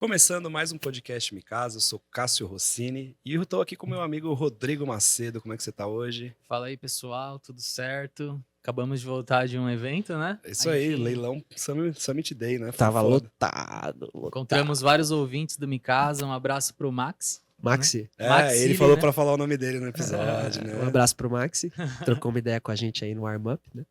Começando mais um podcast Me Casa, eu sou Cássio Rossini e eu estou aqui com meu amigo Rodrigo Macedo. Como é que você está hoje? Fala aí, pessoal, tudo certo? Acabamos de voltar de um evento, né? É isso aí, leilão Summit Day, né? Foi Tava foda. lotado. Encontramos vários ouvintes do Me Casa. Um abraço pro Max. Maxi. Ele falou para falar o nome dele no episódio, né? Um abraço pro Maxi. Trocou uma ideia com a gente aí no warm-up, né?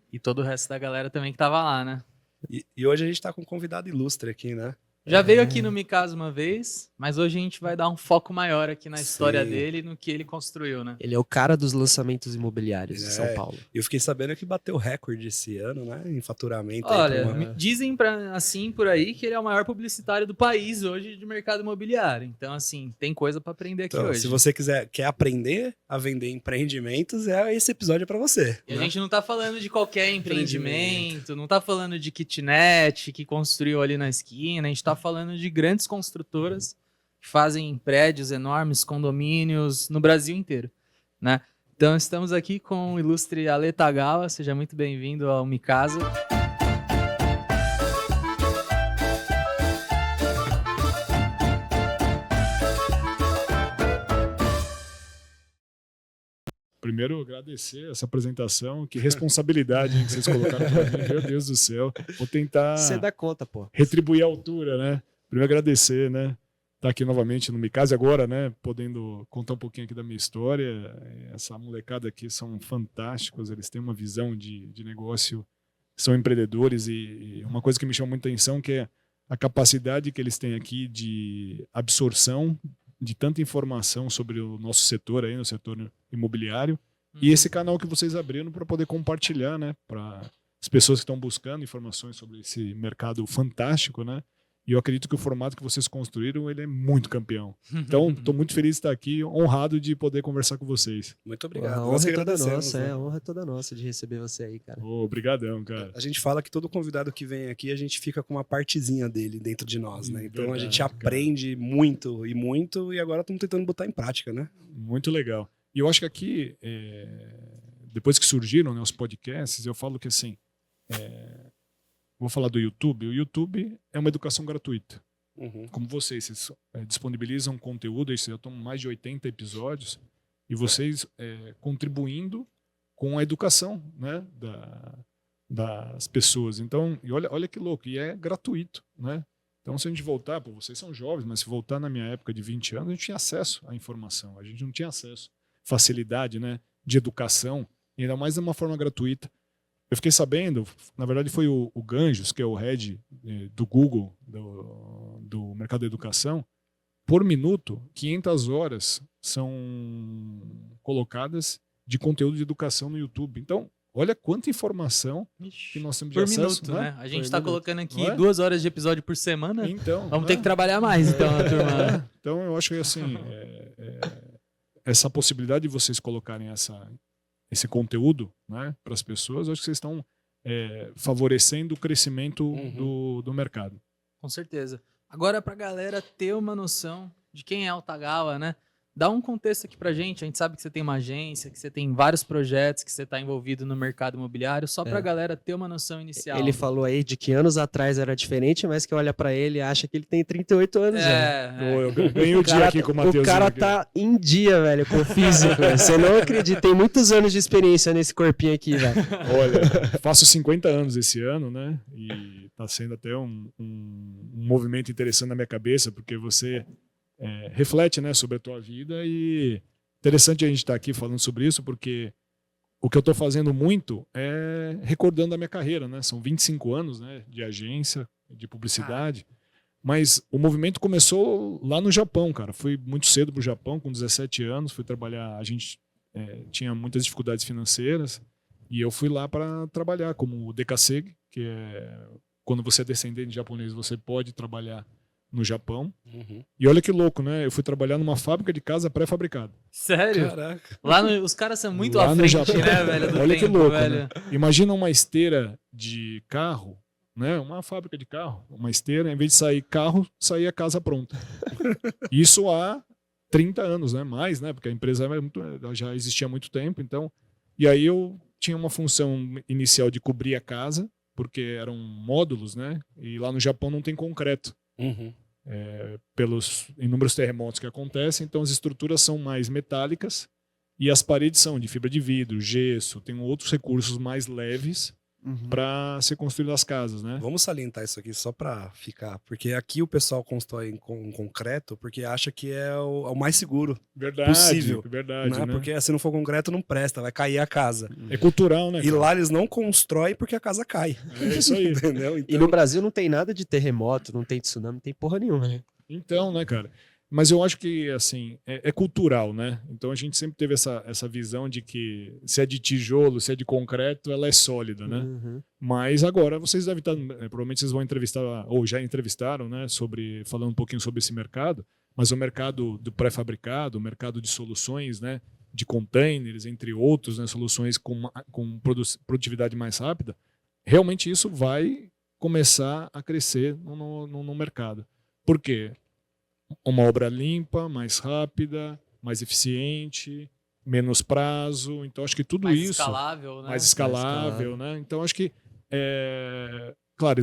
E todo o resto da galera também que tava lá, né? E hoje a gente tá com um convidado ilustre aqui, né? Já veio aqui no Me Casa uma vez, mas hoje a gente vai dar um foco maior aqui na história dele e no que ele construiu, né? Ele é o cara dos lançamentos imobiliários de São Paulo. E eu fiquei sabendo que bateu recorde esse ano, né? Em faturamento. Olha, dizem assim por aí que ele é o maior publicitário do país hoje de mercado imobiliário. Então, assim, tem coisa para aprender aqui hoje. Se você quer aprender a vender empreendimentos, esse episódio é para você. E a gente não tá falando de qualquer empreendimento, não tá falando de kitnet que construiu ali na esquina, a gente tá falando de grandes construtoras que fazem prédios enormes, condomínios no Brasil inteiro, né? Então estamos aqui com o ilustre Ale Tagawa, seja muito bem-vindo ao Me Casa. Primeiro, agradecer essa apresentação. Que responsabilidade, hein, que vocês colocaram pra mim. Meu Deus do céu. Vou tentar Você dá conta, pô. retribuir a altura, né? Primeiro, agradecer, né? Estar aqui novamente no Me Case agora, né? Podendo contar um pouquinho aqui da minha história. Essa molecada aqui são fantásticos. Eles têm uma visão de negócio. São empreendedores e uma coisa que me chama muita atenção que é a capacidade que eles têm aqui de absorção de tanta informação sobre o nosso setor aí, no setor imobiliário, e esse canal que vocês abriram para poder compartilhar, né, para as pessoas que estão buscando informações sobre esse mercado fantástico, né? E eu acredito que o formato que vocês construíram, ele é muito campeão. Então, estou muito feliz de estar aqui, honrado de poder conversar com vocês. Muito obrigado. A honra é toda nossa, né? A honra é toda nossa de receber você aí, cara. Obrigadão, cara. A gente fala que todo convidado que vem aqui, a gente fica com uma partezinha dele dentro de nós, né? Então a gente aprende muito, e agora estamos tentando botar em prática, né? Muito legal. E eu acho que aqui, depois que surgiram, né, os podcasts, eu falo que assim, vou falar do YouTube. O YouTube é uma educação gratuita. Uhum. Como vocês disponibilizam conteúdo, já estão mais de 80 episódios, e vocês contribuindo com a educação, né, das pessoas. Então, e olha que louco, e é gratuito, né? Então, se a gente voltar, vocês são jovens, mas se voltar na minha época de 20 anos, a gente tinha acesso à informação, a gente não tinha acesso, facilidade, né, de educação, e ainda mais de uma forma gratuita. Eu fiquei sabendo, na verdade foi o Ganjos, que é o head do Google, do mercado da educação, por minuto, 500 horas são colocadas de conteúdo de educação no YouTube. Então, olha quanta informação que nós temos de acesso. Por minuto, né? A gente está colocando aqui 2 horas de episódio por semana. Então, vamos ter que trabalhar mais, então, turma. Então, eu acho que assim, essa possibilidade de vocês colocarem esse conteúdo, né, para as pessoas, eu acho que vocês estão favorecendo o crescimento do mercado. Com certeza. Agora, para a galera ter uma noção de quem é o Tagawa, né? Dá um contexto aqui pra gente. A gente sabe que você tem uma agência, que você tem vários projetos, que você está envolvido no mercado imobiliário, só para a galera ter uma noção inicial. Ele falou aí de que anos atrás era diferente, mas que olha pra ele e acha que ele tem 38 anos já. Eu ganhei o dia aqui com o Matheus. O cara tá em dia, velho, com o físico. Você não acredita, tem muitos anos de experiência nesse corpinho aqui, velho. Olha, faço 50 anos esse ano, né? E tá sendo até um movimento interessante na minha cabeça, porque você reflete, né, sobre a tua vida, e interessante a gente estar aqui falando sobre isso, porque o que eu estou fazendo muito é recordando a minha carreira, né? São 25 anos, né, de agência, de publicidade, mas o movimento começou lá no Japão, cara. Fui muito cedo pro Japão, com 17 anos, fui trabalhar, a gente tinha muitas dificuldades financeiras, e eu fui lá para trabalhar como dekasegi, que é quando você é descendente de japonês, você pode trabalhar no Japão. E olha que louco, né? Eu fui trabalhar numa fábrica de casa pré-fabricada. Sério? Caraca. Os caras são muito Lá à frente, né, velho? Do olha tempo, que louco, velho. né? Imagina uma esteira de carro, né? Uma fábrica de carro, uma esteira, em vez de sair carro, saía casa pronta. Isso há 30 anos, né? Mais, né? Porque a empresa já existia há muito tempo, então. E aí eu tinha uma função inicial de cobrir a casa, porque eram módulos, né? E lá no Japão não tem concreto. pelos inúmeros terremotos que acontecem, então as estruturas são mais metálicas e as paredes são de fibra de vidro, gesso, tem outros recursos mais leves para ser construídas as casas, né? Vamos salientar isso aqui só para ficar, porque aqui o pessoal constrói em concreto porque acha que é o mais seguro possível, verdade, né? Porque se não for concreto não presta, vai cair a casa. É cultural, né? E lá eles não constroem porque a casa cai. É isso aí. Entendeu? E no Brasil não tem nada de terremoto, não tem tsunami, não tem porra nenhuma, né? Então, né, cara? Mas eu acho que, assim, é cultural, né? Então a gente sempre teve essa visão de que se é de tijolo, se é de concreto, ela é sólida, né? Mas agora vocês devem estar, provavelmente vocês vão entrevistar, ou já entrevistaram, né, falando um pouquinho sobre esse mercado, mas o mercado do pré-fabricado, o mercado de soluções, né, de containers, entre outros, né, soluções com produtividade mais rápida, realmente isso vai começar a crescer no mercado. Por quê? Uma obra limpa, mais rápida, mais eficiente, menos prazo. Então, acho que tudo mais isso... escalável, né? Mais escalável, né? Então, acho que... Claro,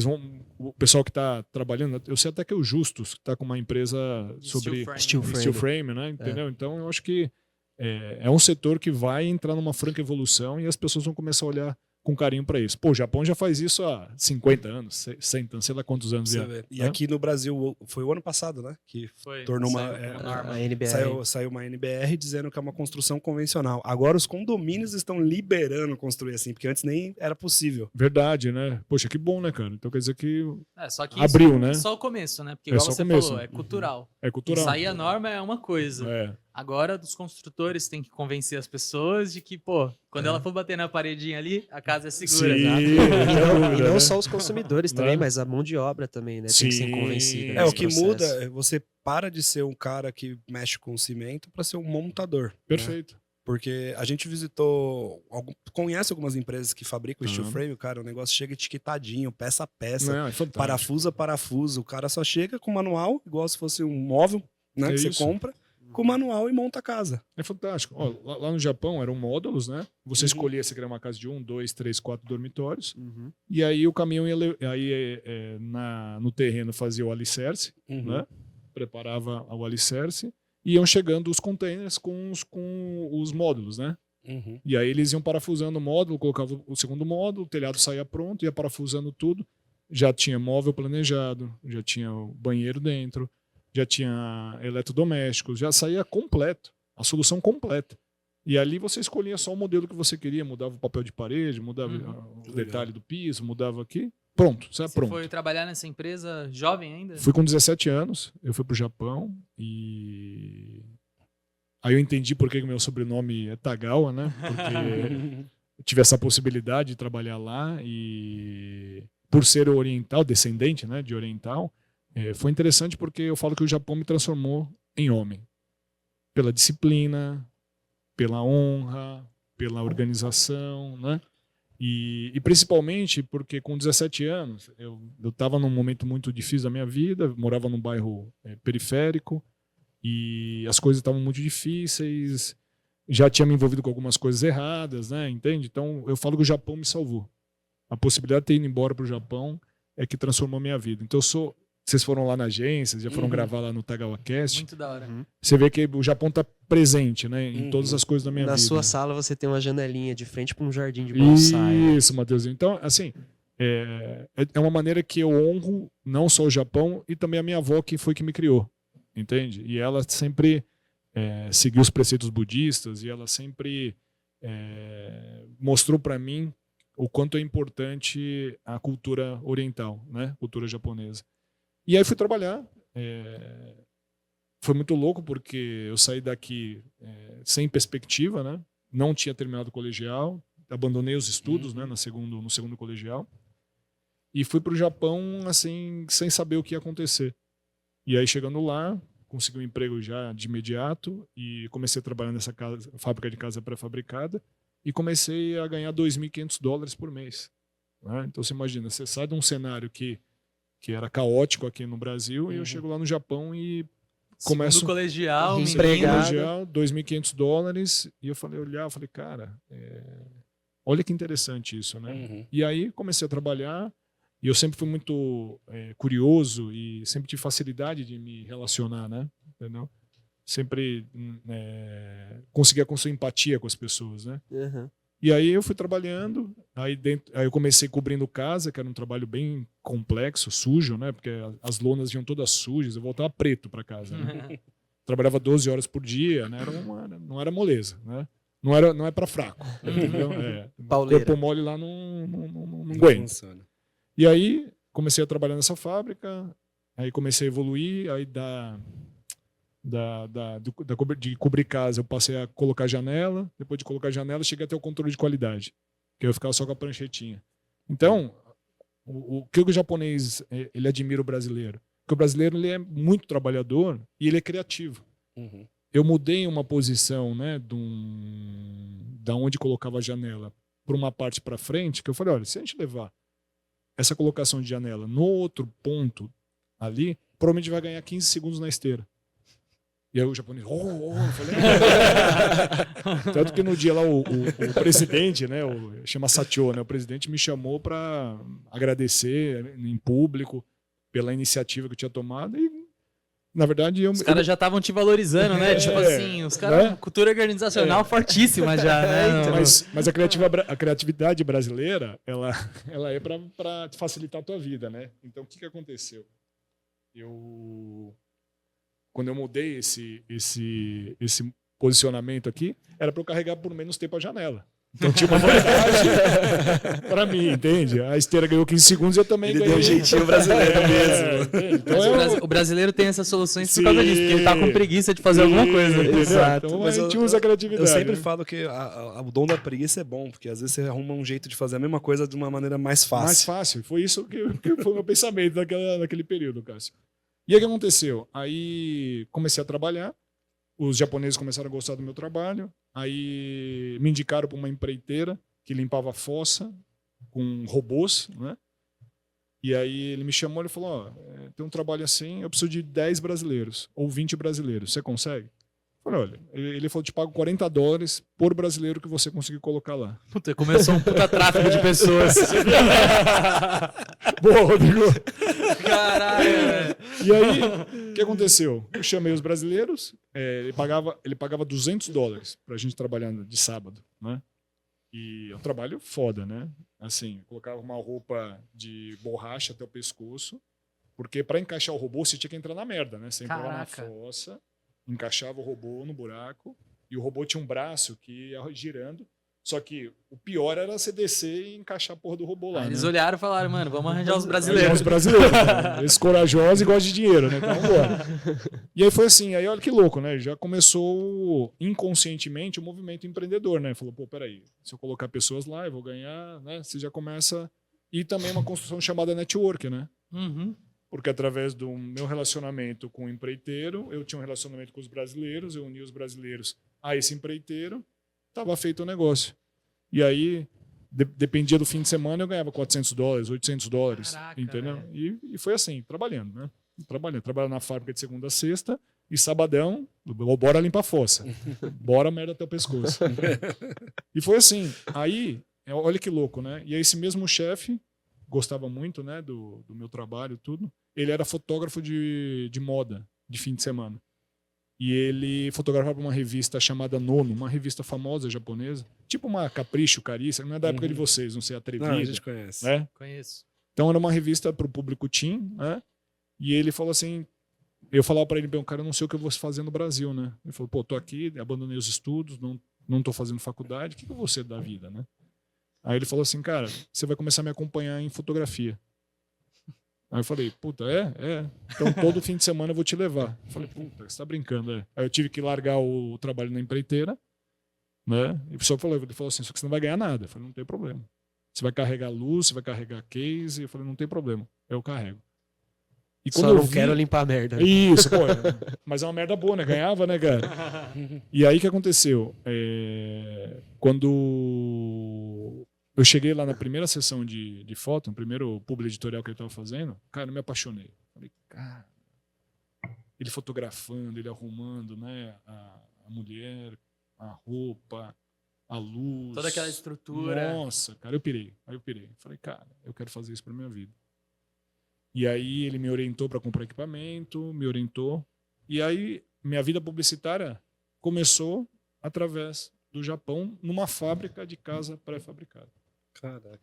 o pessoal que está trabalhando... Eu sei até que é o Justus, que está com uma empresa sobre steel frame, né? Entendeu? Então, eu acho que é um setor que vai entrar numa franca evolução e as pessoas vão começar a olhar com carinho para isso. Pô, o Japão já faz isso há 50 anos, 100 anos, sei lá quantos anos já. E aqui no Brasil, foi o ano passado, né? Que tornou a NBR. Saiu uma NBR dizendo que é uma construção convencional. Agora os condomínios estão liberando construir assim, porque antes nem era possível. Verdade, né? Poxa, que bom, né, cara? Então quer dizer que, só que abriu, né? Só o começo, né? Porque igual você falou, é cultural. É cultural. Sair a norma é uma coisa. Agora, os construtores têm que convencer as pessoas de que, pô, quando ela for bater na paredinha ali, a casa é segura. Sim, e não só os consumidores também, mas a mão de obra também, né? Tem que ser convencida. O que muda é você para de ser um cara que mexe com cimento para ser um montador. Perfeito. Né? Porque a gente conhece algumas empresas que fabricam steel frame, cara, o negócio chega etiquetadinho, peça a peça, parafuso a parafuso. O cara só chega com manual, igual se fosse um móvel, né, que você compra, com manual e monta a casa. É fantástico. Ó, lá no Japão eram módulos, né? Você escolhia se queria uma casa de 1, 2, 3, 4 dormitórios. E aí o caminhão ia no terreno fazia o alicerce, né? Preparava o alicerce. E iam chegando os containers com os módulos, né? E aí eles iam parafusando o módulo, colocavam o segundo módulo, o telhado saía pronto, ia parafusando tudo. Já tinha móvel planejado, já tinha o banheiro dentro, já tinha eletrodomésticos, já saía completo, a solução completa. E ali você escolhia só o modelo que você queria, mudava o papel de parede, mudava o detalhe do piso, mudava aqui. Pronto, você pronto. Você foi trabalhar nessa empresa jovem ainda? Fui com 17 anos, eu fui pro Japão e... Aí eu entendi por que meu sobrenome é Tagawa, né? Porque eu tive essa possibilidade de trabalhar lá e por ser oriental, descendente, né, de oriental, foi interessante porque eu falo que o Japão me transformou em homem. Pela disciplina, pela honra, pela organização, né? E principalmente porque com 17 anos eu estava num momento muito difícil da minha vida, morava num bairro periférico e as coisas estavam muito difíceis, já tinha me envolvido com algumas coisas erradas, né? Entende? Então eu falo que o Japão me salvou. A possibilidade de ter ido embora para o Japão é que transformou a minha vida. Então vocês foram lá na agência, já foram gravar lá no Tagawa Cast. Muito da hora. Você vê que o Japão está presente, né, em todas as coisas da minha vida. Na sua sala você tem uma janelinha de frente para um jardim de bonsai. Isso, Matheus. Então, assim, é uma maneira que eu honro não só o Japão e também a minha avó, que foi que me criou, entende? E ela sempre seguiu os preceitos budistas e ela sempre mostrou para mim o quanto é importante a cultura oriental, né, cultura japonesa. E aí fui trabalhar. Foi muito louco porque eu saí daqui sem perspectiva, né? Não tinha terminado o colegial, abandonei os estudos, né, no segundo colegial e fui para o Japão assim sem saber o que ia acontecer. E aí chegando lá, consegui um emprego já de imediato e comecei a trabalhar nessa fábrica de casa pré-fabricada e comecei a ganhar $2.500 por mês. Né? Então você imagina, você sai de um cenário que era caótico aqui no Brasil e eu chego lá no Japão e começo segundo colegial, empregado, $2.500 e eu falei, cara, olha que interessante isso, né? E aí comecei a trabalhar E eu sempre fui muito curioso e sempre tive facilidade de me relacionar, né? Entendeu? Sempre conseguia construir empatia com as pessoas, né? Uhum. E aí eu fui trabalhando, aí eu comecei cobrindo casa, que era um trabalho bem complexo, sujo, né? Porque as lonas vinham todas sujas, eu voltava preto para casa, né? Trabalhava 12 horas por dia, né? Não era moleza, né? Não é para fraco, entendeu? Corpo mole lá não aguenta. Funciona. E aí comecei a trabalhar nessa fábrica, aí comecei a evoluir, aí de cobrir casa eu passei a colocar janela, depois de colocar janela cheguei até o controle de qualidade, que eu ficava só com a pranchetinha. Então, o que o japonês ele admira o brasileiro? Porque o brasileiro ele é muito trabalhador e ele é criativo. Uhum. Eu mudei uma posição, né, da onde colocava a janela para uma parte para frente, que eu falei, olha, se a gente levar essa colocação de janela no outro ponto ali, provavelmente vai ganhar 15 segundos na esteira. E aí o japonês, eu falei, tanto que no dia lá o presidente, né, chama Satio, né, o presidente me chamou para agradecer em público pela iniciativa que eu tinha tomado e na verdade os caras já estavam te valorizando, né? Tipo assim, os caras, né? Cultura organizacional fortíssima já, né? Então, mas a criatividade brasileira, ela é para facilitar a tua vida, né? Então o que aconteceu? Quando eu mudei esse posicionamento aqui, era para eu carregar por menos tempo a janela. Então tinha uma vantagem para mim, entende? A esteira ganhou 15 segundos e eu também ganhei. Ele deu um jeitinho brasileiro mesmo. Então, o brasileiro tem essas soluções por causa disso, porque ele tá com preguiça de fazer alguma coisa. Exato. Então a gente usa a criatividade. Eu sempre falo que o dom da preguiça é bom, porque às vezes você arruma um jeito de fazer a mesma coisa de uma maneira mais fácil. Mais fácil. Foi isso que foi o meu pensamento naquele período, Cássio. E aí o que aconteceu? Aí comecei a trabalhar, os japoneses começaram a gostar do meu trabalho, aí me indicaram para uma empreiteira que limpava a fossa com robôs, né? E aí ele me chamou e falou, tem um trabalho assim, eu preciso de 10 brasileiros ou 20 brasileiros, você consegue? Eu falei, olha, ele falou, te pago $40 por brasileiro que você conseguir colocar lá. Puta, começou um puta tráfico de pessoas. Boa, Rodrigo. Caralho. E aí, o que aconteceu? Eu chamei os brasileiros, ele pagava $200 pra gente trabalhar de sábado, né? E é um trabalho foda, né? Assim, colocava uma roupa de borracha até o pescoço, porque para encaixar o robô você tinha que entrar na merda, né? Você entrava na fossa, encaixava o robô no buraco, e o robô tinha um braço que ia girando. Só que o pior era você descer e encaixar a porra do robô lá. Eles né? olharam e falaram, mano, vamos arranjar os brasileiros. Os brasileiros. Né? Eles corajosos e gostam de dinheiro, né? Então, bora. E aí foi assim, aí olha que louco, né? Já começou inconscientemente o movimento empreendedor, né? Falou, pô, peraí, se eu colocar pessoas lá, eu vou ganhar, né? Você já começa. E também uma construção chamada network, né? Uhum. Porque através do meu relacionamento com o empreiteiro, eu tinha um relacionamento com os brasileiros, eu uni os brasileiros a esse empreiteiro, estava feito o negócio. E aí, dependia do fim de semana, eu ganhava $400, $800, Caraca, entendeu? E foi assim, trabalhando, né? Trabalhando na fábrica de segunda a sexta, e sabadão, bora limpar a fossa. Bora merda até o pescoço. E foi assim. Aí, olha que louco, né? E aí esse mesmo chefe, gostava muito, né, do meu trabalho, tudo. Ele era fotógrafo de moda, de fim de semana. E ele fotografava uma revista chamada Nono, uma revista famosa japonesa, tipo uma Capricho, Carícia, não é da época de vocês, não sei, Atrevida. Não, a gente conhece. Né? Conheço. Então era uma revista para o público teen, né? E ele falou assim, eu falava para ele, bem, cara, eu não sei o que eu vou fazer no Brasil, né? Ele falou, pô, tô aqui, abandonei os estudos, não tô fazendo faculdade, o que eu vou ser da vida, né? Aí ele falou assim, cara, você vai começar a me acompanhar em fotografia. Aí eu falei, puta, então todo fim de semana eu vou te levar. Eu falei, puta, você tá brincando, Aí eu tive que largar o trabalho na empreiteira, né? E o pessoal ele falou assim, só que você não vai ganhar nada. Eu falei, não tem problema. Você vai carregar luz, você vai carregar case. Eu falei, não tem problema, eu carrego. E quando só não quero limpar a merda. Né? Isso, pô, mas é uma merda boa, né? Ganhava, né, cara? E aí o que aconteceu? Quando eu cheguei lá na primeira sessão de foto, no primeiro publi editorial que ele estava fazendo, cara, eu me apaixonei. Falei, cara, ele fotografando, ele arrumando, né, a mulher, a roupa, a luz. Toda aquela estrutura. Nossa, cara, eu pirei. Aí eu pirei. Falei, cara, eu quero fazer isso pra minha vida. E aí ele me orientou para comprar equipamento, me orientou. E aí minha vida publicitária começou através do Japão, numa fábrica de casa pré-fabricada. Caraca.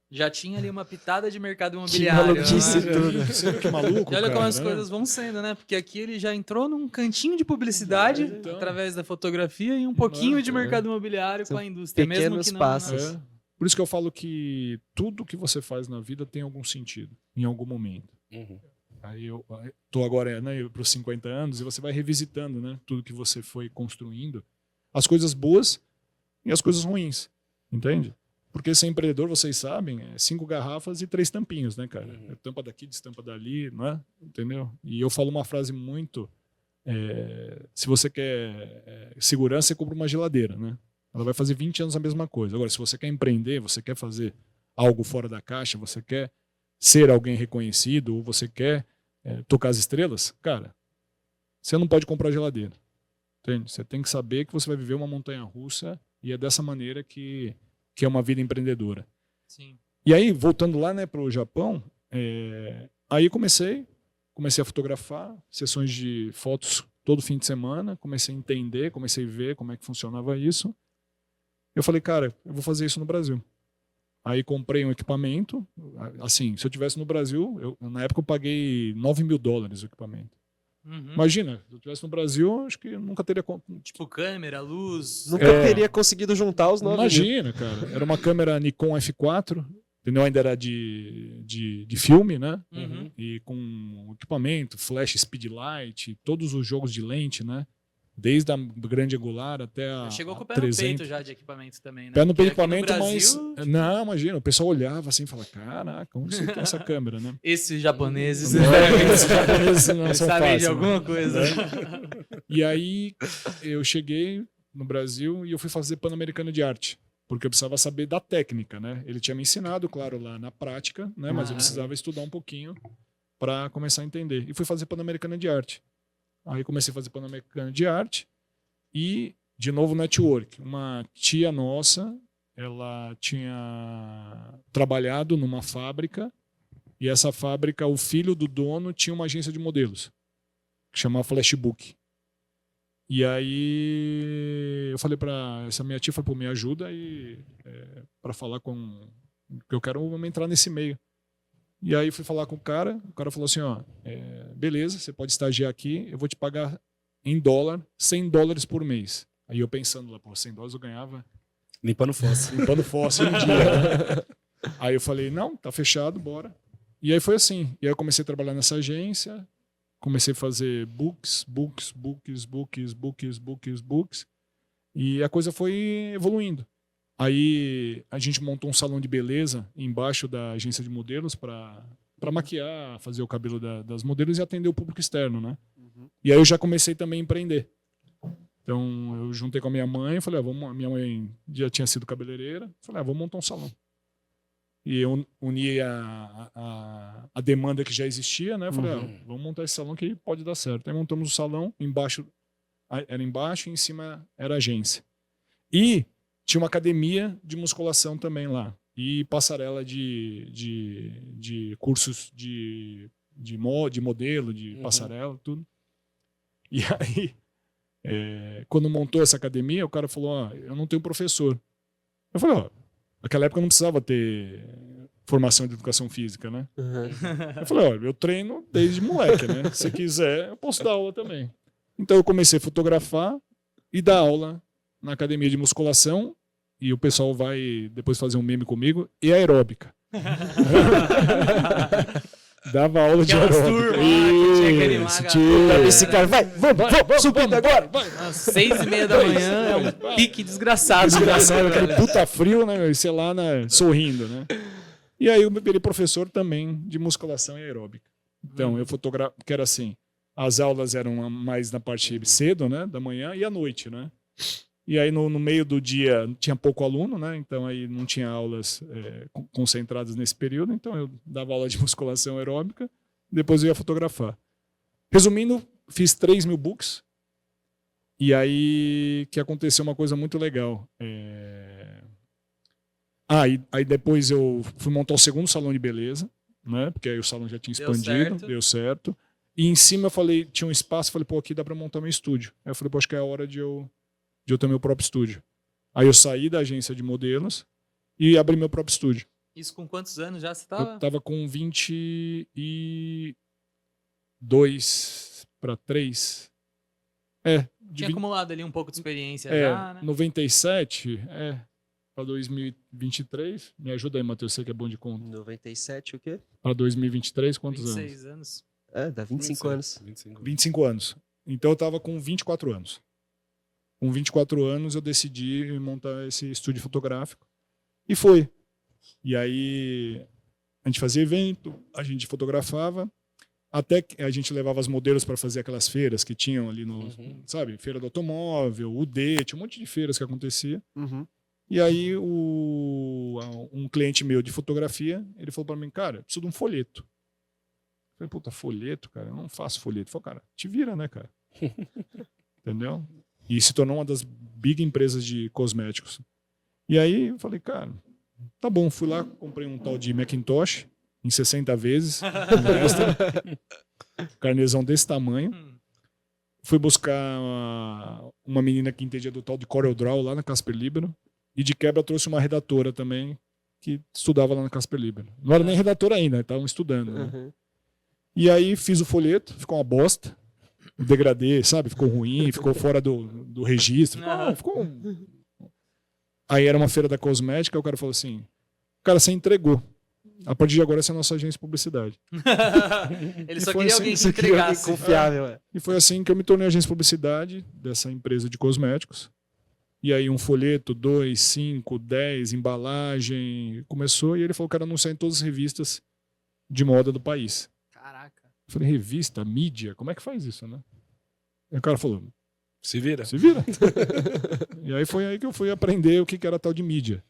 Já tinha ali uma pitada de mercado imobiliário. Que maluquice tudo. Você viu que maluco, E olha cara, como as né? coisas vão sendo, né? Porque aqui ele já entrou num cantinho de publicidade Então. através da fotografia e um pouquinho de mercado imobiliário com a indústria. Mesmo Pequenos que não, passos. É. Por isso que eu falo que tudo que você faz na vida tem algum sentido, em algum momento. Uhum. Aí eu tô agora, né, para os 50 anos e você vai revisitando, né, tudo que você foi construindo, as coisas boas e as coisas ruins, entende? Porque ser empreendedor, vocês sabem, é 5 garrafas e 3 tampinhos, né, cara? É tampa daqui, destampa dali, não é? Entendeu? E eu falo uma frase muito... se você quer segurança, você compra uma geladeira, né? Ela vai fazer 20 anos a mesma coisa. Agora, se você quer empreender, você quer fazer algo fora da caixa, você quer ser alguém reconhecido, ou você quer tocar as estrelas, cara, você não pode comprar geladeira. Entende? Você tem que saber que você vai viver uma montanha-russa e é dessa maneira que é uma vida empreendedora. Sim. E aí, voltando lá, né, para o Japão, aí comecei a fotografar sessões de fotos todo fim de semana, comecei a entender, comecei a ver como é que funcionava isso. Eu falei, cara, eu vou fazer isso no Brasil. Aí comprei um equipamento, assim, se eu tivesse no Brasil, na época eu paguei $9.000 o equipamento. Uhum. Imagina, se eu estivesse no Brasil, acho que eu nunca teria... Tipo câmera, luz... Nunca teria conseguido juntar os 9 mil. Imagina, cara. Era uma câmera Nikon F4, entendeu? Ainda era de filme, né? Uhum. E com equipamento, flash, speedlight, todos os jogos de lente, né? Desde a grande angular até a Chegou com o pé 300. no peito já de equipamento também, né? Pé no Porque peito aqui no equipamento, Brasil, mas... Não, imagina, o pessoal olhava assim e falava, caraca, como você tem essa câmera, né? esses japoneses Esses japoneses não eles são sabem de fáceis, alguma né? coisa. E aí eu cheguei no Brasil e eu fui fazer Pan-Americano de Arte, porque eu precisava saber da técnica, né? Ele tinha me ensinado, claro, lá na prática, né? Mas eu precisava estudar um pouquinho para começar a entender. E fui fazer Pan-Americano de Arte. Aí comecei a fazer Pan-Americano de Arte e, de novo, network. Uma tia nossa, ela tinha trabalhado numa fábrica e essa fábrica, o filho do dono tinha uma agência de modelos que chamava Flashbook. E aí eu falei para essa minha tia, falei, pô, me ajuda aí para falar com... Porque eu quero entrar nesse meio. E aí fui falar com o cara falou assim, ó, beleza, você pode estagiar aqui, eu vou te pagar em dólar, $100 por mês. Aí eu pensando lá, pô, $100 eu ganhava... Limpando fóssil. Limpando fóssil um dia. Né? Aí eu falei, não, tá fechado, bora. E aí foi assim. E aí eu comecei a trabalhar nessa agência, comecei a fazer books. E a coisa foi evoluindo. Aí a gente montou um salão de beleza embaixo da agência de modelos para maquiar, fazer o cabelo das modelos e atender o público externo, né? Uhum. E aí eu já comecei também a empreender. Então eu juntei com a minha mãe, falei, minha mãe já tinha sido cabeleireira, falei, vamos montar um salão. E eu uni a demanda que já existia, né? Eu falei, vamos montar esse salão que pode dar certo. Aí montamos o salão, era embaixo e em cima era a agência. E tinha uma academia de musculação também lá. E passarela de cursos de modelo, de passarela, tudo. E aí, quando montou essa academia, o cara falou, eu não tenho professor. Eu falei, naquela época eu não precisava ter formação de educação física, né? Uhum. Eu falei, eu treino desde moleque, né? Se quiser, eu posso dar aula também. Então eu comecei a fotografar e dar aula na academia de musculação e o pessoal vai depois fazer um meme comigo e aeróbica. Dava aula de aeróbica. Esse cara, vamos, subindo agora. Às 6:30 da manhã é um pique desgraçado. Desgraçado, aquele puta frio, né? Sei lá, sorrindo, né? E aí eu virei professor também de musculação e aeróbica. Então, eu fotografava, que era assim, as aulas eram mais na parte cedo, né? Da manhã e à noite, né? E aí no meio do dia tinha pouco aluno, né? Então aí não tinha aulas concentradas nesse período. Então eu dava aula de musculação aeróbica, depois eu ia fotografar. Resumindo, fiz 3.000 books. E aí que aconteceu uma coisa muito legal. Aí depois eu fui montar o segundo salão de beleza né? Porque aí o salão já tinha expandido, deu certo. E em cima eu falei, tinha um espaço, falei, pô, aqui dá para montar meu estúdio. Aí eu falei, pô, acho que é a hora de eu ter meu próprio estúdio. Aí eu saí da agência de modelos e abri meu próprio estúdio. Isso com quantos anos já você tava? Eu tava com 22 para 3. Tinha acumulado ali um pouco de experiência já, né? 97, para 2023. Me ajuda aí, Matheus, você que é bom de conta. 97 o quê? Para 2023, quantos 26 anos. Dá 25 anos. 25 anos. Então eu tava com 24 anos. Com 24 anos eu decidi montar esse estúdio fotográfico. E foi. E aí a gente fazia evento, a gente fotografava, até que a gente levava as modelos para fazer aquelas feiras que tinham ali no, sabe, feira do automóvel, UD, tinha um monte de feiras que acontecia. E aí um cliente meu de fotografia, ele falou para mim, cara, eu preciso de um folheto. Eu falei, puta, folheto, cara, eu não faço folheto. Ele falou, cara, te vira, né, cara? Entendeu? E se tornou uma das big empresas de cosméticos. E aí eu falei, cara, tá bom, fui lá, comprei um tal de Macintosh em 60 vezes, carnezão desse tamanho. Fui buscar uma menina que entendia do tal de CorelDRAW lá na Casper Libero. E de quebra trouxe uma redatora também que estudava lá na Casper Libero. Não era nem redatora ainda, estavam estudando. Né? E aí fiz o folheto, ficou uma bosta. Degradê, sabe? Ficou ruim, ficou fora do registro. Ficou... Aí era uma feira da cosmética, o cara falou assim, cara, você entregou. A partir de agora essa é a nossa agência de publicidade. Ele só queria alguém que entregasse. Confiável. E foi assim que eu me tornei agência de publicidade dessa empresa de cosméticos. E aí um folheto, 2, 5, 10, embalagem, começou e ele falou que era anunciar em todas as revistas de moda do país. Caraca. Eu falei, revista, mídia, como é que faz isso, né? E o cara falou, se vira. Se vira. E aí foi aí que eu fui aprender o que era tal de mídia.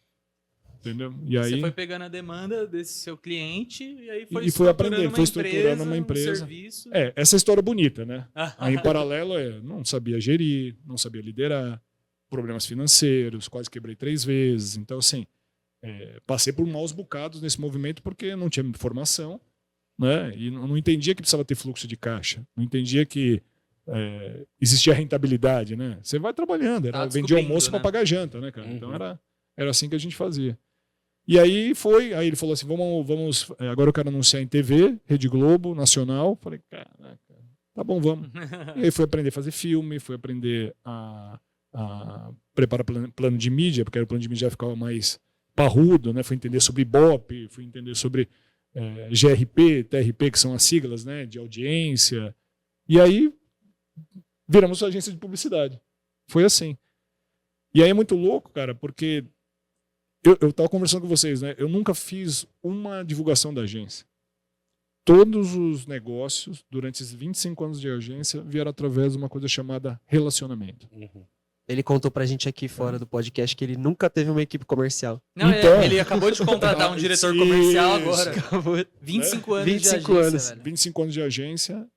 Entendeu? E aí, você foi pegando a demanda desse seu cliente e aí foi aprendendo, foi estruturando uma empresa. Um serviço. Essa história bonita, né? Aí em paralelo não sabia gerir, não sabia liderar, problemas financeiros, quase quebrei 3 vezes. Então, assim, passei por maus bocados nesse movimento porque não tinha formação, né? E não entendia que precisava ter fluxo de caixa, não entendia que existia rentabilidade, né? Você vai trabalhando, vendia almoço para pagar janta, né, cara? Então era assim que a gente fazia. E aí aí ele falou assim, vamos, agora eu quero anunciar em TV, Rede Globo, Nacional. Falei, caraca, tá bom, vamos. E aí fui aprender a fazer filme, fui aprender a preparar plano de mídia, porque o plano de mídia já ficava mais parrudo, né? Fui entender sobre Ibope, fui entender sobre GRP, TRP, que são as siglas, né, de audiência. E aí viramos agência de publicidade. Foi assim. E aí é muito louco, cara, porque eu tava conversando com vocês, né? Eu nunca fiz uma divulgação da agência. Todos os negócios, durante esses 25 anos de agência, vieram através de uma coisa chamada relacionamento. Ele contou pra gente aqui fora do podcast que ele nunca teve uma equipe comercial. Não, então, ele acabou de contratar um diretor comercial agora. 25 anos 25 de agência, anos. velho. 25 anos de agência.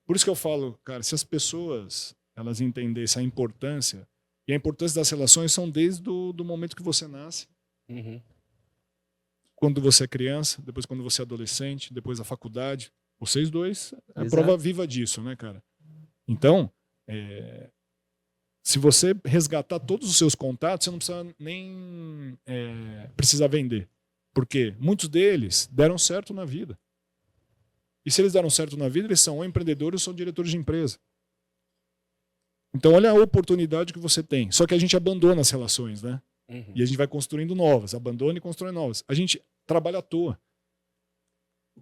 Por isso que eu falo, cara, se as pessoas elas entendessem a importância, e a importância das relações são desde do momento que você nasce, quando você é criança, depois quando você é adolescente, depois a faculdade. Vocês dois é a prova viva disso, né, cara? Então, se você resgatar todos os seus contatos, você não precisa nem precisar vender. Porque muitos deles deram certo na vida. E se eles deram certo na vida, eles são ou empreendedores ou são diretores de empresa. Então, olha a oportunidade que você tem. Só que a gente abandona as relações, né? E a gente vai construindo novas. Abandona e constrói novas. A gente trabalha à toa.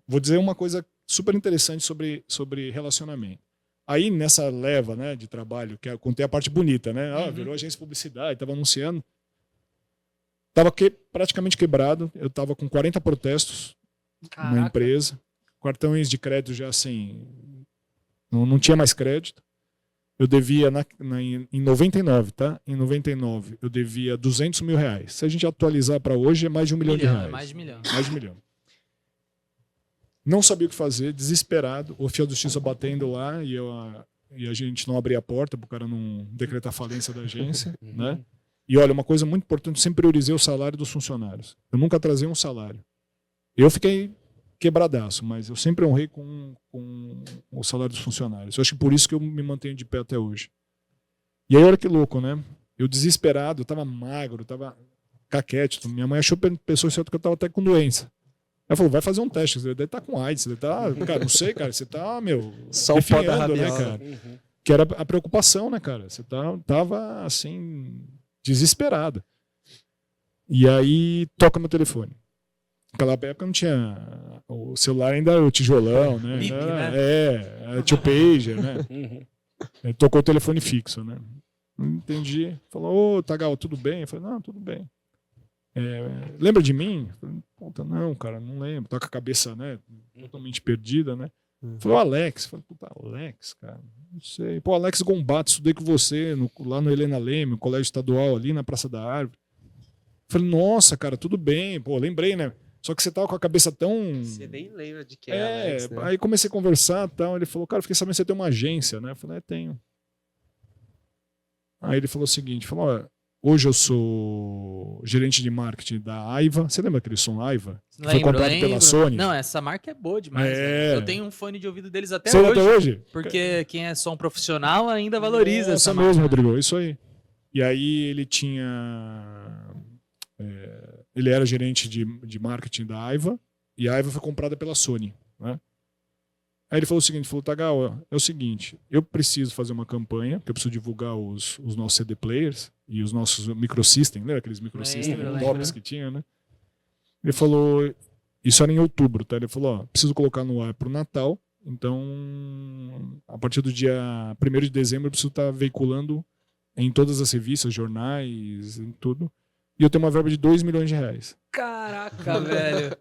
Vou dizer uma coisa super interessante sobre relacionamento. Aí, nessa leva, né, de trabalho, que eu contei a parte bonita, né? Virou agência de publicidade, estava anunciando. Estava praticamente quebrado. Eu estava com 40 protestos na empresa. Cartões de crédito já assim, não tinha mais crédito. Eu devia em 99, tá? Em 99 eu devia R$200 mil. Se a gente atualizar para hoje é mais de R$1 milhão. Mais de 1 milhão. Mais de 1 milhão. Não sabia o que fazer, desesperado. O oficial de justiça batendo lá e a gente não abria a porta para o cara não decretar falência da agência, né? E olha, uma coisa muito importante, eu sempre priorizei o salário dos funcionários. Eu nunca trazia um salário. Eu fiquei quebradaço, mas eu sempre honrei com o salário dos funcionários. Eu acho que por isso que eu me mantenho de pé até hoje. E aí, olha que louco, né? Eu desesperado, eu tava magro, tava caquete. Minha mãe achou pessoa certa que eu tava até com doença. Ela falou, vai fazer um teste, você deve estar com AIDS, você tá... Cara, não sei, cara, você tá, só o pó da rabiola, né, cara? Que era a preocupação, né, cara? Você tava, assim, desesperado. E aí, toca meu telefone. Naquela época não tinha... O celular ainda era o tijolão, né? Bip, né? Tinha o pager, né? Tocou o telefone fixo, né? Não entendi. Falou, ô, Tagal, tudo bem? Eu falei, não, tudo bem. Lembra de mim? Eu falei, puta, não, cara, não lembro. Tá com a cabeça, né, totalmente perdida, né? Falou, Alex. Eu falei, puta, Alex, cara, não sei. Pô, Alex Gombato, estudei com você lá no Helena Leme, colégio estadual ali na Praça da Árvore. Eu falei, nossa, cara, tudo bem. Pô, lembrei, né? Só que você tava com a cabeça tão... Você nem lembra de quem é Alex, né? Aí comecei a conversar e tal. Ele falou, cara, fiquei sabendo que você tem uma agência, né? Eu falei, tenho. Aí ele falou o seguinte, falou, ó, hoje eu sou gerente de marketing da Aiva. Você lembra aquele som Aiva? Foi comprado pela Sony? Não, essa marca é boa demais. Eu tenho um fone de ouvido deles até hoje. Até hoje? Porque quem é som profissional ainda valoriza essa marca. Mesmo, Rodrigo, isso aí. E aí ele tinha... ele era gerente de marketing da Aiva, e a Aiva foi comprada pela Sony, né? Aí ele falou o seguinte, falou, Tagal, é o seguinte, eu preciso fazer uma campanha, porque eu preciso divulgar os nossos CD players e os nossos microsystems, lembra aqueles microsystems tops que tinha, né? Ele falou, isso era em outubro, tá? Ele falou, ó, preciso colocar no ar pro Natal, então a partir do dia 1º de dezembro eu preciso estar veiculando em todas as revistas, jornais, em tudo. E eu tenho uma verba de R$2 milhões. Caraca, velho.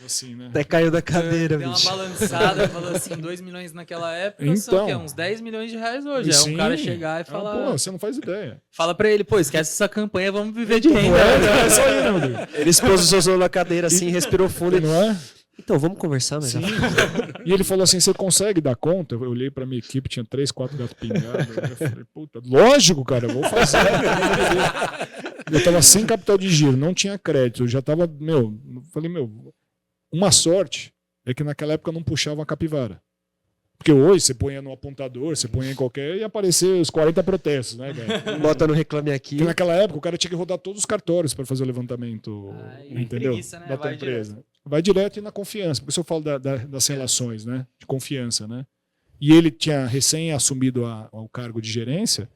Assim, né? Até caiu da cadeira, deu bicho. Deu uma balançada, falou assim, 2 milhões naquela época, então, são o quê? Uns 10 milhões de reais hoje. Sim, um cara chegar e falar... Pô, você não faz ideia. Fala pra ele, pô, esquece essa campanha, vamos viver de renda. É isso aí, né, Rodrigo? Ele se posicionou na cadeira assim, respirou fundo. Não é? Então, vamos conversar, mas... E ele falou assim, você consegue dar conta? Eu olhei pra minha equipe, tinha 3, 4 gatos pingados. Eu falei, puta, lógico, cara, eu vou fazer. Eu tava sem capital de giro, não tinha crédito. Eu já tava, falei, uma sorte é que naquela época eu não puxava a capivara. Porque hoje você põe no apontador, você põe em qualquer e aparecer os 40 protestos, né, cara? Bota no Reclame Aqui. Porque naquela época o cara tinha que rodar todos os cartórios para fazer o levantamento, entendeu? Preguiça, né? Da tua empresa. Vai direto e na confiança. Por isso eu falo das relações, né? De confiança, né? E ele tinha recém assumido o cargo de gerência.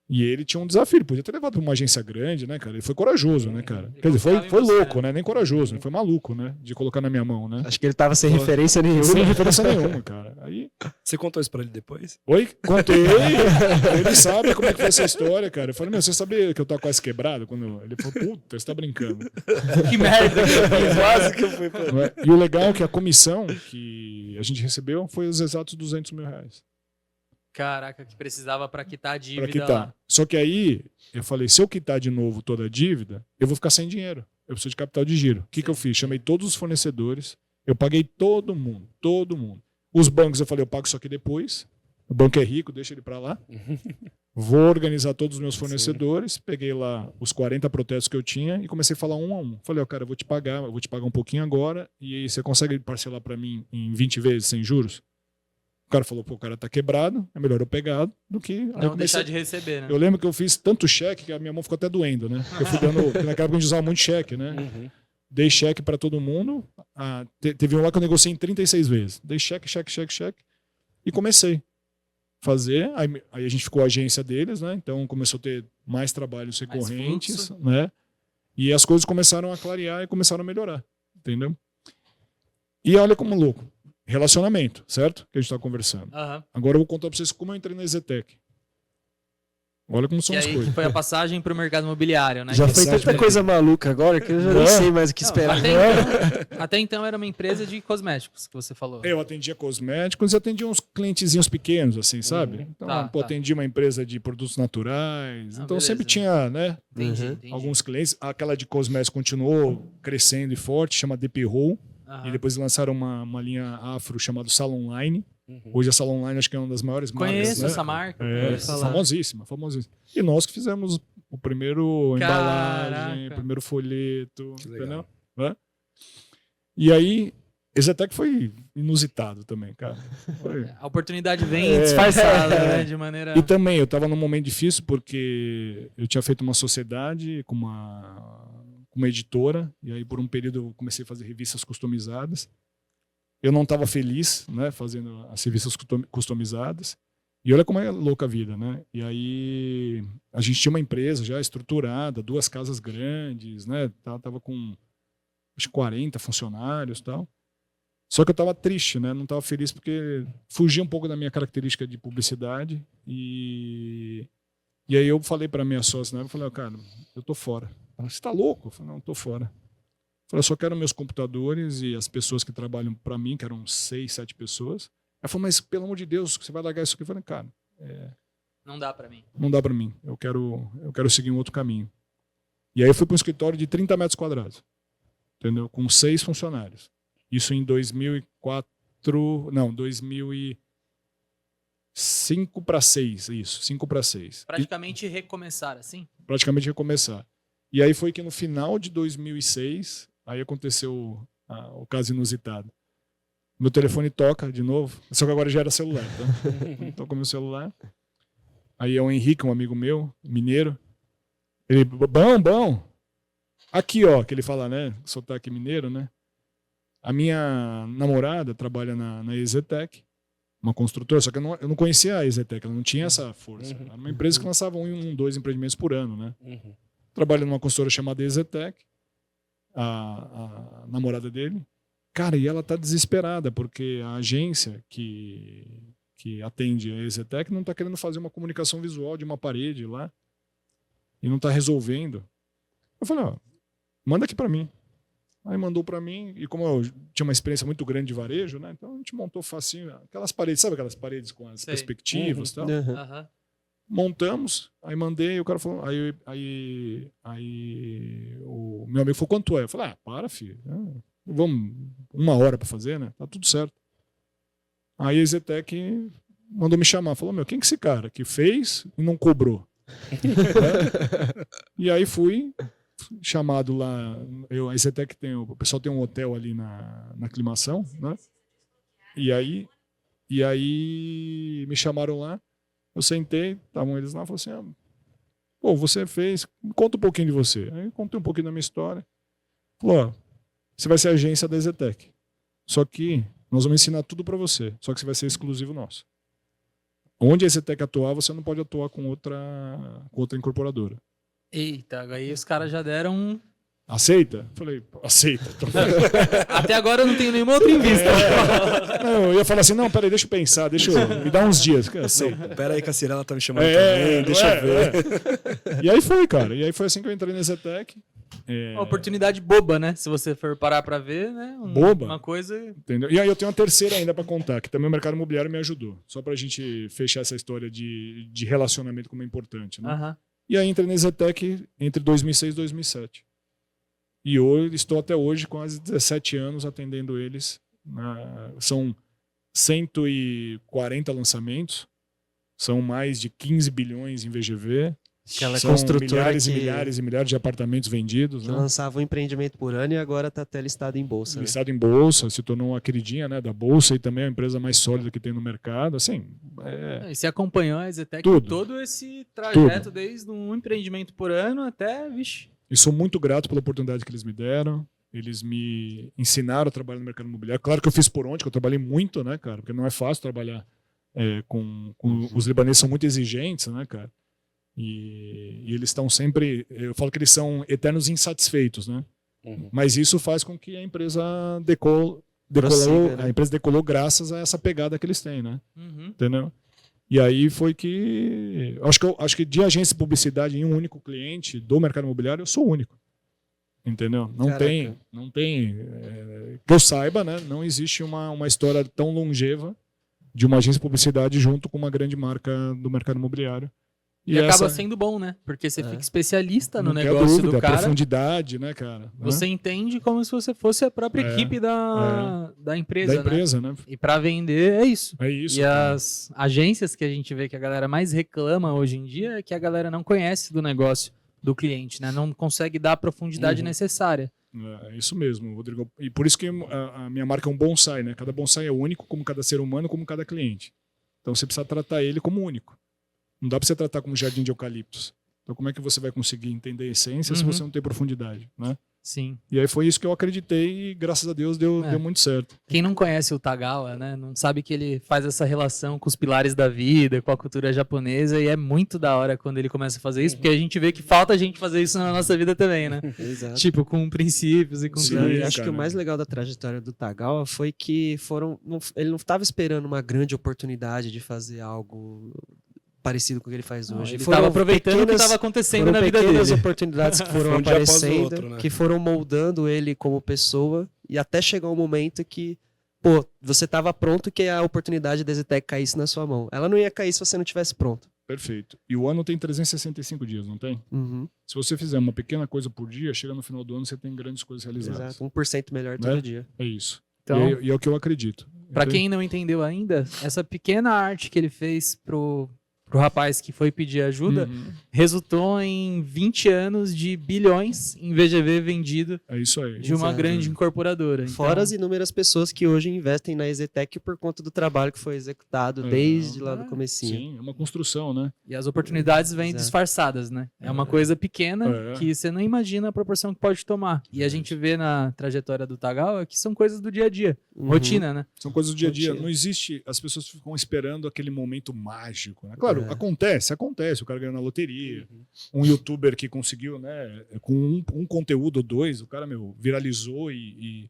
E ele tinha um desafio, ele podia ter levado para uma agência grande, né, cara? Ele foi corajoso, né, cara? Quer dizer, foi louco, né? Nem corajoso, né? Foi maluco, né? De colocar na minha mão, né? Acho que ele tava sem referência nenhuma. Sem referência nenhuma, cara. Aí... Você contou isso pra ele depois? Oi? Contei. Ele sabe como é que foi essa história, cara. Eu falei, você sabia que eu tô quase quebrado? Quando... Ele falou, puta, você tá brincando. Que merda que eu fiz. Quase que eu fui pra... E o legal é que a comissão que a gente recebeu foi os exatos R$200 mil. Caraca, que precisava para quitar a dívida. Pra quitar. Lá. Só que aí, eu falei, se eu quitar de novo toda a dívida, eu vou ficar sem dinheiro. Eu preciso de capital de giro. O que eu fiz? Chamei todos os fornecedores, eu paguei todo mundo. Os bancos eu falei, eu pago isso aqui depois. O banco é rico, deixa ele para lá. Vou organizar todos os meus fornecedores, sim. Peguei lá os 40 protestos que eu tinha e comecei a falar um a um. Falei, cara, eu vou te pagar um pouquinho agora e aí você consegue parcelar para mim em 20 vezes sem juros? O cara falou, pô, o cara tá quebrado, é melhor eu pegar do que... Não deixar de receber, né? Eu lembro que eu fiz tanto cheque que a minha mão ficou até doendo, né? Eu fui dando... Naquela época a gente usava muito cheque, né? Uhum. Dei cheque para todo mundo. Teve um lá que eu negociei em 36 vezes. Dei cheque. E comecei a fazer. Aí a gente ficou a agência deles, né? Então começou a ter mais trabalhos recorrentes, né? E as coisas começaram a clarear e começaram a melhorar, entendeu? E olha como louco. Relacionamento, certo? Que a gente está conversando. Uhum. Agora eu vou contar para vocês como eu entrei na EZTEC. Olha como são as coisas. Que foi a passagem para o mercado imobiliário, né? Já foi tanta coisa maluca agora que eu já nem sei mais o que esperar. Até então era uma empresa de cosméticos que você falou. Eu atendia cosméticos e atendia uns clientezinhos pequenos, assim, sabe? Então, atendia uma empresa de produtos naturais. Então beleza. Sempre tinha, né? Entendi. Alguns clientes. Aquela de cosméticos continuou crescendo e forte, chama DP Roll. Uhum. E depois lançaram uma linha afro chamada Salon Online. Uhum. Hoje a Salon Online acho que é uma das maiores marcas. Conheço né? essa marca. Famosíssima. E nós que fizemos o primeiro embalagem, o primeiro folheto. Entendeu? E aí Exetec foi inusitado também, cara. A oportunidade vem disfarçada, né? De maneira... E também, eu estava num momento difícil porque eu tinha feito uma sociedade com uma editora, e aí por um período eu comecei a fazer revistas customizadas. Eu não estava feliz, né, fazendo as revistas customizadas. E olha como é louca a vida, né? E aí a gente tinha uma empresa já estruturada, 2 casas grandes, né? Tava com acho 40 funcionários e tal. Só que eu estava triste, né? Não estava feliz porque fugia um pouco da minha característica de publicidade. E aí eu falei para minha sócia, né? Eu falei, cara, eu tô fora. Ela, você está louco? Eu falei, não, tô fora. Eu falei, eu só quero meus computadores e as pessoas que trabalham para mim, que eram 6, 7 pessoas. Ela falou, mas pelo amor de Deus, você vai largar isso aqui? Eu falei, cara, não dá para mim. Não dá para mim. Eu quero seguir um outro caminho. E aí eu fui para um escritório de 30 metros quadrados, entendeu? Com 6 funcionários. Isso em 2005 para 6, isso, 5 para 6. Praticamente recomeçar, assim? Praticamente recomeçar. E aí foi que no final de 2006, aí aconteceu o caso inusitado. Meu telefone toca de novo, só que agora já era celular, tá? Toca meu celular. Aí é o Henrique, um amigo meu, mineiro. Ele, bom. Aqui, ó, que ele fala, né? Sotaque mineiro, né? A minha namorada trabalha na Exetec, uma construtora, só que eu não conhecia a Exetec, ela não tinha essa força. Era uma empresa que lançava 2 empreendimentos por ano, né? Trabalha numa construtora chamada Exetec, a namorada dele. Cara, e ela tá desesperada, porque a agência que atende a Exetec não tá querendo fazer uma comunicação visual de uma parede lá e não tá resolvendo. Eu falei, ó, manda aqui para mim. Aí mandou para mim, e como eu tinha uma experiência muito grande de varejo, né? Então a gente montou facinho aquelas paredes, sabe aquelas paredes com as perspectivas e tal? Montamos, aí mandei, o cara falou, aí o meu amigo falou, quanto é? Eu falei, para, filho, vamos 1 hora para fazer, né? Tá tudo certo. Aí a Exetec mandou me chamar, falou, quem que é esse cara que fez e não cobrou? E aí fui chamado lá, a Exetec o pessoal tem um hotel ali na aclimação, né? E aí me chamaram lá, eu sentei, estavam eles lá, falaram assim, pô, você fez, conta um pouquinho de você. Aí eu contei um pouquinho da minha história. Falou, você vai ser agência da Exetec, só que nós vamos ensinar tudo para você, só que você vai ser exclusivo nosso. Onde a Exetec atuar, você não pode atuar com outra incorporadora. Eita, aí os caras já deram Aceita? Falei, aceita. Até agora eu não tenho nenhuma outra em vista. Não, eu ia falar assim, não, peraí, deixa eu pensar, me dá uns dias. Aceita. Peraí que a Cirela tá me chamando também, deixa eu ver. E aí foi, cara. E aí foi assim que eu entrei na Exetec. Uma oportunidade boba, né? Se você for parar pra ver, né? Boba. Uma coisa... Entendeu? E aí eu tenho uma terceira ainda pra contar, que também o mercado imobiliário me ajudou. Só pra gente fechar essa história de relacionamento como é importante, né? E aí entrei na Exetec entre 2006 e 2007. E eu estou até hoje, quase 17 anos, atendendo eles. São 140 lançamentos, são mais de 15 bilhões em VGV. Aquela são construtora milhares e milhares e milhares de apartamentos vendidos. Que lançava um empreendimento por ano e agora está até listado em bolsa. Listado em bolsa, se tornou uma queridinha, né, da bolsa e também a empresa mais sólida que tem no mercado. Assim, E você acompanhou a Exetec todo esse trajeto, desde um empreendimento por ano até... Vixe. E sou muito grato pela oportunidade que eles me deram. Eles me ensinaram a trabalhar no mercado imobiliário. Claro que eu fiz por onde, que eu trabalhei muito, né, cara? Porque não é fácil trabalhar com os libaneses, são muito exigentes, né, cara? E eles estão sempre... Eu falo que eles são eternos insatisfeitos, né? Mas isso faz com que a empresa decolou, né? A empresa decolou graças a essa pegada que eles têm, né? Entendeu? E aí foi que... Acho que de agência de publicidade em um único cliente do mercado imobiliário, eu sou o único. Entendeu? Não tem que eu saiba, né? Não existe uma história tão longeva de uma agência de publicidade junto com uma grande marca do mercado imobiliário. E acaba sendo bom, né? Porque você fica especialista no negócio do cara. A profundidade, né, cara? Você entende como se você fosse a própria equipe da empresa, da empresa, né? E para vender é isso. É isso. E as agências que a gente vê que a galera mais reclama hoje em dia é que a galera não conhece do negócio do cliente, né? Não consegue dar a profundidade necessária. É isso mesmo, Rodrigo. E por isso que a minha marca é um bonsai, né? Cada bonsai é único, como cada ser humano, como cada cliente. Então você precisa tratar ele como único. Não dá para você tratar como jardim de eucaliptos. Então como é que você vai conseguir entender a essência se você não tem profundidade, né? Sim. E aí foi isso que eu acreditei e graças a Deus deu muito certo. Quem não conhece o Tagawa, né, não sabe que ele faz essa relação com os pilares da vida, com a cultura japonesa, e é muito da hora quando ele começa a fazer isso, porque a gente vê que falta a gente fazer isso na nossa vida também, né? Exato. Tipo, com princípios e com Sim, tudo E isso. acho que o mais legal da trajetória do Tagawa foi que ele não estava esperando uma grande oportunidade de fazer algo parecido com o que ele faz hoje. Ele estava aproveitando o que estava acontecendo na vida dele. Pequenas oportunidades que foram Um dia após o aparecendo, outro, né? que foram moldando ele como pessoa, e até chegar um momento que, pô, você estava pronto que a oportunidade da Zetec caísse na sua mão. Ela não ia cair se você não tivesse pronto. Perfeito. E o ano tem 365 dias, não tem? Uhum, Se você fizer uma pequena coisa por dia, chega no final do ano você tem grandes coisas realizadas. exato, 1% melhor todo dia. É isso. Então, E é o que eu acredito. pra quem não entendeu ainda, essa pequena arte que ele fez pro rapaz que foi pedir ajuda, resultou em 20 anos de bilhões em VGV vendido É isso aí. de uma Exato. grande incorporadora. Então, Fora as inúmeras pessoas que hoje investem na Zetec por conta do trabalho que foi executado desde lá do comecinho. Sim, é uma construção, né? E as oportunidades vêm Exato. disfarçadas, né? É uma coisa pequena que você não imagina a proporção que pode tomar. E a gente vê na trajetória do Tagawa que são coisas do dia a dia. Uhum. Rotina, né? São coisas do dia a dia. Rotina. Não existe. As pessoas ficam esperando aquele momento mágico. Né? Claro, acontece. O cara ganhou na loteria. Um youtuber que conseguiu, né? Com um conteúdo ou dois, o cara, viralizou e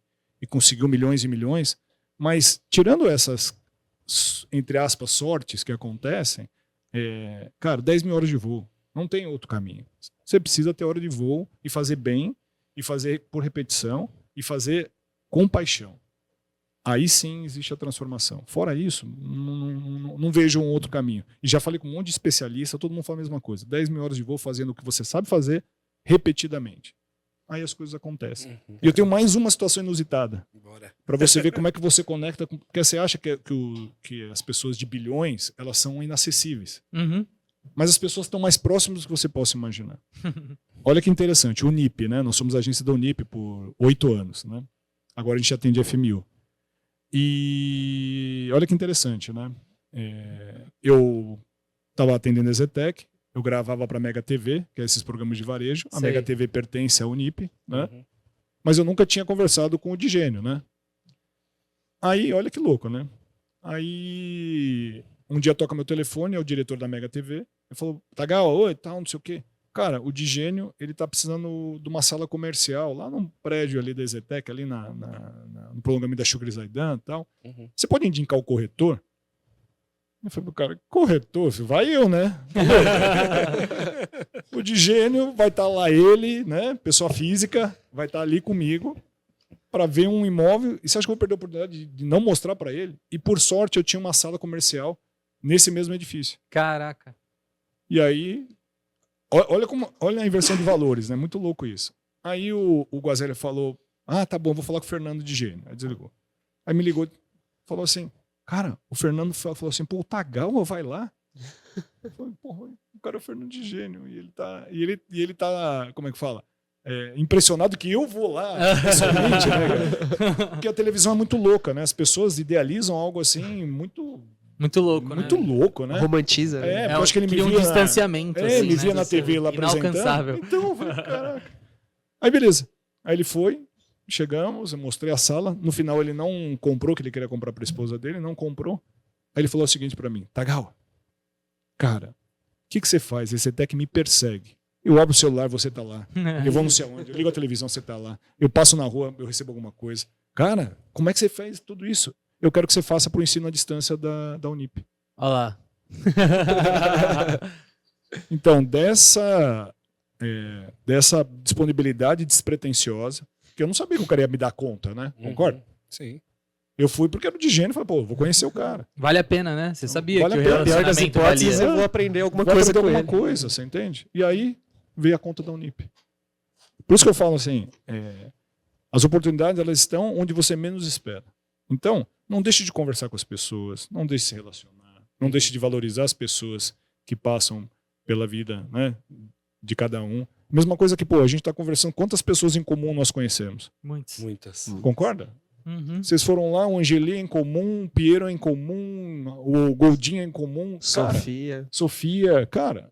conseguiu milhões e milhões. Mas, tirando essas, entre aspas, sortes que acontecem, cara, 10 mil horas de voo. Não tem outro caminho. Você precisa ter hora de voo e fazer bem, e fazer por repetição, e fazer com paixão. Aí sim existe a transformação. Fora isso, não vejo um outro caminho. E já falei com um monte de especialista, todo mundo fala a mesma coisa. 10 mil horas de voo fazendo o que você sabe fazer, repetidamente. Aí as coisas acontecem. E eu tenho mais uma situação inusitada. Para você ver como é que você conecta. Porque você acha que as pessoas de bilhões, elas são inacessíveis. Uhum. Mas as pessoas estão mais próximas do que você possa imaginar. Olha que interessante, o NIP, né? Nós somos agência da Unip por 8 anos, né? Agora a gente atende FMU. E olha que interessante, né? Eu estava atendendo a Zetec, eu gravava para a Mega TV, que é esses programas de varejo. A Sei. Mega TV pertence à Unip, né? Mas eu nunca tinha conversado com o Digênio, né? Aí, olha que louco, né? Aí, um dia toca meu telefone, é o diretor da Mega TV. Ele falou, Tagawa, oi, tal, não sei o quê. Cara, o Digênio, ele tá precisando de uma sala comercial lá num prédio ali da Zetec, ali no prolongamento da Shukri Zaidan e tal. Você pode indicar o corretor? Eu falei pro cara, corretor? Vai eu, né? O Digênio vai estar lá ele, né? Pessoa física, vai estar ali comigo para ver um imóvel. E você acha que eu vou perder a oportunidade de não mostrar para ele? E por sorte eu tinha uma sala comercial nesse mesmo edifício. Caraca. E aí, olha a inversão de valores, né? Muito louco isso. Aí o Guazelli falou, tá bom, vou falar com o Fernando Digênio. Aí desligou. Aí me ligou, falou assim, cara, o Fernando falou assim, pô, o Tagawa vai lá? Eu falei, porra, o cara é o Fernando Digênio. E ele tá, como é que fala? Impressionado que eu vou lá, pessoalmente, né, cara? Porque a televisão é muito louca, né? As pessoas idealizam algo assim, muito louco, muito né? louco, né? Romantiza. Porque eu acho que ele me cria via um distanciamento. assim, me né, via na dessa- TV lá apresentando. Inalcançável. Então, eu falei, caraca. Aí, beleza. Aí ele foi, chegamos, eu mostrei a sala. No final, ele não comprou, que ele queria comprar para a esposa dele, não comprou. Aí ele falou o seguinte para mim, Tagawa, cara, o que você faz? Esse Zetec me persegue. Eu abro o celular, você tá lá. Eu vou não sei aonde, eu ligo a televisão, você tá lá. Eu passo na rua, eu recebo alguma coisa. Cara, como é que você fez tudo isso? Eu quero que você faça para o ensino à distância da Unip. Olha lá. Então, dessa disponibilidade despretensiosa, que eu não sabia que o cara ia me dar conta, né? Concorda? Sim. Eu fui porque era o Digênio, falei, pô, vou conhecer o cara. Vale a pena, né? Você sabia Vale que a o pena. Pior das relacionamento hipóteses, valia. eu vou aprender alguma Vai coisa aprender com alguma ele. coisa, você entende? E aí veio a conta da Unip. Por isso que eu falo assim, as oportunidades elas estão onde você menos espera. Então, não deixe de conversar com as pessoas, não deixe de se relacionar, não deixe de valorizar as pessoas que passam pela vida, né, de cada um. Mesma coisa que, pô, a gente está conversando, quantas pessoas em comum nós conhecemos? Muitas. Concorda? Uhum. Vocês foram lá, o Angeli é em comum, o Piero é em comum, o Goldinho é em comum. Sofia, cara.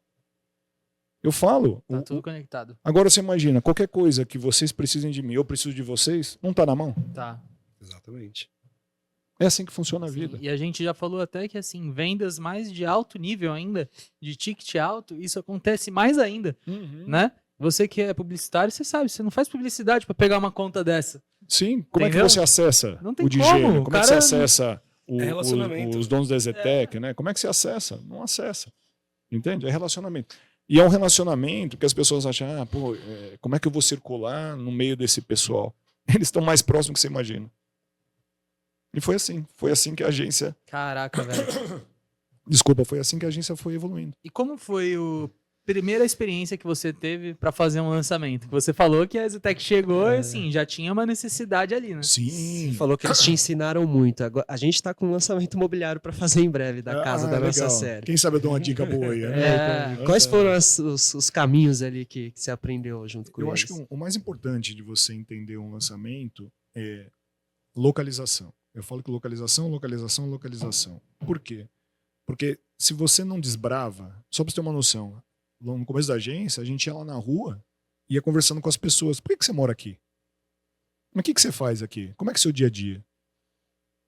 Eu falo. Tá tudo conectado. Agora você imagina, qualquer coisa que vocês precisem de mim, eu preciso de vocês, não tá na mão? Tá. Exatamente. É assim que funciona a vida. E a gente já falou até que, assim, vendas mais de alto nível ainda, de ticket alto, isso acontece mais ainda, né? Você que é publicitário, você sabe, você não faz publicidade para pegar uma conta dessa. Sim, como Entendeu? é que você acessa Não tem o Digênio? como Como é que você acessa relacionamento. os donos da Zetec, né? Como é que você acessa? Não acessa. Entende? É relacionamento. E é um relacionamento que as pessoas acham, como é que eu vou circular no meio desse pessoal? Eles estão mais próximos que você imagina. E foi assim que a agência... Caraca, velho. Desculpa, foi assim que a agência foi evoluindo. E como foi a primeira experiência que você teve para fazer um lançamento? Você falou que a Zetec chegou e assim, já tinha uma necessidade ali, né? Sim. Você falou que eles te ensinaram muito. Agora, a gente tá com um lançamento imobiliário para fazer em breve da casa da nossa série. Quem sabe eu dou uma dica boa aí. Né? Quais foram os caminhos ali que você aprendeu junto com eles? Eu acho que o mais importante de você entender um lançamento é localização. Eu falo que localização. Por quê? Porque se você não desbrava, só para você ter uma noção, no começo da agência, a gente ia lá na rua, ia conversando com as pessoas. Por que você mora aqui? Mas o que você faz aqui? Como é que é o seu dia a dia?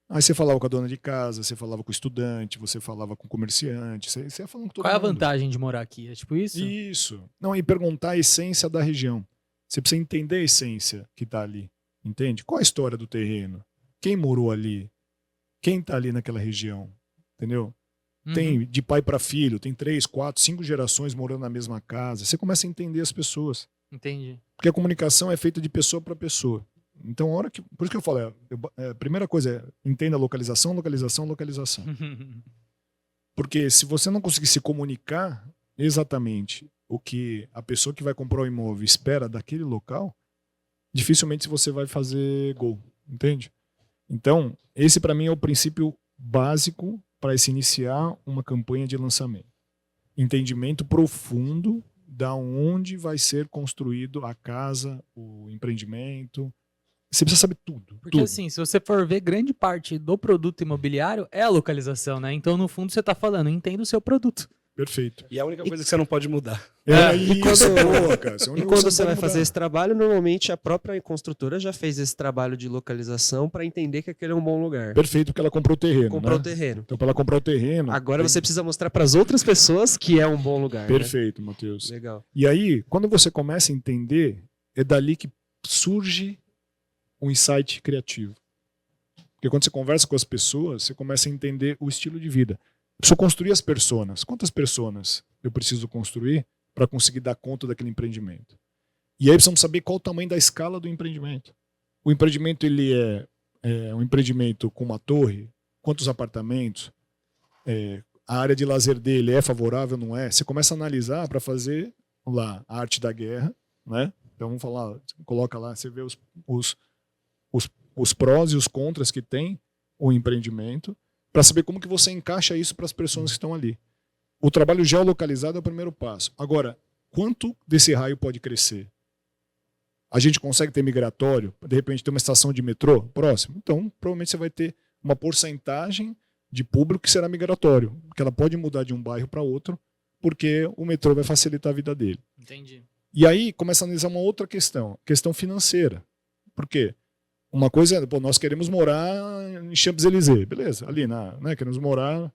Aí você falava com a dona de casa, você falava com o estudante, você falava com o comerciante, você ia falando com todo mundo. Qual é a vantagem de morar aqui? É tipo isso? Isso. Não, e perguntar a essência da região. Você precisa entender a essência que está ali. Entende? Qual a história do terreno? Quem morou ali? Quem está ali naquela região? Entendeu? Tem de pai para filho, tem 3, 4, 5 gerações morando na mesma casa. Você começa a entender as pessoas. Entendi. Porque a comunicação é feita de pessoa para pessoa. Então, por isso que eu falo, a primeira coisa é entenda a localização. Porque se você não conseguir se comunicar exatamente o que a pessoa que vai comprar o imóvel espera daquele local, dificilmente você vai fazer gol, entende? Então, esse para mim é o princípio básico para se iniciar uma campanha de lançamento. Entendimento profundo da onde vai ser construído a casa, o empreendimento. Você precisa saber tudo. Porque assim, se você for ver, grande parte do produto imobiliário é a localização, né? Então, no fundo, você está falando, entenda o seu produto. Perfeito. E é a única coisa que você não pode mudar. E quando você vai fazer esse trabalho, normalmente a própria construtora já fez esse trabalho de localização para entender que aquele é um bom lugar. Perfeito, porque ela comprou o terreno. Comprou o terreno. Então, para ela comprar o terreno. Agora você precisa mostrar para as outras pessoas que é um bom lugar. Perfeito, né? Matheus. Legal. E aí, quando você começa a entender, é dali que surge um insight criativo. Porque quando você conversa com as pessoas, você começa a entender o estilo de vida. Eu preciso construir as personas. Quantas personas eu preciso construir para conseguir dar conta daquele empreendimento? E aí precisamos saber qual o tamanho da escala do empreendimento. O empreendimento ele é um empreendimento com uma torre? Quantos apartamentos? A área de lazer dele é favorável ou não é? Você começa a analisar para fazer lá a arte da guerra, né? Então vamos falar, coloca lá, você vê os prós e os contras que tem o empreendimento, para saber como que você encaixa isso para as pessoas que estão ali. O trabalho geolocalizado é o primeiro passo. Agora, quanto desse raio pode crescer? A gente consegue ter migratório? De repente ter uma estação de metrô próximo? Então, provavelmente você vai ter uma porcentagem de público que será migratório, porque ela pode mudar de um bairro para outro, porque o metrô vai facilitar a vida dele. Entendi. E aí começa a analisar uma outra questão financeira. Por quê? Uma coisa é, nós queremos morar em Champs-Élysées, beleza, ali, né? Queremos morar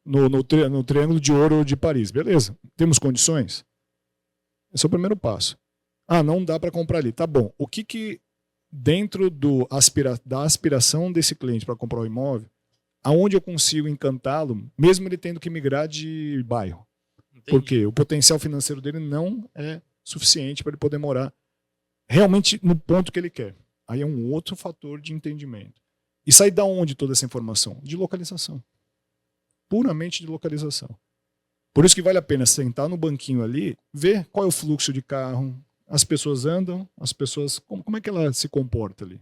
no Triângulo de Ouro de Paris, beleza. Temos condições? Esse é o primeiro passo. Não dá para comprar ali, tá bom. O que dentro da aspiração desse cliente para comprar o imóvel, aonde eu consigo encantá-lo, mesmo ele tendo que migrar de bairro? Entendi. Porque o potencial financeiro dele não é suficiente para ele poder morar realmente no ponto que ele quer. Aí é um outro fator de entendimento. E sai da onde toda essa informação? De localização. Puramente de localização. Por isso que vale a pena sentar no banquinho ali, ver qual é o fluxo de carro, as pessoas andam, como é que ela se comporta ali.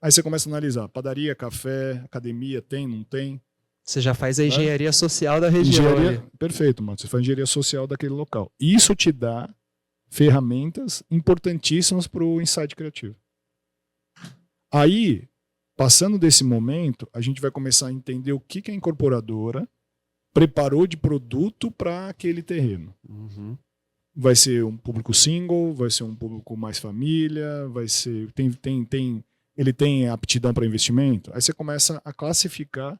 Aí você começa a analisar, padaria, café, academia, tem, não tem. Você já faz a engenharia social da região. Perfeito, mano. Você faz a engenharia social daquele local. Isso te dá ferramentas importantíssimas para o insight criativo. Aí, passando desse momento, a gente vai começar a entender o que a incorporadora preparou de produto para aquele terreno. Uhum. Vai ser um público single, vai ser um público mais família, vai ser ele tem aptidão para investimento. Aí você começa a classificar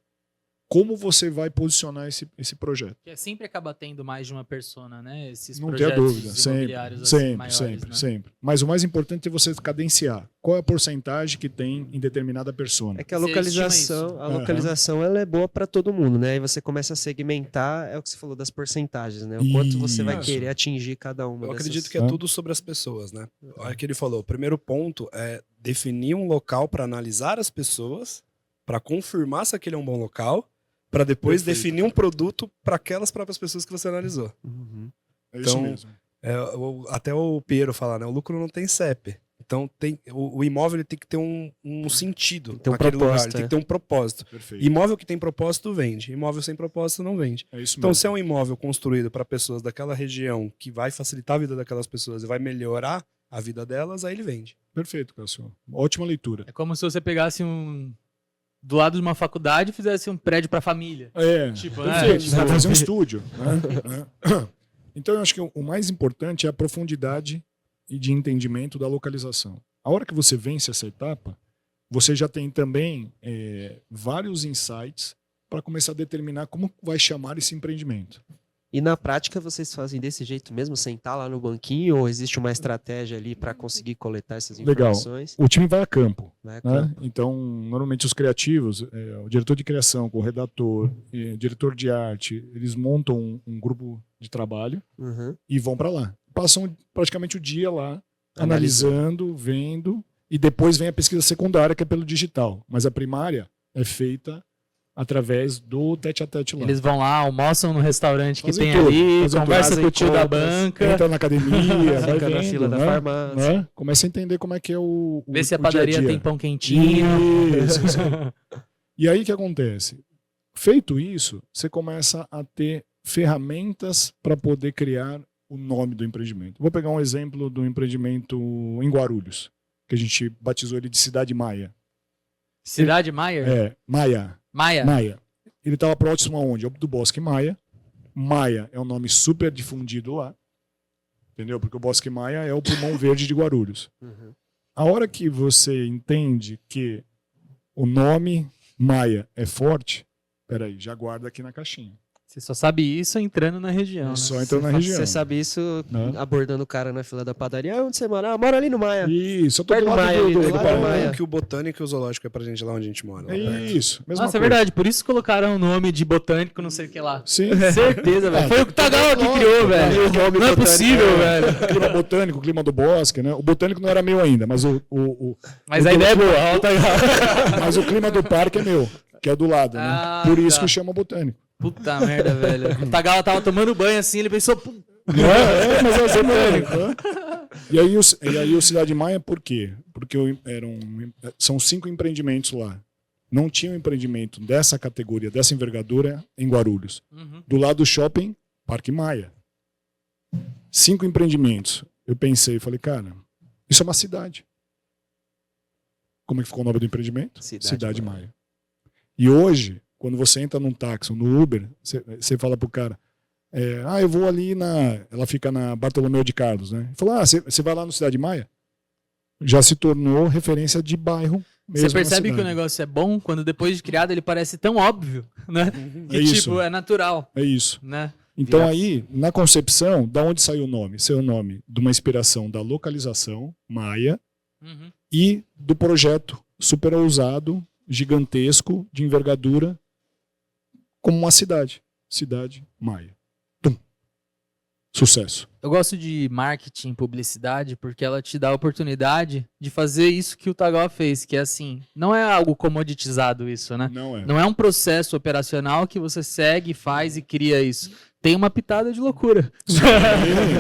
como você vai posicionar esse projeto. Que sempre acaba tendo mais de uma persona, né? Esses não tem dúvida, sempre. Mas o mais importante é você cadenciar. Qual é a porcentagem que tem em determinada persona? É que a localização ela é boa para todo mundo, né? Aí você começa a segmentar, é o que você falou das porcentagens, né? O quanto você vai querer atingir cada uma. Eu acredito que é tudo sobre as pessoas, né? Olha o que ele falou. O primeiro ponto é definir um local para analisar as pessoas, para confirmar se aquele é um bom local, para depois definir um produto para aquelas próprias pessoas que você analisou. Uhum. É isso mesmo. Até o Piero fala, né? O lucro não tem CEP. Então o imóvel ele tem que ter um sentido naquele lugar, ele tem que ter um propósito. Perfeito. Imóvel que tem propósito vende, imóvel sem propósito não vende. É isso então mesmo. se é um imóvel construído para pessoas daquela região que vai facilitar a vida daquelas pessoas e vai melhorar a vida delas, aí ele vende. Perfeito, Cássio. Ótima leitura. É como se você pegasse do lado de uma faculdade e fizesse um prédio para família. Tipo, perfeito. Vai fazer um estúdio. Né? Então eu acho que o mais importante é a profundidade e de entendimento da localização. A hora que você vence essa etapa, você já tem também vários insights para começar a determinar como vai chamar esse empreendimento. E na prática vocês fazem desse jeito mesmo, sentar lá no banquinho, ou existe uma estratégia ali para conseguir coletar essas informações? Legal. O time vai a campo. Né? Então, normalmente os criativos, o diretor de criação, com o redator, diretor de arte, eles montam um grupo de trabalho e vão para lá. Passam praticamente o dia lá, analisando, vendo, e depois vem a pesquisa secundária, que é pelo digital. Mas a primária é feita através do tete-a-tete lá. Eles vão lá, almoçam no restaurante que tem ali, conversa com o tio da banca. Entra na academia, vai vendo, na fila da farmácia. Né? Começa a entender como é que é o Vê se a padaria dia-a-dia. tem pão quentinho. Isso. E aí o que acontece? Feito isso, você começa a ter ferramentas para poder criar o nome do empreendimento. Vou pegar um exemplo do empreendimento em Guarulhos, que a gente batizou ele de Cidade Maia. Cidade Maia? Maia. Ele estava próximo aonde? Do Bosque Maia. Maia é um nome super difundido lá. Entendeu? Porque o Bosque Maia é o pulmão verde de Guarulhos. A hora que você entende que o nome Maia é forte, peraí, já guarda aqui na caixinha. Você só sabe isso entrando na região. Só entrando na região. Você sabe isso abordando o cara na fila da padaria. Onde você mora? Mora ali no Maia. Isso, eu tô do Maia. O que o botânico e o zoológico é pra gente lá onde a gente mora. Isso, mesma Nossa, coisa. é verdade. Por isso colocaram o nome de botânico, não sei o que lá. Sim. Certeza, velho. Foi o Tagawa que criou, velho. Não é possível, velho. O clima botânico, o clima do bosque, né? O botânico não era meu ainda, mas Mas a ideia é boa. Mas o clima do parque é meu, que é do lado, né? Por isso que chama botânico. Puta merda, velho. O Tagawa tava tomando banho assim, ele pensou... Mas é assim mesmo. E aí o Cidade Maia, por quê? Porque são 5 empreendimentos lá. Não tinha um empreendimento dessa categoria, dessa envergadura em Guarulhos. Do lado do shopping, Parque Maia. 5 empreendimentos. Eu pensei, falei, cara, isso é uma cidade. Como é que ficou o nome do empreendimento? Cidade Maia. E hoje, quando você entra num táxi ou no Uber, você fala pro cara, eu vou ali ela fica na Bartolomeu de Carlos, né? Fala, você vai lá no Cidade Maia? Já se tornou referência de bairro mesmo. Você percebe que o negócio é bom quando depois de criado ele parece tão óbvio, né? Que é natural. É isso. Né? Então aí, na concepção, da onde saiu o nome? Saiu o nome de uma inspiração da localização, Maia, e do projeto super ousado, gigantesco, de envergadura, como uma cidade. Cidade Maia. Sucesso. Eu gosto de marketing, publicidade, porque ela te dá a oportunidade de fazer isso que o Tagawa fez, que é assim, não é algo comoditizado isso, né? Não é. Não é um processo operacional que você segue, faz e cria isso. Tem uma pitada de loucura.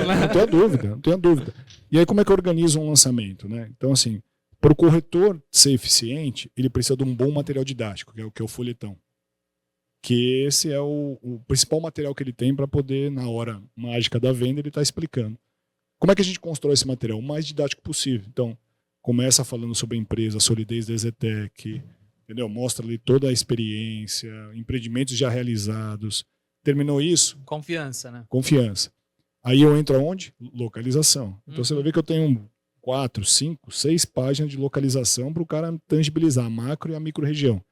Não tenho dúvida. E aí como é que organiza um lançamento, né? Então assim, para o corretor ser eficiente, ele precisa de um bom material didático, que é o folhetão. Que esse é o principal material que ele tem para poder, na hora mágica da venda, ele está explicando Como é que a gente constrói esse material? O mais didático possível. Então, começa falando sobre a empresa, a solidez da EZTEC, entendeu? Mostra ali toda a experiência, empreendimentos já realizados. Terminou isso? Confiança, né? Confiança. Aí eu entro aonde? Localização. Então você vai ver que eu tenho 4, 5, 6 páginas de localização para o cara tangibilizar a macro e a micro região.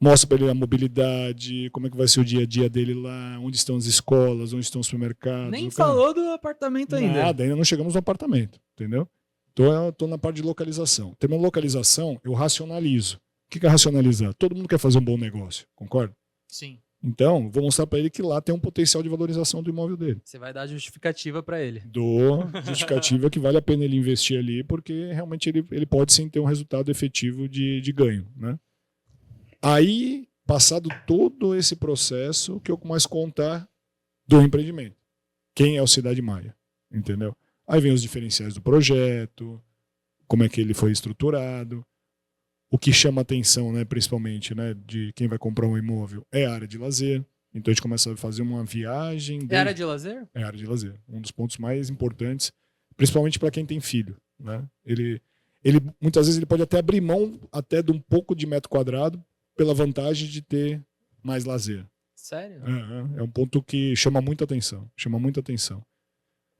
Mostra para ele a mobilidade, como é que vai ser o dia a dia dele lá, onde estão as escolas, onde estão os supermercados. Nem falou do apartamento ainda. Nada, ainda não chegamos no apartamento, entendeu? Então eu estou na parte de localização. Terminando localização, eu racionalizo. O que é racionalizar? Todo mundo quer fazer um bom negócio, concorda? Sim. Então, vou mostrar para ele que lá tem um potencial de valorização do imóvel dele. Você vai dar justificativa para ele. Dou justificativa que vale a pena ele investir ali, porque realmente ele pode sim ter um resultado efetivo de ganho, né? Aí, passado todo esse processo, o que eu começo a contar do empreendimento. Quem é o Cidade Maia, entendeu? Aí vem os diferenciais do projeto, como é que ele foi estruturado, o que chama atenção, né, principalmente, né, de quem vai comprar um imóvel é a área de lazer. Então a gente começa a fazer uma viagem. É área de lazer? É área de lazer. Um dos pontos mais importantes, principalmente para quem tem filho, né? Ele muitas vezes ele pode até abrir mão até de um pouco de metro quadrado pela vantagem de ter mais lazer. Sério? É um ponto que chama muita atenção. Chama muita atenção.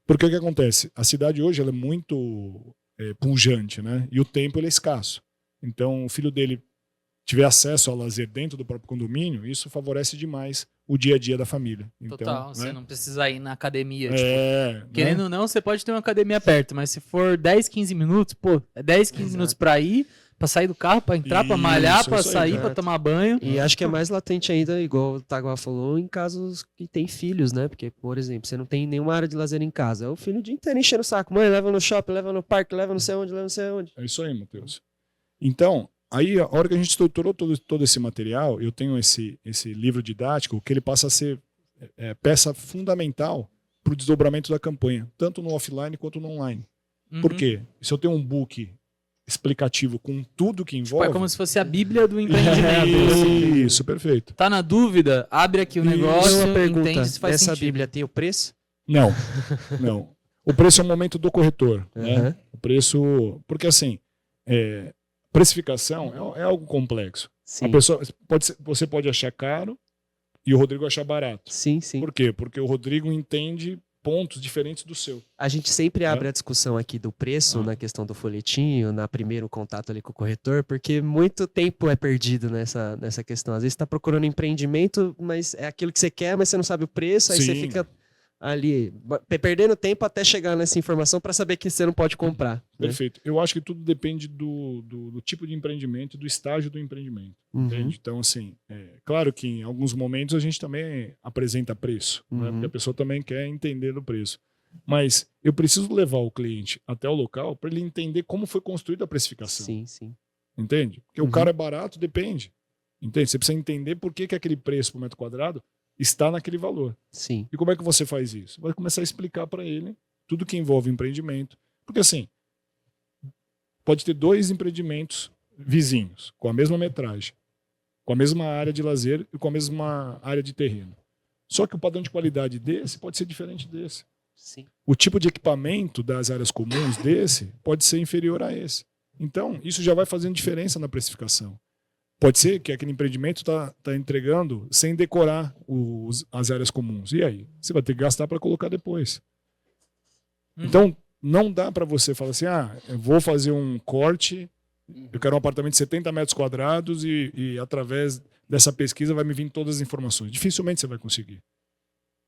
Porque o que acontece? A cidade hoje ela é muito pujante, né? E o tempo ele é escasso. Então, o filho dele tiver acesso ao lazer dentro do próprio condomínio, isso favorece demais o dia a dia da família. Então, total, né? você não precisa ir na academia. né? Querendo ou não, você pode ter uma academia perto, mas se for 10, 15 minutos, pô, é 10, 15 minutos pra ir, pra sair do carro, pra entrar, pra malhar, pra sair, pra tomar banho. E acho que é mais latente ainda, igual o Taguá falou, em casos que tem filhos, né? Porque, por exemplo, você não tem nenhuma área de lazer em casa. É o filho o dia inteiro enchendo o saco. Mãe, leva no shopping, leva no parque, leva não sei onde, leva não sei onde. É isso aí, Matheus. Então, aí a hora que a gente estruturou todo esse material, eu tenho esse livro didático que ele passa a ser peça fundamental para o desdobramento da campanha, tanto no offline quanto no online. Por quê? Se eu tenho um book explicativo com tudo que envolve... É como se fosse a bíblia do empreendimento. Isso, perfeito. Tá na dúvida? Abre aqui o negócio, uma pergunta, entende se faz essa sentido. bíblia tem o preço? Não, não. O preço é o momento do corretor. Né? O preço... Porque assim, precificação é algo complexo. Sim. A pessoa você pode achar caro e o Rodrigo achar barato. Sim, sim. Por quê? Porque o Rodrigo entende pontos diferentes do seu. A gente sempre abre a discussão aqui do preço na questão do folhetinho, na primeiro contato ali com o corretor, porque muito tempo é perdido nessa questão. Às vezes você está procurando empreendimento, mas é aquilo que você quer, mas você não sabe o preço, aí Sim. você fica ali perdendo tempo até chegar nessa informação para saber que você não pode comprar. Né? Perfeito. Eu acho que tudo depende do tipo de empreendimento, do estágio do empreendimento. Entende? Então, assim, claro que em alguns momentos a gente também apresenta preço, né? Porque a pessoa também quer entender do preço. Mas eu preciso levar o cliente até o local para ele entender como foi construída a precificação. Sim, sim. Entende? Porque o cara é barato, depende. Entende? Você precisa entender por que aquele preço por metro quadrado está naquele valor. Sim. E como é que você faz isso? Vai começar a explicar para ele tudo que envolve empreendimento. Porque assim, pode ter 2 empreendimentos vizinhos, com a mesma metragem, com a mesma área de lazer e com a mesma área de terreno. Só que o padrão de qualidade desse pode ser diferente desse. Sim. O tipo de equipamento das áreas comuns desse pode ser inferior a esse. Então, isso já vai fazendo diferença na precificação. Pode ser que aquele empreendimento está entregando sem decorar as áreas comuns. E aí? Você vai ter que gastar para colocar depois. Então, não dá para você falar assim, eu vou fazer um corte, eu quero um apartamento de 70 metros quadrados e através dessa pesquisa vai me vir todas as informações. Dificilmente você vai conseguir.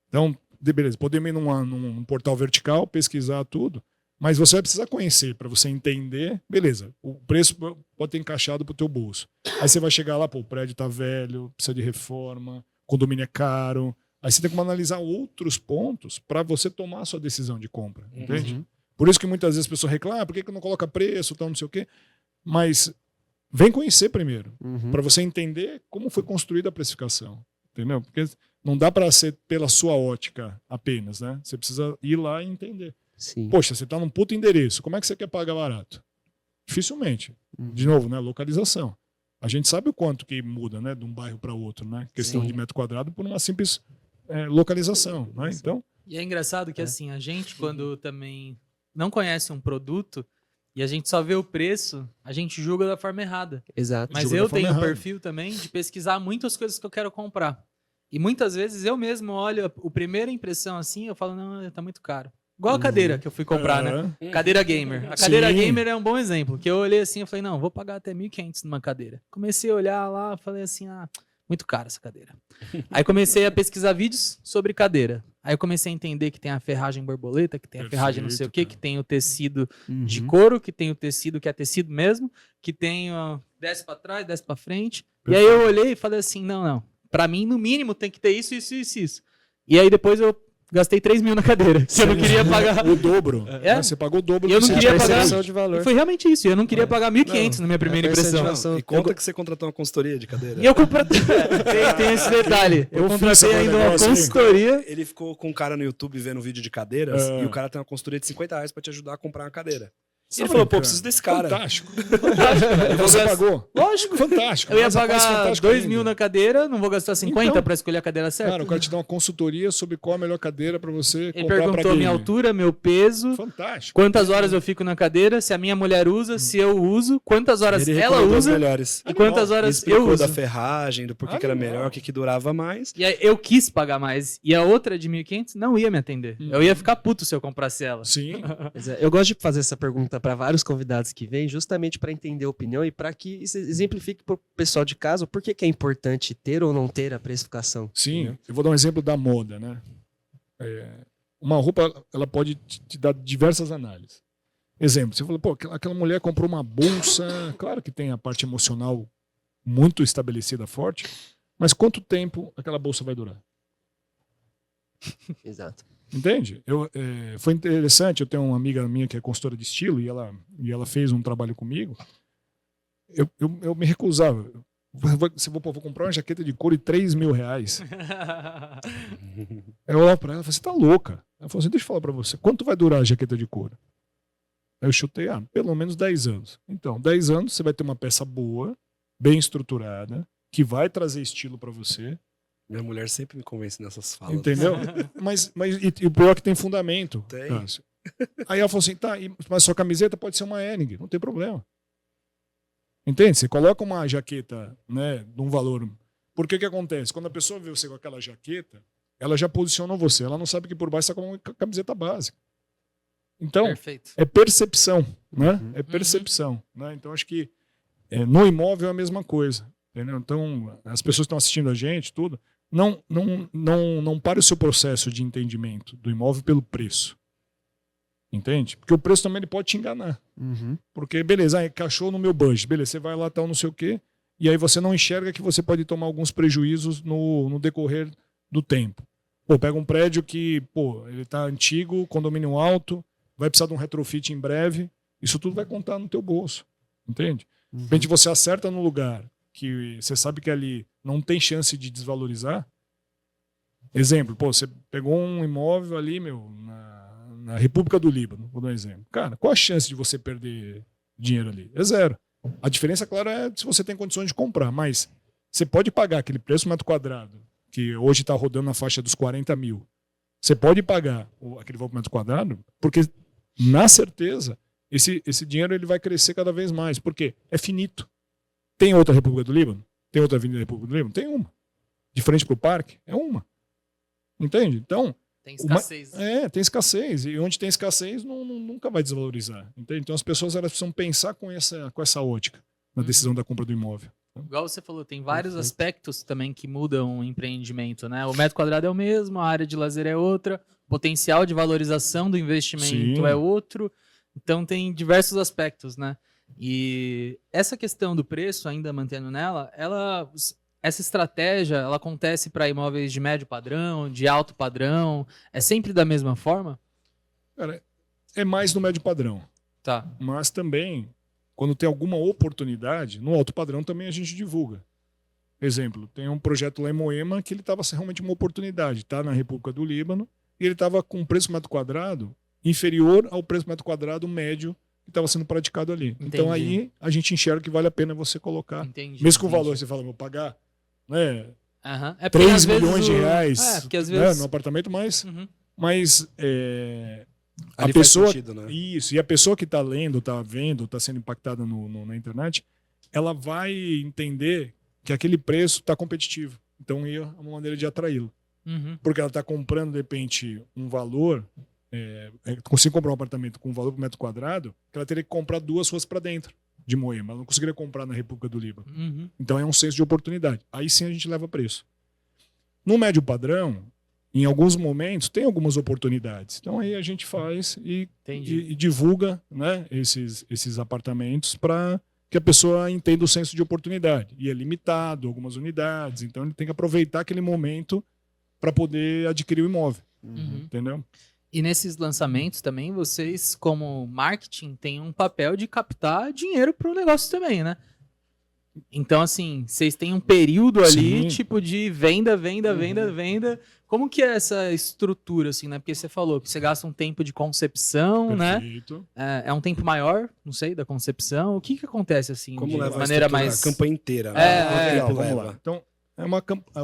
Então, beleza, podemos ir num portal vertical, pesquisar tudo, mas você vai precisar conhecer para você entender, beleza, o preço pode ter encaixado para o teu bolso. Aí você vai chegar lá, o prédio está velho, precisa de reforma, o condomínio é caro. Aí você tem que analisar outros pontos para você tomar a sua decisão de compra, entende? Por isso que muitas vezes a pessoa reclama, por que não coloca preço, tal, não sei o quê. Mas vem conhecer primeiro, para você entender como foi construída a precificação, entendeu? Porque não dá para ser pela sua ótica apenas, né? Você precisa ir lá e entender. Sim. Poxa, você está num puto endereço, como é que você quer pagar barato? Dificilmente. De novo, né? Localização. A gente sabe o quanto que muda, né? De um bairro para outro, né? Questão de metro quadrado por uma simples localização, né? Então, E é engraçado que assim, a gente quando também não conhece um produto e a gente só vê o preço, a gente julga da forma errada. Exato. Mas eu tenho o perfil também de pesquisar muitas coisas que eu quero comprar. E muitas vezes eu mesmo olho a primeira impressão assim, eu falo, não, tá muito caro. Igual a cadeira que eu fui comprar, né? Cadeira gamer. A cadeira gamer é um bom exemplo, que eu olhei assim, eu falei, não, vou pagar até 1.500 numa cadeira. Comecei a olhar lá, falei assim, muito cara essa cadeira. Aí comecei a pesquisar vídeos sobre cadeira. Aí eu comecei a entender que tem a ferragem borboleta, que tem a ferragem não sei o quê, que tem o tecido de couro, que tem o tecido que é tecido mesmo, que tem desce pra trás, desce pra frente. E aí eu olhei e falei assim, não. Pra mim, no mínimo, tem que ter isso. E aí depois eu gastei 3 mil na cadeira, que eu não queria pagar... O dobro. Você pagou o dobro. E eu não queria pagar... de valor. E foi realmente isso. Eu não queria pagar 1.500 na minha primeira impressão. E conta que você contratou uma consultoria de cadeira. E eu contratei... tem esse detalhe. Eu contratei ainda uma consultoria. Ele ficou com um cara no YouTube vendo vídeo de cadeiras e o cara tem uma consultoria de R$50 pra te ajudar a comprar uma cadeira. E ele falou, preciso desse cara. Fantástico. E você pagou? Lógico. Fantástico. Eu ia pagar 2 mil na cadeira, não vou gastar 50 então, pra escolher a cadeira certa. Cara, o cara te dá uma consultoria sobre qual a melhor cadeira pra você Ele comprar pra perguntou minha altura, meu peso, fantástico. Quantas horas eu fico na cadeira, se a minha mulher usa, se eu uso, quantas horas ela usa e quantas horas eu uso. Da ferragem, do porquê que era melhor, o que durava mais. E aí eu quis pagar mais. E a outra de 1.500 não ia me atender. Eu ia ficar puto se eu comprasse ela. Sim. Eu gosto de fazer essa pergunta para vários convidados que vêm, justamente para entender a opinião e para que isso exemplifique para o pessoal de casa por que é importante ter ou não ter a precificação. Sim, eu vou dar um exemplo da moda, né? Uma roupa, ela pode te dar diversas análises. Exemplo, você falou, aquela mulher comprou uma bolsa, claro que tem a parte emocional muito estabelecida, forte, mas quanto tempo aquela bolsa vai durar? Exato. Entende? Foi interessante, eu tenho uma amiga minha que é consultora de estilo e ela fez um trabalho comigo. Eu me recusava. Vou comprar uma jaqueta de couro de R$3 mil. Eu olhava pra ela e falei, você tá louca? Ela falou assim, deixa eu falar pra você, quanto vai durar a jaqueta de couro? Aí eu chutei, pelo menos 10 anos. Então, 10 anos você vai ter uma peça boa, bem estruturada, que vai trazer estilo pra você. Minha mulher sempre me convence nessas falas. Entendeu? mas o pior é que tem fundamento. Tem. Cássio. Aí ela falou assim, mas sua camiseta pode ser uma Hennig, não tem problema. Entende? Você coloca uma jaqueta, né, de um valor. Por que acontece? Quando a pessoa vê você com aquela jaqueta, ela já posicionou você. Ela não sabe que por baixo está com uma camiseta básica. Então, Perfeito. É percepção, né? É percepção. Né? Então, acho que no imóvel é a mesma coisa. Entendeu? Então, as pessoas que estão assistindo a gente, tudo, não pare o seu processo de entendimento do imóvel pelo preço. Entende? Porque o preço também ele pode te enganar. Porque, beleza, encaixou no meu budget. Beleza, você vai lá, tal, não sei o quê, e aí você não enxerga que você pode tomar alguns prejuízos no decorrer do tempo. Pega um prédio que, ele está antigo, condomínio alto, vai precisar de um retrofit em breve, isso tudo vai contar no teu bolso. Entende? De repente você acerta no lugar que você sabe que ali não tem chance de desvalorizar. Exemplo, você pegou um imóvel ali, na República do Líbano, vou dar um exemplo. Cara, qual a chance de você perder dinheiro ali? É zero. A diferença, claro, é se você tem condições de comprar, mas você pode pagar aquele preço metro quadrado, que hoje está rodando na faixa dos 40 mil. Você pode pagar aquele valor por metro quadrado, porque, na certeza, esse dinheiro ele vai crescer cada vez mais, porque é finito. Tem outra República do Líbano? Tem outra Avenida República do Líbano? Tem uma. De frente para o parque? É uma. Entende? Então... Tem escassez. Tem escassez. E onde tem escassez, nunca vai desvalorizar. Entende? Então as pessoas elas precisam pensar com essa ótica na decisão da compra do imóvel. Igual você falou, tem vários aspectos também que mudam o empreendimento, né? O metro quadrado é o mesmo, a área de lazer é outra, o potencial de valorização do investimento é outro. Então tem diversos aspectos, né? E essa questão do preço, ainda mantendo nela, essa estratégia, ela acontece para imóveis de médio padrão, de alto padrão? É sempre da mesma forma? Cara, é mais no médio padrão. Tá. Mas também, quando tem alguma oportunidade, no alto padrão também a gente divulga. Exemplo, tem um projeto lá em Moema que ele estava realmente uma oportunidade. Está na República do Líbano e ele estava com um preço metro quadrado inferior ao preço metro quadrado médio que estava sendo praticado ali. Entendi. Então aí a gente enxerga que vale a pena você colocar. Mesmo que o valor você fala, vou pagar... 3 milhões de reais porque às vezes... no apartamento, mas Mas a Ali pessoa, faz sentido, né? isso, e a pessoa que está lendo, está vendo, está sendo impactada na internet, ela vai entender que aquele preço está competitivo. Então é uma maneira de atraí-lo. Porque ela está comprando, de repente, um valor, consigo comprar um apartamento com um valor por metro quadrado, que ela teria que comprar 2 ruas para dentro de Moema. Ela não conseguiria comprar na República do Líbano. Então é um senso de oportunidade. Aí sim a gente leva preço. No médio padrão, em alguns momentos, tem algumas oportunidades. Então aí a gente faz e divulga, né, esses apartamentos para que a pessoa entenda o senso de oportunidade. E é limitado, algumas unidades. Então ele tem que aproveitar aquele momento para poder adquirir o imóvel. Entendeu? E nesses lançamentos também, vocês, como marketing, têm um papel de captar dinheiro para o negócio também, né? Então, assim, vocês têm um período ali, tipo, de venda. Como que é essa estrutura, assim, né? Porque você falou que você gasta um tempo de concepção, Perfeito. né? É um tempo maior, não sei, da concepção. O que acontece, assim, Como de leva maneira a mais... campanha inteira. Vamos lá. Então,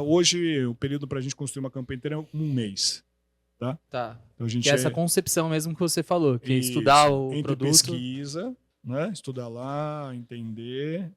hoje, o período para a gente construir uma campanha inteira é 1 mês. Tá. Então, a gente que é essa concepção mesmo que você falou, que é estudar o entre produto. Pesquisa, né? Estudar lá, entender,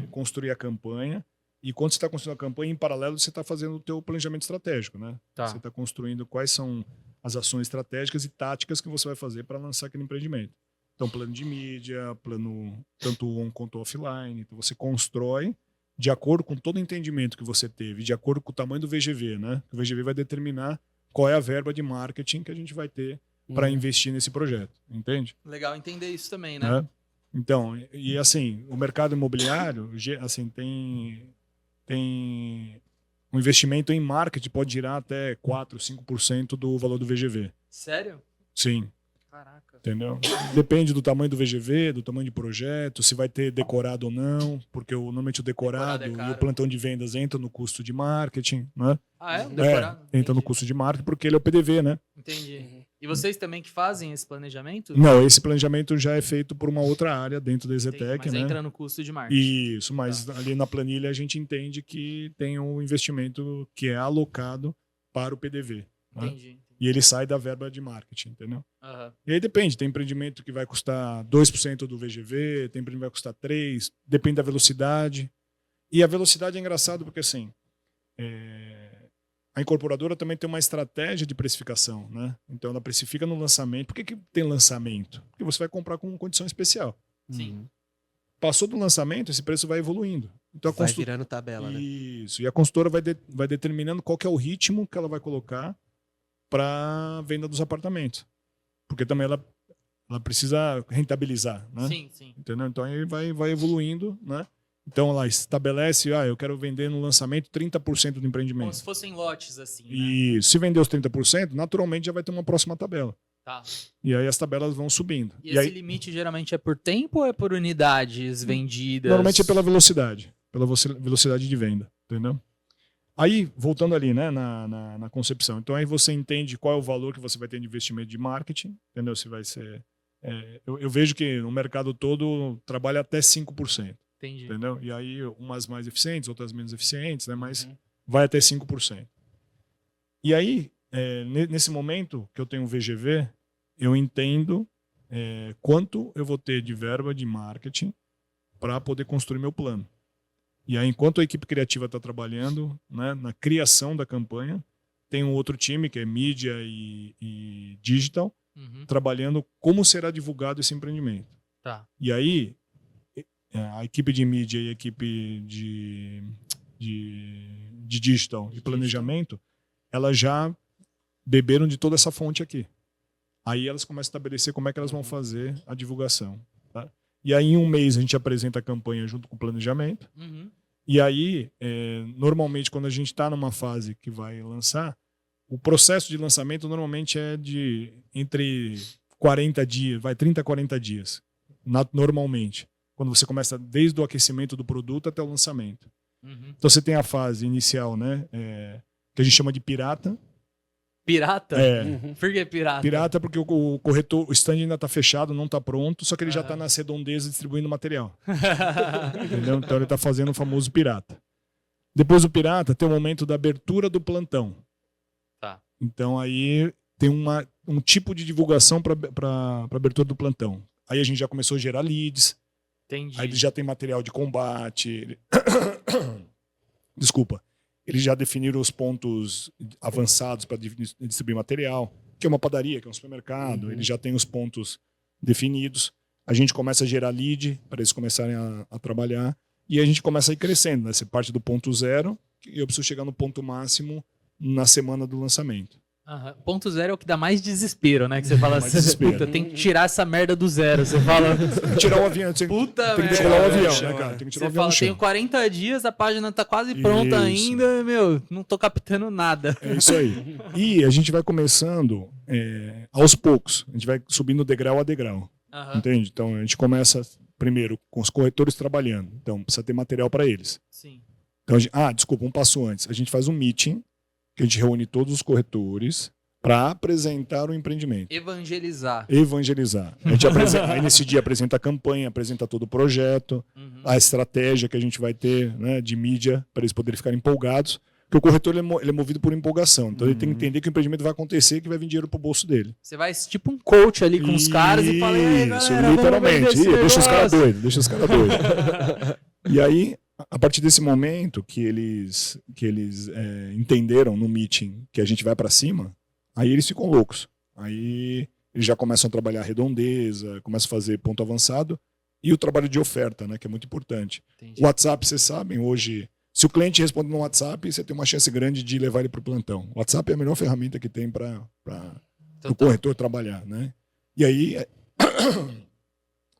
construir a campanha. E quando você está construindo a campanha, em paralelo, você está fazendo o teu planejamento estratégico, né? Tá. Você está construindo quais são as ações estratégicas e táticas que você vai fazer para lançar aquele empreendimento. Então, plano de mídia, plano tanto on quanto offline. Então, você constrói de acordo com todo o entendimento que você teve, de acordo com o tamanho do VGV, né? O VGV vai determinar qual é a verba de marketing que a gente vai ter para investir nesse projeto, entende? Legal entender isso também, né? Então, e assim, o mercado imobiliário, assim, tem um investimento em marketing pode girar até 4, 5% do valor do VGV. Sério? Sim. Caraca. Entendeu? Depende do tamanho do VGV, do tamanho de projeto, se vai ter decorado ou não, porque normalmente o decorado e o plantão de vendas entra no custo de marketing, né? Ah, é? Um decorado? Entra no custo de marketing porque ele é o PDV, né? Entendi. E vocês também que fazem esse planejamento? Não, esse planejamento já é feito por uma outra área dentro da EZTEC, mas né? entra no custo de marketing. Isso, mas ali na planilha a gente entende que tem um investimento que é alocado para o PDV. Entendi. Né? E ele sai da verba de marketing, entendeu? E aí depende, tem empreendimento que vai custar 2% do VGV, tem empreendimento que vai custar 3%, depende da velocidade. E a velocidade é engraçado porque assim, a incorporadora também tem uma estratégia de precificação, né? Então ela precifica no lançamento. Por que tem lançamento? Porque você vai comprar com condição especial. Sim. Passou do lançamento, esse preço vai evoluindo. Então, vai virando tabela, né? Isso. E a consultora vai determinando qual que é o ritmo que ela vai colocar para a venda dos apartamentos. Porque também ela precisa rentabilizar, né? Sim. Entendeu? Então aí vai evoluindo, né? Então ela estabelece, eu quero vender no lançamento 30% do empreendimento. Como se fossem lotes, assim, né? E se vender os 30%, naturalmente já vai ter uma próxima tabela. Tá. E aí as tabelas vão subindo. E esse aí, limite geralmente é por tempo ou é por unidades vendidas? Normalmente é pela velocidade de venda, entendeu? Aí, voltando ali, né, na concepção. Então aí você entende qual é o valor que você vai ter de investimento de marketing, entendeu? Se vai ser... eu vejo que no mercado todo trabalha até 5%. Entendi. Entendeu? E aí umas mais eficientes, outras menos eficientes, né? Mas vai até 5%. E aí, nesse momento que eu tenho VGV, eu entendo quanto eu vou ter de verba de marketing para poder construir meu plano. E aí, enquanto a equipe criativa está trabalhando, né, na criação da campanha, tem um outro time, que é mídia e digital, trabalhando como será divulgado esse empreendimento. Tá. E aí, a equipe de mídia e a equipe de digital e planejamento, elas já beberam de toda essa fonte aqui. Aí elas começam a estabelecer como é que elas vão fazer a divulgação. Tá? E aí, em 1 mês, a gente apresenta a campanha junto com o planejamento. E aí, normalmente, quando a gente está numa fase que vai lançar, o processo de lançamento normalmente é de entre 40 dias, 30 a 40 dias, normalmente. Quando você começa desde o aquecimento do produto até o lançamento. Então você tem a fase inicial, né, que a gente chama de pirata. Pirata? Por que pirata? Pirata porque o corretor, o stand ainda está fechado, não está pronto, só que ele já está nas redondezas distribuindo material. Entendeu? Então ele está fazendo o famoso pirata. Depois do pirata tem o momento da abertura do plantão. Tá. Então aí tem um tipo de divulgação para abertura do plantão. Aí a gente já começou a gerar leads. Entendi. Aí ele já tem material de combate. Desculpa. Eles já definiram os pontos avançados para distribuir material, que é uma padaria, que é um supermercado. Ele já tem os pontos definidos. A gente começa a gerar lead para eles começarem a trabalhar. E a gente começa a ir crescendo, né? Você parte do ponto 0 e eu preciso chegar no ponto máximo na semana do lançamento. Ponto 0 é o que dá mais desespero, né? Que você fala assim, puta, tem que tirar essa merda do zero. Você fala... Tirar o avião. Puta tem que tirar o avião, né, cara? Tem que tirar o avião. Você fala, tenho 40 dias, a página tá quase pronta ainda, meu, não tô captando nada. É isso aí. E a gente vai começando aos poucos. A gente vai subindo degrau a degrau. Entende? Então a gente começa primeiro com os corretores trabalhando. Então precisa ter material para eles. Sim. Então, desculpa, um passo antes. A gente faz um meeting que a gente reúne todos os corretores para apresentar o empreendimento. Evangelizar. A gente aí nesse dia apresenta a campanha, apresenta todo o projeto, a estratégia que a gente vai ter, né, de mídia para eles poderem ficar empolgados. Porque o corretor ele é movido por empolgação. Então ele tem que entender que o empreendimento vai acontecer e que vai vir dinheiro pro bolso dele. Você vai tipo um coach ali com os caras e fala, isso, literalmente. Deixa os caras doidos, E aí, a partir desse momento que eles entenderam no meeting que a gente vai para cima, aí eles ficam loucos. Aí eles já começam a trabalhar redondeza, começam a fazer ponto avançado e o trabalho de oferta, né, que é muito importante. Entendi. O WhatsApp, vocês sabem, hoje, se o cliente responde no WhatsApp, você tem uma chance grande de levar ele para o plantão. O WhatsApp é a melhor ferramenta que tem para o corretor trabalhar, né? E aí...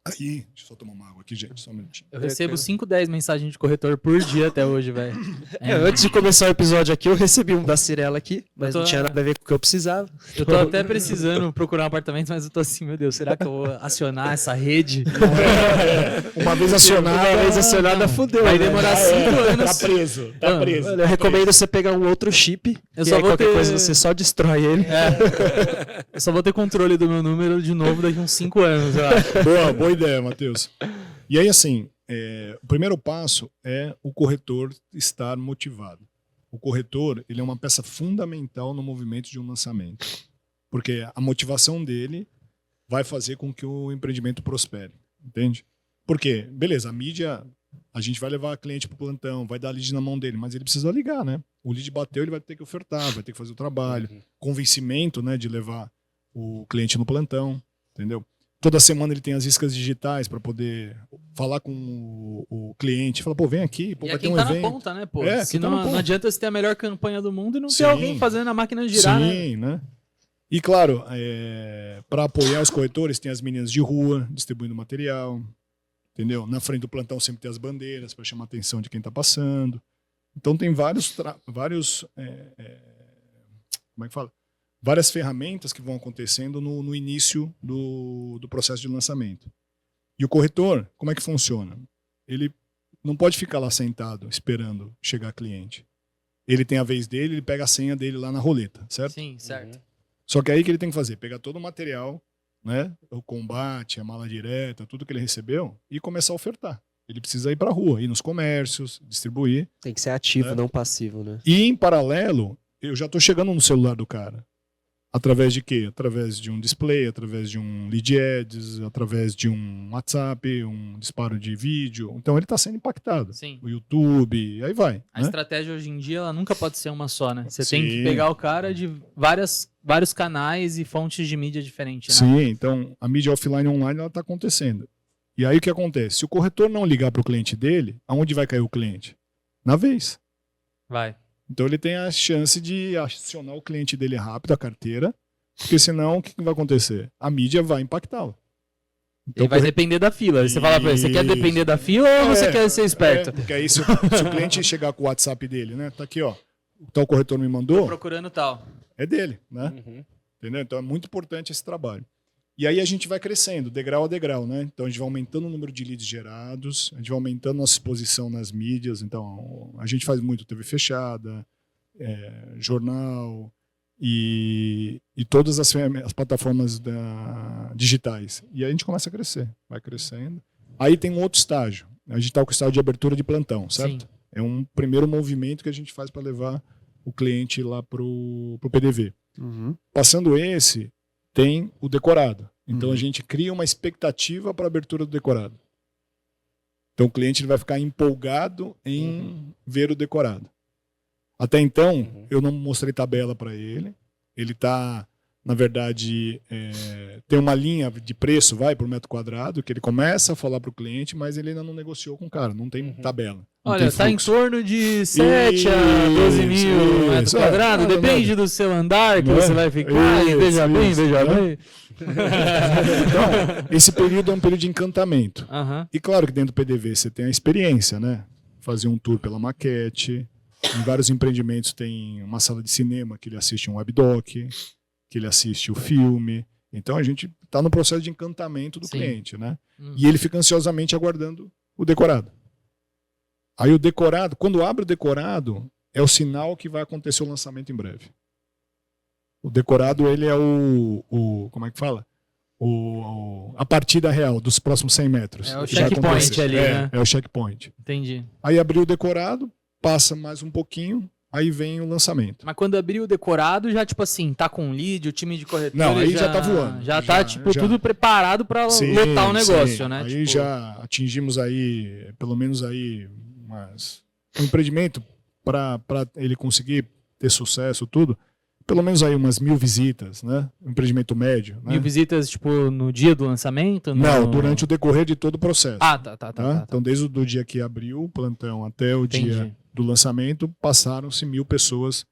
Aí, deixa eu só tomar uma água aqui, gente, só um minutinho. Eu recebo 5, 10 mensagens de corretor por dia até hoje, velho. Antes de começar o episódio aqui, eu recebi um da Cirela aqui, mas não tinha nada a ver com o que eu precisava. Eu tô até precisando procurar um apartamento, mas eu tô assim, meu Deus, será que eu vou acionar essa rede? Uma vez acionada, fudeu. Vai demorar 5 anos. Tá preso. Eu recomendo você pegar um outro chip, eu só vou qualquer coisa você só destrói ele. Eu só vou ter controle do meu número de novo daqui uns 5 anos, eu acho. Boa ideia, Matheus. E aí, assim, o primeiro passo é o corretor estar motivado. O corretor, ele é uma peça fundamental no movimento de um lançamento. Porque a motivação dele vai fazer com que o empreendimento prospere. Entende? Porque, beleza, a mídia, a gente vai levar cliente para o plantão, vai dar lead na mão dele, mas ele precisa ligar, né? O lead bateu, ele vai ter que ofertar, vai ter que fazer o trabalho. Convencimento, né, de levar o cliente no plantão, entendeu? Toda semana ele tem as iscas digitais para poder falar com o cliente. Fala, pô, vem aqui, pô, vai ter um evento. Quem tá na ponta, né, pô? Senão não adianta você ter a melhor campanha do mundo e não ter alguém fazendo a máquina girar, sim, né? E claro, para apoiar os corretores, tem as meninas de rua distribuindo material, entendeu? Na frente do plantão sempre tem as bandeiras para chamar a atenção de quem está passando. Então tem vários como é que fala? Várias ferramentas que vão acontecendo no início do processo de lançamento. E o corretor, como é que funciona? Ele não pode ficar lá sentado esperando chegar cliente. Ele tem a vez dele, ele pega a senha dele lá na roleta, certo? Sim, certo. Só que aí que ele tem que fazer? Pegar todo o material, né? O combate, a mala direta, tudo que ele recebeu e começar a ofertar. Ele precisa ir para a rua, ir nos comércios, distribuir. Tem que ser ativo, não passivo, né? E em paralelo, eu já estou chegando no celular do cara. Através de quê? Através de um display, através de um lead ads, através de um WhatsApp, um disparo de vídeo. Então ele está sendo impactado. Sim. O YouTube, aí vai. A né? estratégia hoje em dia ela nunca pode ser uma só, né? Você tem que pegar o cara de vários canais e fontes de mídia diferentes, né? Sim, então a mídia offline e online ela está acontecendo. E aí o que acontece? Se o corretor não ligar para o cliente dele, aonde vai cair o cliente? Na vez. Vai. Então ele tem a chance de acionar o cliente dele rápido, a carteira, porque senão o que vai acontecer? A mídia vai impactá-lo. Então, ele vai depender da fila. Você fala pra ele, você quer depender da fila ou você quer ser esperto? Porque aí se o cliente chegar com o WhatsApp dele, né? Tá aqui, ó. O tal corretor me mandou. Tô procurando tal. É dele, né? Entendeu? Então é muito importante esse trabalho. E aí a gente vai crescendo, degrau a degrau, né? Então a gente vai aumentando o número de leads gerados, a gente vai aumentando nossa exposição nas mídias. Então a gente faz muito TV fechada, jornal e todas as plataformas digitais. E aí a gente começa a crescer, vai crescendo. Aí tem um outro estágio. A gente está com o estágio de abertura de plantão, certo? Sim. É um primeiro movimento que a gente faz para levar o cliente lá pro PDV. Passando esse, tem o decorado. Então a gente cria uma expectativa para a abertura do decorado. Então o cliente ele vai ficar empolgado em ver o decorado. Até então, eu não mostrei tabela para ele. Ele está, na verdade, tem uma linha de preço, vai por metro quadrado, que ele começa a falar para o cliente, mas ele ainda não negociou com o cara, não tem tabela. Olha, está em torno de 7 a 12 mil metros quadrados, depende do seu andar que você vai ficar, veja bem. Então, esse período é um período de encantamento. E claro que dentro do PDV você tem a experiência, né? Fazer um tour pela maquete. Em vários empreendimentos tem uma sala de cinema que ele assiste um webdoc, que ele assiste o filme. Então a gente está no processo de encantamento do cliente, né? E ele fica ansiosamente aguardando o decorado. Aí o decorado, quando abre o decorado, é o sinal que vai acontecer o lançamento em breve. O decorado, ele é como é que fala? A partida real dos próximos 100 metros. É o checkpoint ali, né? É o checkpoint. Entendi. Aí abriu o decorado, passa mais um pouquinho, aí vem o lançamento. Mas quando abriu o decorado, já tipo assim, tá com lead, o time de corretores... Não, aí já tá voando. Já tá tudo preparado para lotar o negócio, né? Aí já atingimos aí, pelo menos aí, um empreendimento para ele conseguir ter sucesso, tudo, pelo menos aí umas 1000 visitas, né? Um empreendimento médio. 1000 visitas, tipo, no dia do lançamento? Não, durante o decorrer de todo o processo. Tá. Então, desde o dia que abriu o plantão até o dia do lançamento, passaram-se 1000 pessoas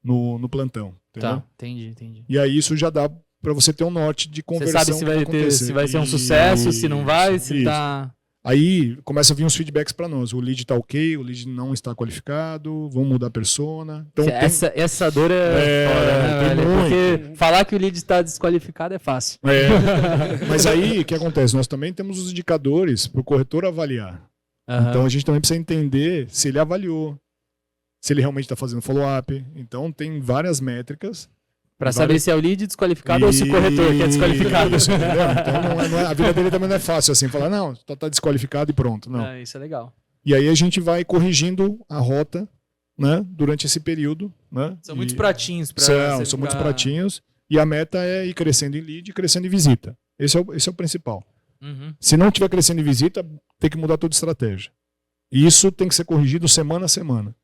no plantão. Entendeu? Tá, entendi. E aí isso já dá para você ter um norte de conversão. Você sabe se vai ser um sucesso, se não vai, se tá... Aí começa a vir uns feedbacks para nós. O lead está ok, o lead não está qualificado, vamos mudar a persona. Então, essa dor é foda, né, velho? Porque falar que o lead está desqualificado é fácil. Mas aí, o que acontece? Nós também temos os indicadores para o corretor avaliar. Então a gente também precisa entender se ele avaliou, se ele realmente está fazendo follow-up. Então tem várias métricas. Para saber se é o lead desqualificado ou se o corretor que é desqualificado. Então a vida dele também não é fácil assim, falar, não, tá desqualificado e pronto. Não. Isso é legal. E aí a gente vai corrigindo a rota, né, durante esse período. Né? São muitos pratinhos. São muitos pratinhos. E a meta é ir crescendo em lead e crescendo em visita. Esse é o principal. Se não estiver crescendo em visita, tem que mudar toda a estratégia. E isso tem que ser corrigido semana a semana.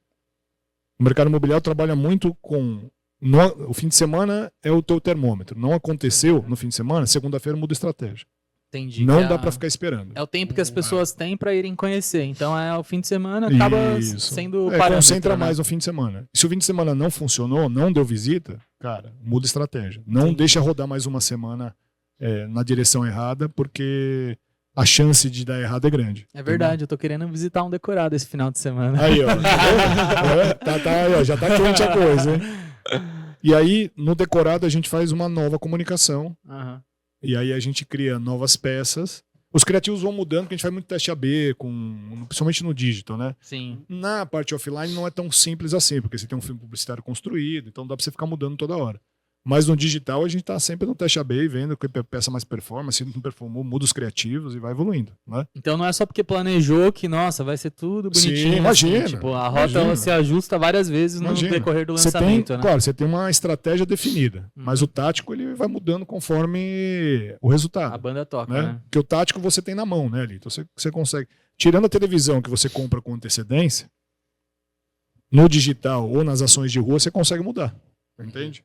O mercado imobiliário trabalha muito com... o fim de semana é o teu termômetro. Não aconteceu no fim de semana, segunda-feira muda a estratégia. Entendi. Não dá para ficar esperando. É o tempo que as pessoas têm para irem conhecer. Então o fim de semana acaba sendo parâmetro. Concentra mais no fim de semana. E se o fim de semana não funcionou, não deu visita, cara, muda a estratégia. Não deixa rodar mais uma semana na direção errada, porque a chance de dar errado é grande. É verdade, eu tô querendo visitar um decorado esse final de semana. Aí, ó. Já tá quente a coisa, hein? E aí, no decorado, a gente faz uma nova comunicação. E aí a gente cria novas peças. Os criativos vão mudando, porque a gente faz muito teste AB, principalmente no digital, né? Sim. Na parte offline não é tão simples assim, porque você tem um filme publicitário construído, então dá pra você ficar mudando toda hora. Mas no digital a gente está sempre no teste AB, vendo que peça mais performance, se não performou, muda os criativos e vai evoluindo. Né? Então não é só porque planejou que, nossa, vai ser tudo bonitinho. Sim, imagina. Assim, tipo, a rota se ajusta várias vezes no decorrer do lançamento. Claro, você tem uma estratégia definida, mas o tático ele vai mudando conforme o resultado. A banda toca, né? Porque o tático você tem na mão, né, ali? Então você consegue. Tirando a televisão que você compra com antecedência, no digital ou nas ações de rua, você consegue mudar. Entende?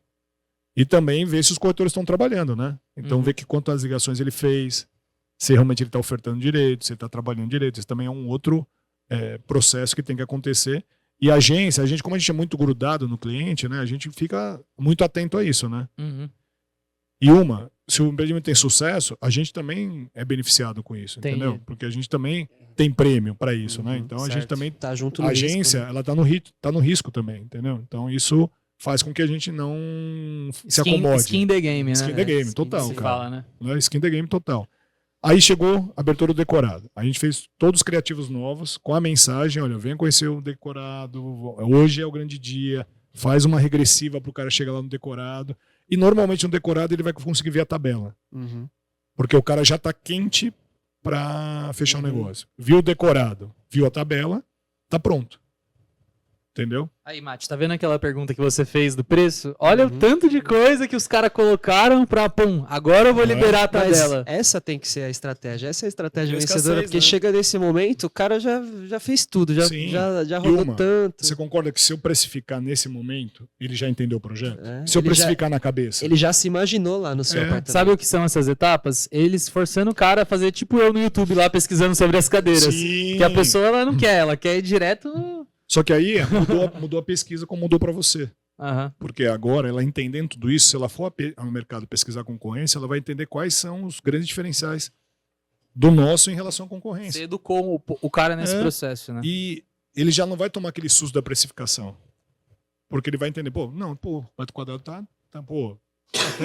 E também ver se os corretores estão trabalhando, né? Então ver que quantas ligações ele fez, se realmente ele está ofertando direito, se ele está trabalhando direito. Isso também é um outro processo que tem que acontecer. E a agência, como a gente é muito grudado no cliente, né? A gente fica muito atento a isso, né? E se o empreendimento tem sucesso, a gente também é beneficiado com isso, entendeu? Porque a gente também tem prêmio para isso, né? Então a gente também tá junto no a agência, risco, né? ela tá no risco também, entendeu? Então isso faz com que a gente não se acomode. Skin the game, né? Skin the game, total, cara. Fala, né? Skin the game total. Aí chegou a abertura do decorado. A gente fez todos os criativos novos com a mensagem, olha, venha conhecer o decorado, hoje é o grande dia, faz uma regressiva para o cara chegar lá no decorado. E normalmente no decorado ele vai conseguir ver a tabela. Porque o cara já está quente para fechar o negócio. Viu o decorado, viu a tabela, tá pronto. Entendeu? Aí, Mate, tá vendo aquela pergunta que você fez do preço? Olha o tanto de coisa que os caras colocaram pra, pum, agora eu vou liberar a tabela. Essa tem que ser a estratégia. Essa é a estratégia vencedora, escassez, porque né? chega nesse momento, o cara já fez tudo, já rodou tanto. Você concorda que se eu precificar nesse momento, ele já entendeu o projeto? É, Se eu ele precificar na cabeça. Ele já se imaginou lá no seu apartamento. Sabe o que são essas etapas? Eles forçando o cara a fazer tipo eu no YouTube lá pesquisando sobre as cadeiras. Sim. Que a pessoa ela não quer, ela quer ir direto no... Só que aí mudou a pesquisa como mudou para você. Aham. Porque agora, ela entendendo tudo isso, se ela for ao mercado pesquisar concorrência, ela vai entender quais são os grandes diferenciais do nosso em relação à concorrência. Você educou o cara nesse processo, né? E ele já não vai tomar aquele susto da precificação. Porque ele vai entender, metro quadrado tá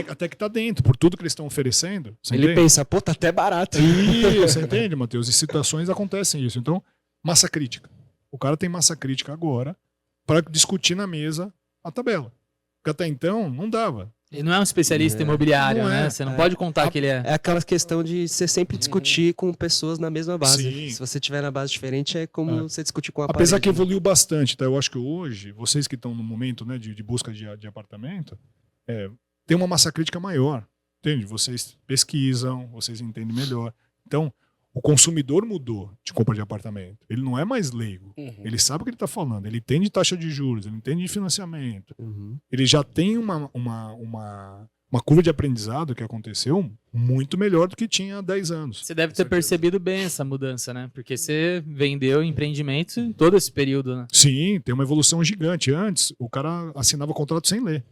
até que tá dentro, por tudo que eles estão oferecendo. Ele entende? pensa, pô, tá até barato. Isso, você entende, Matheus? Em situações acontecem isso. Então, massa crítica. O cara tem massa crítica agora para discutir na mesa a tabela. Porque até então, não dava. Ele não é um especialista imobiliário, Não né? é. Você não pode contar que ele é. É aquela questão de você sempre discutir com pessoas na mesma base. Sim. Se você tiver na base diferente, é como você discutir com a Apesar que parede. evoluiu bastante, tá? Eu acho que hoje, vocês que estão no momento, né, de busca de apartamento, tem uma massa crítica maior, entende? Vocês pesquisam, vocês entendem melhor. Então, o consumidor mudou de compra de apartamento. Ele não é mais leigo. Ele sabe o que ele está falando. Ele entende taxa de juros, ele entende de financiamento. Ele já tem uma curva de aprendizado que aconteceu muito melhor do que tinha há 10 anos. Você deve ter percebido bem essa mudança, né? Porque você vendeu empreendimento em todo esse período, né? Sim, tem uma evolução gigante. Antes, o cara assinava contrato sem ler.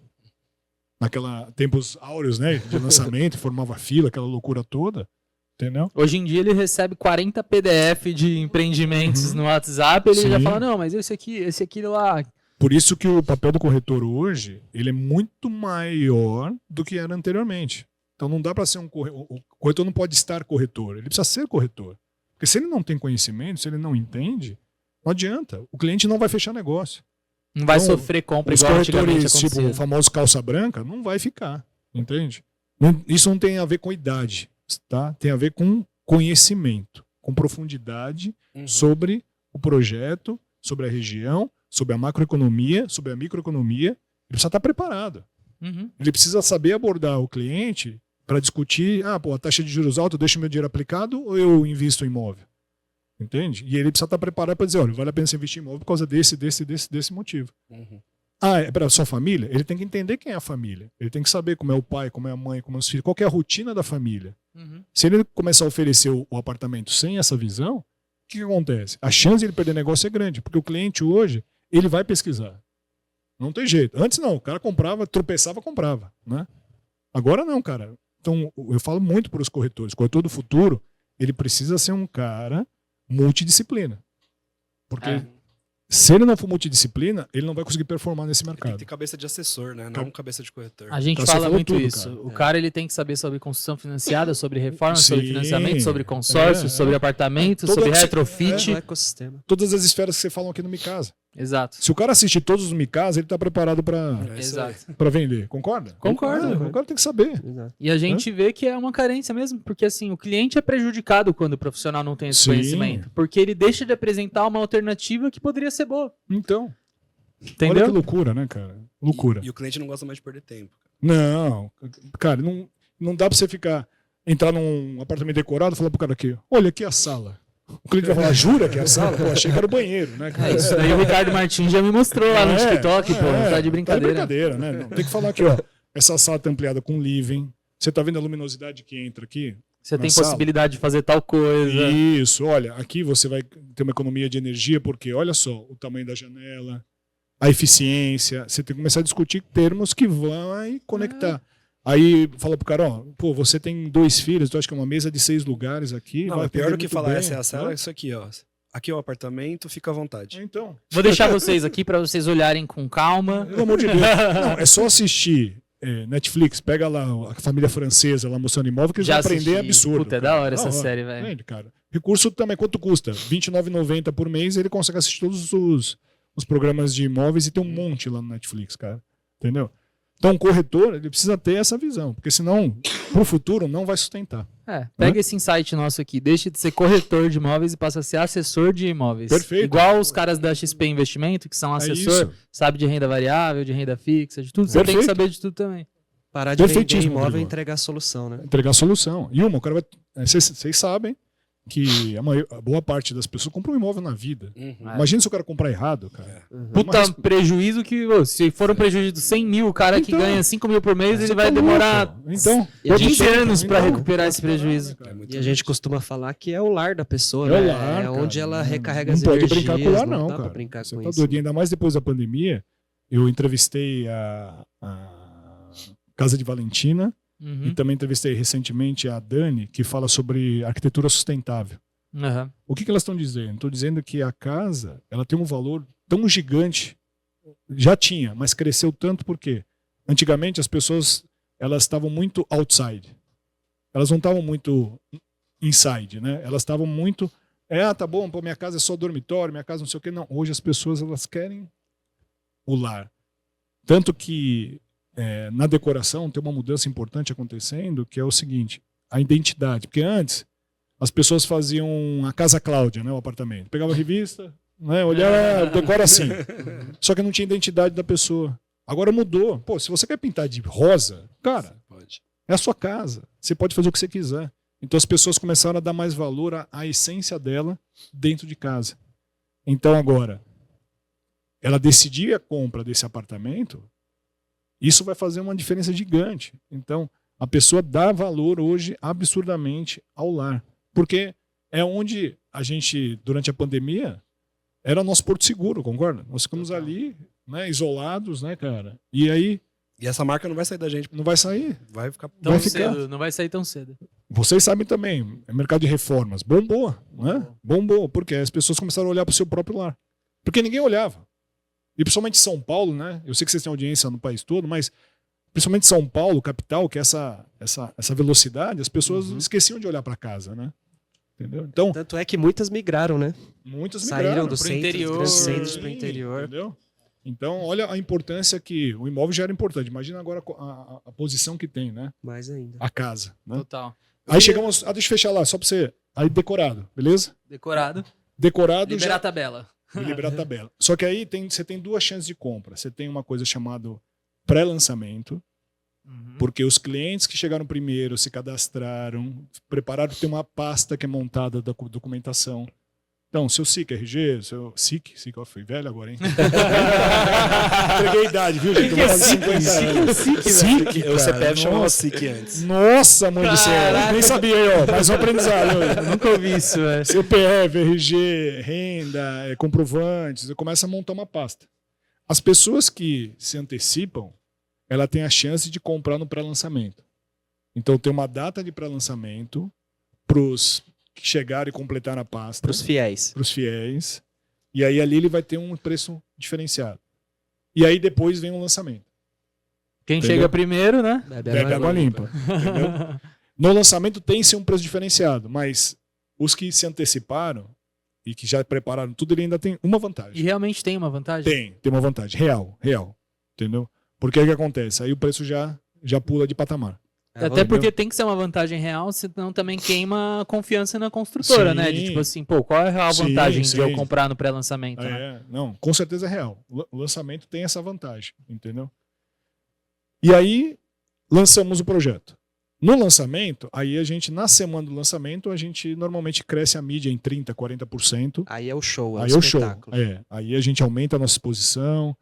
Tempos áureos, né, de lançamento, formava fila, aquela loucura toda. Entendeu? Hoje em dia ele recebe 40 PDF de empreendimentos no WhatsApp, ele já fala, não, mas esse aqui lá. Por isso que o papel do corretor hoje, ele é muito maior do que era anteriormente. Então não dá para ser um corretor. O corretor não pode estar corretor, ele precisa ser corretor. Porque se ele não tem conhecimento, se ele não entende, não adianta. O cliente não vai fechar negócio. Não vai sofrer compra os igual antigamente corretores, acontecia. tipo o famoso calça branca, não vai ficar. Entende? Isso não tem a ver com idade. Tá? Tem a ver com conhecimento, com profundidade sobre o projeto, sobre a região, sobre a macroeconomia, sobre a microeconomia. Ele precisa estar preparado. Ele precisa saber abordar o cliente para discutir, a taxa de juros alta, eu deixo meu dinheiro aplicado ou eu invisto em imóvel? Entende? E ele precisa estar preparado para dizer, olha, vale a pena você investir em imóvel por causa desse motivo. É para a sua família? Ele tem que entender quem é a família. Ele tem que saber como é o pai, como é a mãe, como é os filhos, qual que é a rotina da família. Se ele começar a oferecer o apartamento sem essa visão, o que acontece? A chance de ele perder negócio é grande, porque o cliente hoje, ele vai pesquisar. Não tem jeito. Antes não, o cara comprava, tropeçava, comprava. Né? Agora não, cara. Então, eu falo muito para os corretores. O corretor do futuro, ele precisa ser um cara multidisciplina. Porque se ele não for multidisciplina, ele não vai conseguir performar nesse mercado. Tem que ter cabeça de assessor, né? Não cabeça de corretor. A gente fala muito isso. Cara. O cara ele tem que saber sobre construção financiada, sobre reforma, sobre financiamento, sobre consórcio, sobre apartamento, sobre retrofit. Ecossistema. Todas as esferas que você fala aqui no Micasa. Exato. Se o cara assistir todos os Micasa, ele está preparado para vender. Concorda? Concordo. O cara tem que saber. Exato. E a gente vê que é uma carência mesmo, porque assim, o cliente é prejudicado quando o profissional não tem esse conhecimento. Porque ele deixa de apresentar uma alternativa que poderia ser boa. Então. Entendeu? Olha que loucura, né, cara? Loucura. E o cliente não gosta mais de perder tempo. Não, cara, não dá para você entrar num apartamento decorado e falar pro cara aqui, olha aqui a sala. O cliente vai falar, jura que é a sala? Pô, achei que era o banheiro, né, cara? Isso daí o Ricardo Martins já me mostrou lá no TikTok, pô. Tá de brincadeira. Tá de brincadeira, né? Não, tem que falar aqui, ó. Essa sala tá ampliada com living. Você tá vendo a luminosidade que entra aqui? Você tem possibilidade de fazer tal coisa. Isso, olha, aqui você vai ter uma economia de energia, porque olha só, o tamanho da janela, a eficiência. Você tem que começar a discutir termos que vão conectar. Aí fala pro cara, pô, você tem 2 filhos, tu acha que é uma mesa de 6 lugares aqui? Não, é pior do que falar essa é a sala, é isso aqui, ó. Aqui é o apartamento, fica à vontade. Então. Vou deixar vocês aqui para vocês olharem com calma. Pelo amor de Deus. Não, é só assistir Netflix, pega lá a família francesa lá mostrando imóvel, que eles vão aprender absurdo. Puta, é da hora essa série, velho. Cara. Recurso também, quanto custa? R$29,90 por mês, ele consegue assistir todos os programas de imóveis e tem um monte lá no Netflix, cara. Entendeu? Então, o corretor ele precisa ter essa visão, porque senão, para o futuro, não vai sustentar. Pega esse insight nosso aqui, deixa de ser corretor de imóveis e passa a ser assessor de imóveis. Perfeito. Igual os caras da XP Investimento, que são assessor, sabe de renda variável, de renda fixa, de tudo. Você tem que saber de tudo também. Parar de vender imóvel e entregar a solução, né? Entregar a solução. E o cara vai... Vocês sabem que a boa parte das pessoas compram um imóvel na vida. Imagina se o cara comprar errado, cara. Puta prejuízo que... se for um prejuízo de 100 mil, o cara que ganha 5 mil por mês, ele vai demorar 15 anos para recuperar esse prejuízo. E a gente costuma falar que é o lar da pessoa, né? É onde ela recarrega as Não energias. pode brincar com o lar, não, dá cara. Pra brincar Você com tá isso. doido. Ainda mais depois da pandemia, eu entrevistei a Casa de Valentina e também entrevistei recentemente a Dani, que fala sobre arquitetura sustentável. O que elas estão dizendo? Estão dizendo que a casa ela tem um valor tão gigante, já tinha, mas cresceu tanto porque antigamente as pessoas elas estavam muito outside, elas não estavam muito inside, né? Elas estavam muito, tá bom, pô, minha casa é só dormitório, minha casa não sei o quê. Não, hoje as pessoas elas querem o lar, tanto que na decoração tem uma mudança importante acontecendo, que é o seguinte, a identidade, porque antes as pessoas faziam a Casa Cláudia, né, o apartamento. Pegava a revista, né, olhava, decora assim. Só que não tinha identidade da pessoa. Agora mudou. Pô, se você quer pintar de rosa, cara, é a sua casa. Você pode fazer o que você quiser. Então as pessoas começaram a dar mais valor à essência dela dentro de casa. Então agora, ela decidir a compra desse apartamento, isso vai fazer uma diferença gigante. Então a pessoa dá valor hoje absurdamente ao lar. Porque é onde a gente, durante a pandemia, era o nosso porto seguro, concorda? Nós ficamos ali, né, isolados, né, cara? E aí... E essa marca não vai sair da gente. Não vai sair. Vai ficar... Tão cedo, não vai sair tão cedo. Vocês sabem também, é mercado de reformas. Bombou, né? Bombou, porque as pessoas começaram a olhar para o seu próprio lar. Porque ninguém olhava. E principalmente São Paulo, né? Eu sei que vocês têm audiência no país todo, mas principalmente São Paulo, capital, que é essa velocidade, as pessoas esqueciam de olhar para casa, né? Entendeu? Então, tanto é que muitas migraram, né? Muitas saíram do interior, centros para o interior. Entendeu? Então, olha a importância que o imóvel já era importante. Imagina agora a posição que tem, né? Mais ainda. A casa. Né? Total. Aí chegamos... deixa eu fechar lá, só para você... Aí decorado, beleza? Decorado. Liberar a tabela. Liberar a tabela. Só que aí você tem duas chances de compra. Você tem uma coisa chamada pré-lançamento, porque os clientes que chegaram primeiro se cadastraram, prepararam, tem uma pasta que é montada da documentação. Então, seu SIC, RG, seu SIC, eu fui velho agora, hein? Entreguei a idade, viu, gente? Eu vou fazer 50 anos. SIC, o CPF chamava SIC antes. Nossa, mãe do céu. Nem sabia aí, ó. Mais um aprendizado. Eu nunca ouvi isso, velho. CPF, RG, renda, comprovantes. Eu começo a montar uma pasta. As pessoas que se antecipam, ela tem a chance de comprar no pré-lançamento. Então, tem uma data de pré-lançamento para os que chegaram e completaram a pasta. Para os fiéis. Para os fiéis. E aí ali ele vai ter um preço diferenciado. E aí depois vem o lançamento. Quem chega primeiro, né? Bebe água limpa. Entendeu? No lançamento tem sim um preço diferenciado, mas os que se anteciparam e que já prepararam tudo, ele ainda tem uma vantagem. E realmente tem uma vantagem? Tem uma vantagem. Real. Entendeu? Porque o que acontece? Aí o preço já pula de patamar. Até porque tem que ser uma vantagem real, senão também queima a confiança na construtora, né? De tipo assim, pô, qual é a real vantagem de eu comprar no pré-lançamento? Né? Não, com certeza é real. O lançamento tem essa vantagem, entendeu? E aí, lançamos o projeto. No lançamento, aí a gente, na semana do lançamento, a gente normalmente cresce a mídia em 30%, 40%. Aí é o show, aí é o espetáculo. Aí a gente aumenta a nossa exposição.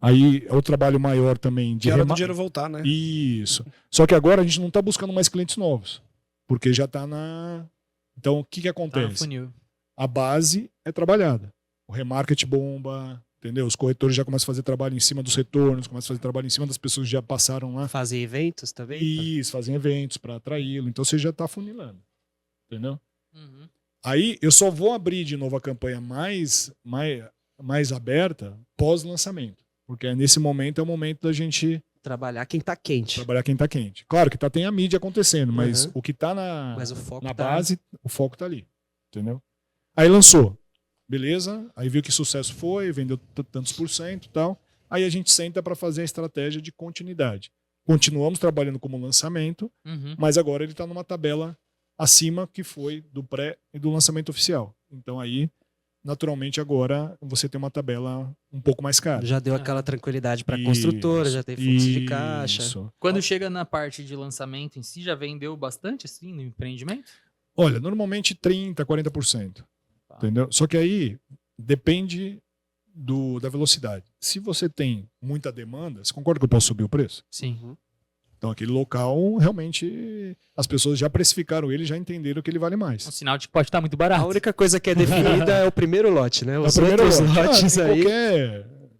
Aí é o trabalho maior também de hora do dinheiro voltar, né? Isso. Só que agora a gente não está buscando mais clientes novos, porque já está na... Então o que acontece? Tá no funil. A base é trabalhada. O remarket bomba, entendeu? Os corretores já começam a fazer trabalho em cima dos retornos, começam a fazer trabalho em cima das pessoas que já passaram lá. Fazem eventos também? Isso, fazem eventos para atraí-lo. Então você já está funilando, entendeu? Aí eu só vou abrir de novo a campanha mais aberta pós-lançamento. Porque nesse momento é o momento da gente... Trabalhar quem está quente. Claro que tem a mídia acontecendo, mas o que está na base, o foco está ali. Entendeu? Aí lançou. Beleza. Aí viu que sucesso foi, vendeu tantos % e tal. Aí a gente senta para fazer a estratégia de continuidade. Continuamos trabalhando como lançamento, mas agora ele está numa tabela acima que foi do pré e do lançamento oficial. Então aí, naturalmente, agora você tem uma tabela um pouco mais cara. Já deu aquela tranquilidade para a construtora, já tem fluxo de caixa. Quando chega na parte de lançamento em si, já vendeu bastante assim no empreendimento? Olha, normalmente 30%, 40%. Tá. Entendeu? Só que aí depende da velocidade. Se você tem muita demanda, você concorda que eu posso subir o preço? Sim. Então aquele local, realmente, as pessoas já precificaram ele, já entenderam que ele vale mais. Um sinal de que pode estar muito barato. A única coisa que é definida é o primeiro lote, né? Os é o primeiro outros lote. lotes aí...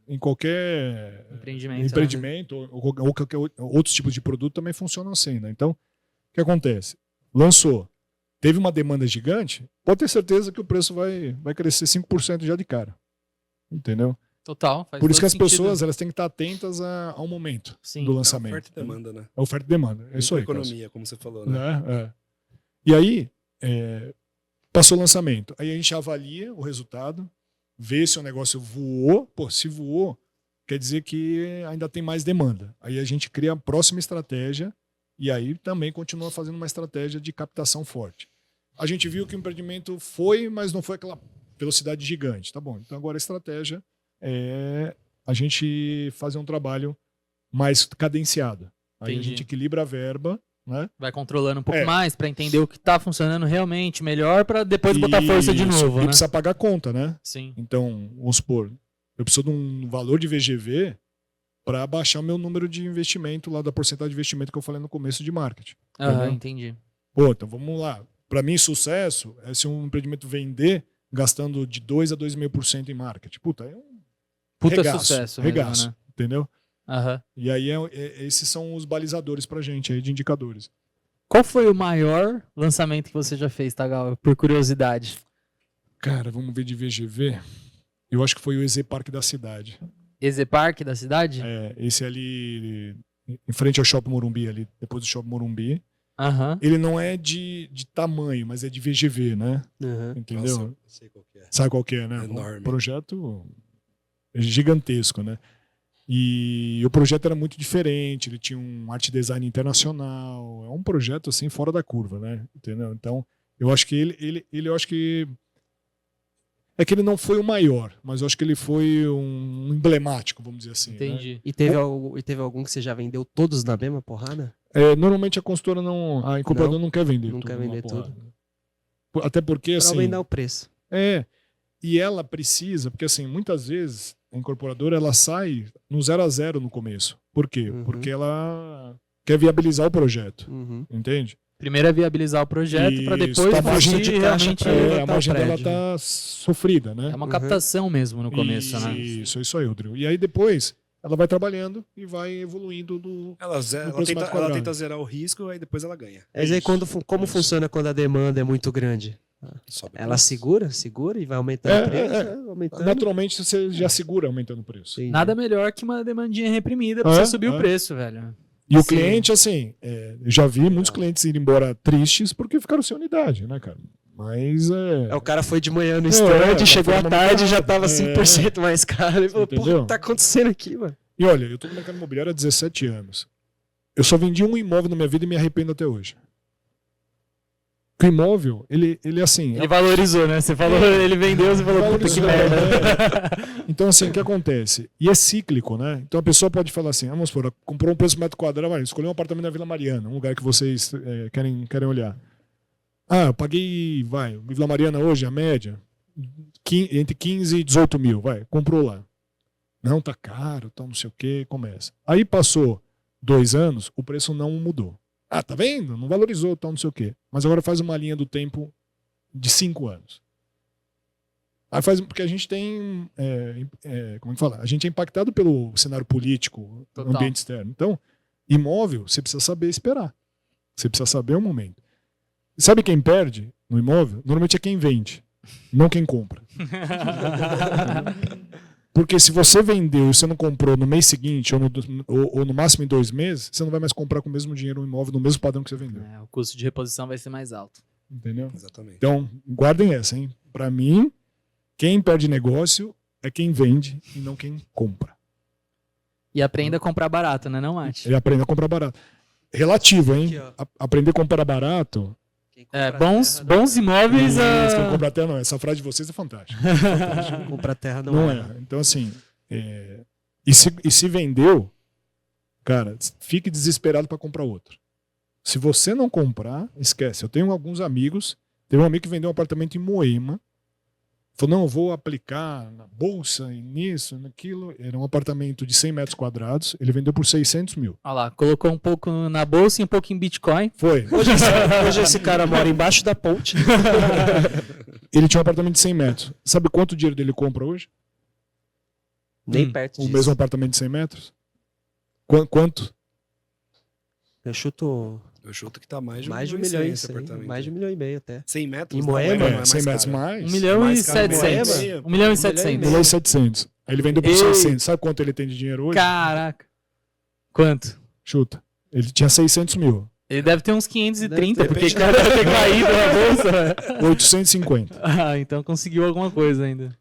Em qualquer empreendimento ou qualquer outros tipos de produto também funcionam assim, né? Então, o que acontece? Lançou, teve uma demanda gigante, pode ter certeza que o preço vai crescer 5% já de cara. Entendeu? Total. Por isso que as pessoas elas têm que estar atentas ao momento do lançamento. É oferta e demanda, né? É oferta e demanda. É isso aí. Economia, como você falou, né? E aí, passou o lançamento. Aí a gente avalia o resultado, vê se o negócio voou. Pô, se voou, quer dizer que ainda tem mais demanda. Aí a gente cria a próxima estratégia e aí também continua fazendo uma estratégia de captação forte. A gente viu que o empreendimento foi, mas não foi aquela velocidade gigante. Tá bom, então agora a estratégia é a gente fazer um trabalho mais cadenciado. Aí a gente equilibra a verba, né? Vai controlando um pouco mais para entender o que está funcionando realmente melhor para depois botar força de novo, né? E precisa pagar a conta, né? Sim. Então, vamos supor, eu preciso de um valor de VGV para baixar o meu número de investimento lá da porcentagem de investimento que eu falei no começo de marketing. Entendi. Pô, então vamos lá. Para mim, sucesso é se um empreendimento vender gastando de 2% a 2,5% em marketing. Puta, é um sucesso regaço, mesmo, né? Entendeu? E aí esses são os balizadores pra gente aí de indicadores. Qual foi o maior lançamento que você já fez, Tagal? Por curiosidade. Cara, vamos ver de VGV. Eu acho que foi o EZ Parque da cidade. EZ Parque da cidade? Esse ali em frente ao Shopping Morumbi, ali depois do Shopping Morumbi. Ele não é de tamanho, mas é de VGV, né? Entendeu? Nossa, sei qual que é. Sabe qual que é, né? Enorme. Um projeto gigantesco, né? E o projeto era muito diferente, ele tinha um art design internacional, é um projeto assim fora da curva, né? Entendeu? Então, eu acho que ele eu acho que é que ele não foi o maior, mas eu acho que ele foi um emblemático, vamos dizer assim. Entendi. Né? E teve algum que você já vendeu todos na mesma porrada? Normalmente a consultora a incorporadora não quer vender tudo. Não quer vender tudo. Até porque pra assim. Pra aumentar o preço. E ela precisa, porque assim, muitas vezes a incorporadora ela sai no 0 a 0 no começo. Por quê? Porque ela quer viabilizar o projeto. Entende? Primeiro é viabilizar o projeto para depois a margem de realmente a margem dela tá sofrida, né? É uma captação mesmo no começo, né? Isso aí, Rodrigo. E aí depois ela vai trabalhando e vai evoluindo ela tenta zerar o risco, aí depois ela ganha. Mas aí como funciona quando a demanda é muito grande? Ela segura e vai aumentando o preço? Aumentando. Naturalmente você já segura aumentando o preço. Entendi. Nada melhor que uma demandinha reprimida pra você subir o preço, velho. E o cliente, assim, eu já vi muitos clientes irem embora tristes porque ficaram sem unidade, né, cara? Mas o cara foi de manhã no stand, chegou à tarde e já tava 5% mais caro. Ele falou, pô, o que tá acontecendo aqui, mano? E olha, eu tô no mercado imobiliário há 17 anos. Eu só vendi um imóvel na minha vida e me arrependo até hoje. O imóvel, ele assim... Ele valorizou, né? Você falou, ele vendeu, você falou, puta que merda. Então, assim, o que acontece? E é cíclico, né? Então a pessoa pode falar assim, vamos supor, comprou um preço por metro quadrado, escolheu um apartamento na Vila Mariana, um lugar que vocês querem olhar. Eu paguei, Vila Mariana hoje, a média, entre 15 e 18 mil, comprou lá. Não, tá caro, tá não sei o que, começa. Aí passou 2 anos, o preço não mudou. Tá vendo? Não valorizou, tal, não sei o quê. Mas agora faz uma linha do tempo de 5 anos. Aí faz, porque a gente tem, como é que fala? A gente é impactado pelo cenário político, ambiente externo. Então, imóvel, você precisa saber esperar. Você precisa saber o momento. E sabe quem perde no imóvel? Normalmente é quem vende, não quem compra. Porque se você vendeu e você não comprou no mês seguinte ou no máximo em 2 meses, você não vai mais comprar com o mesmo dinheiro um imóvel no mesmo padrão que você vendeu. O custo de reposição vai ser mais alto. Entendeu? Exatamente. Então, guardem essa, hein? Para mim, quem perde negócio é quem vende e não quem compra. E aprenda a comprar barato, né, não, Mate? Ele aprende a comprar barato. Relativo, hein? Aqui, Aprender a comprar barato. Bons imóveis. Quem compra terra não. Essa frase de vocês é fantástica. Comprar terra Não é. Então, assim, e se vendeu, cara, fique desesperado para comprar outro. Se você não comprar, esquece. Eu tenho alguns amigos, teve um amigo que vendeu um apartamento em Moema, falou, não, eu vou aplicar na bolsa, e nisso, naquilo. Era um apartamento de 100 metros quadrados, ele vendeu por 600 mil. Olha lá, colocou um pouco na bolsa e um pouco em Bitcoin. Foi. Hoje esse cara mora embaixo da ponte. Ele tinha um apartamento de 100 metros. Sabe quanto dinheiro dele compra hoje? Nem perto O disso. mesmo apartamento de 100 metros? Quanto? Eu chuto Eu chuto que tá mais de mais de 1 1 milhão milhão, esse apartamento. mais de 1,5 milhão até. 100 metros? Em Não, Moema? não é 100 mais metros caro. mais? 1 milhão e mais caro, 700. Moema. 1 milhão e 1 700. 1 milhão e 700. Aí ele vendeu por Ei. 600. Sabe quanto ele tem de dinheiro hoje? Caraca. Quanto? Chuta. Ele tinha 600 mil. Ele deve ter uns 530, Deve ter. porque o cara deve ter caído na bolsa. 850. Ah, então conseguiu alguma coisa ainda.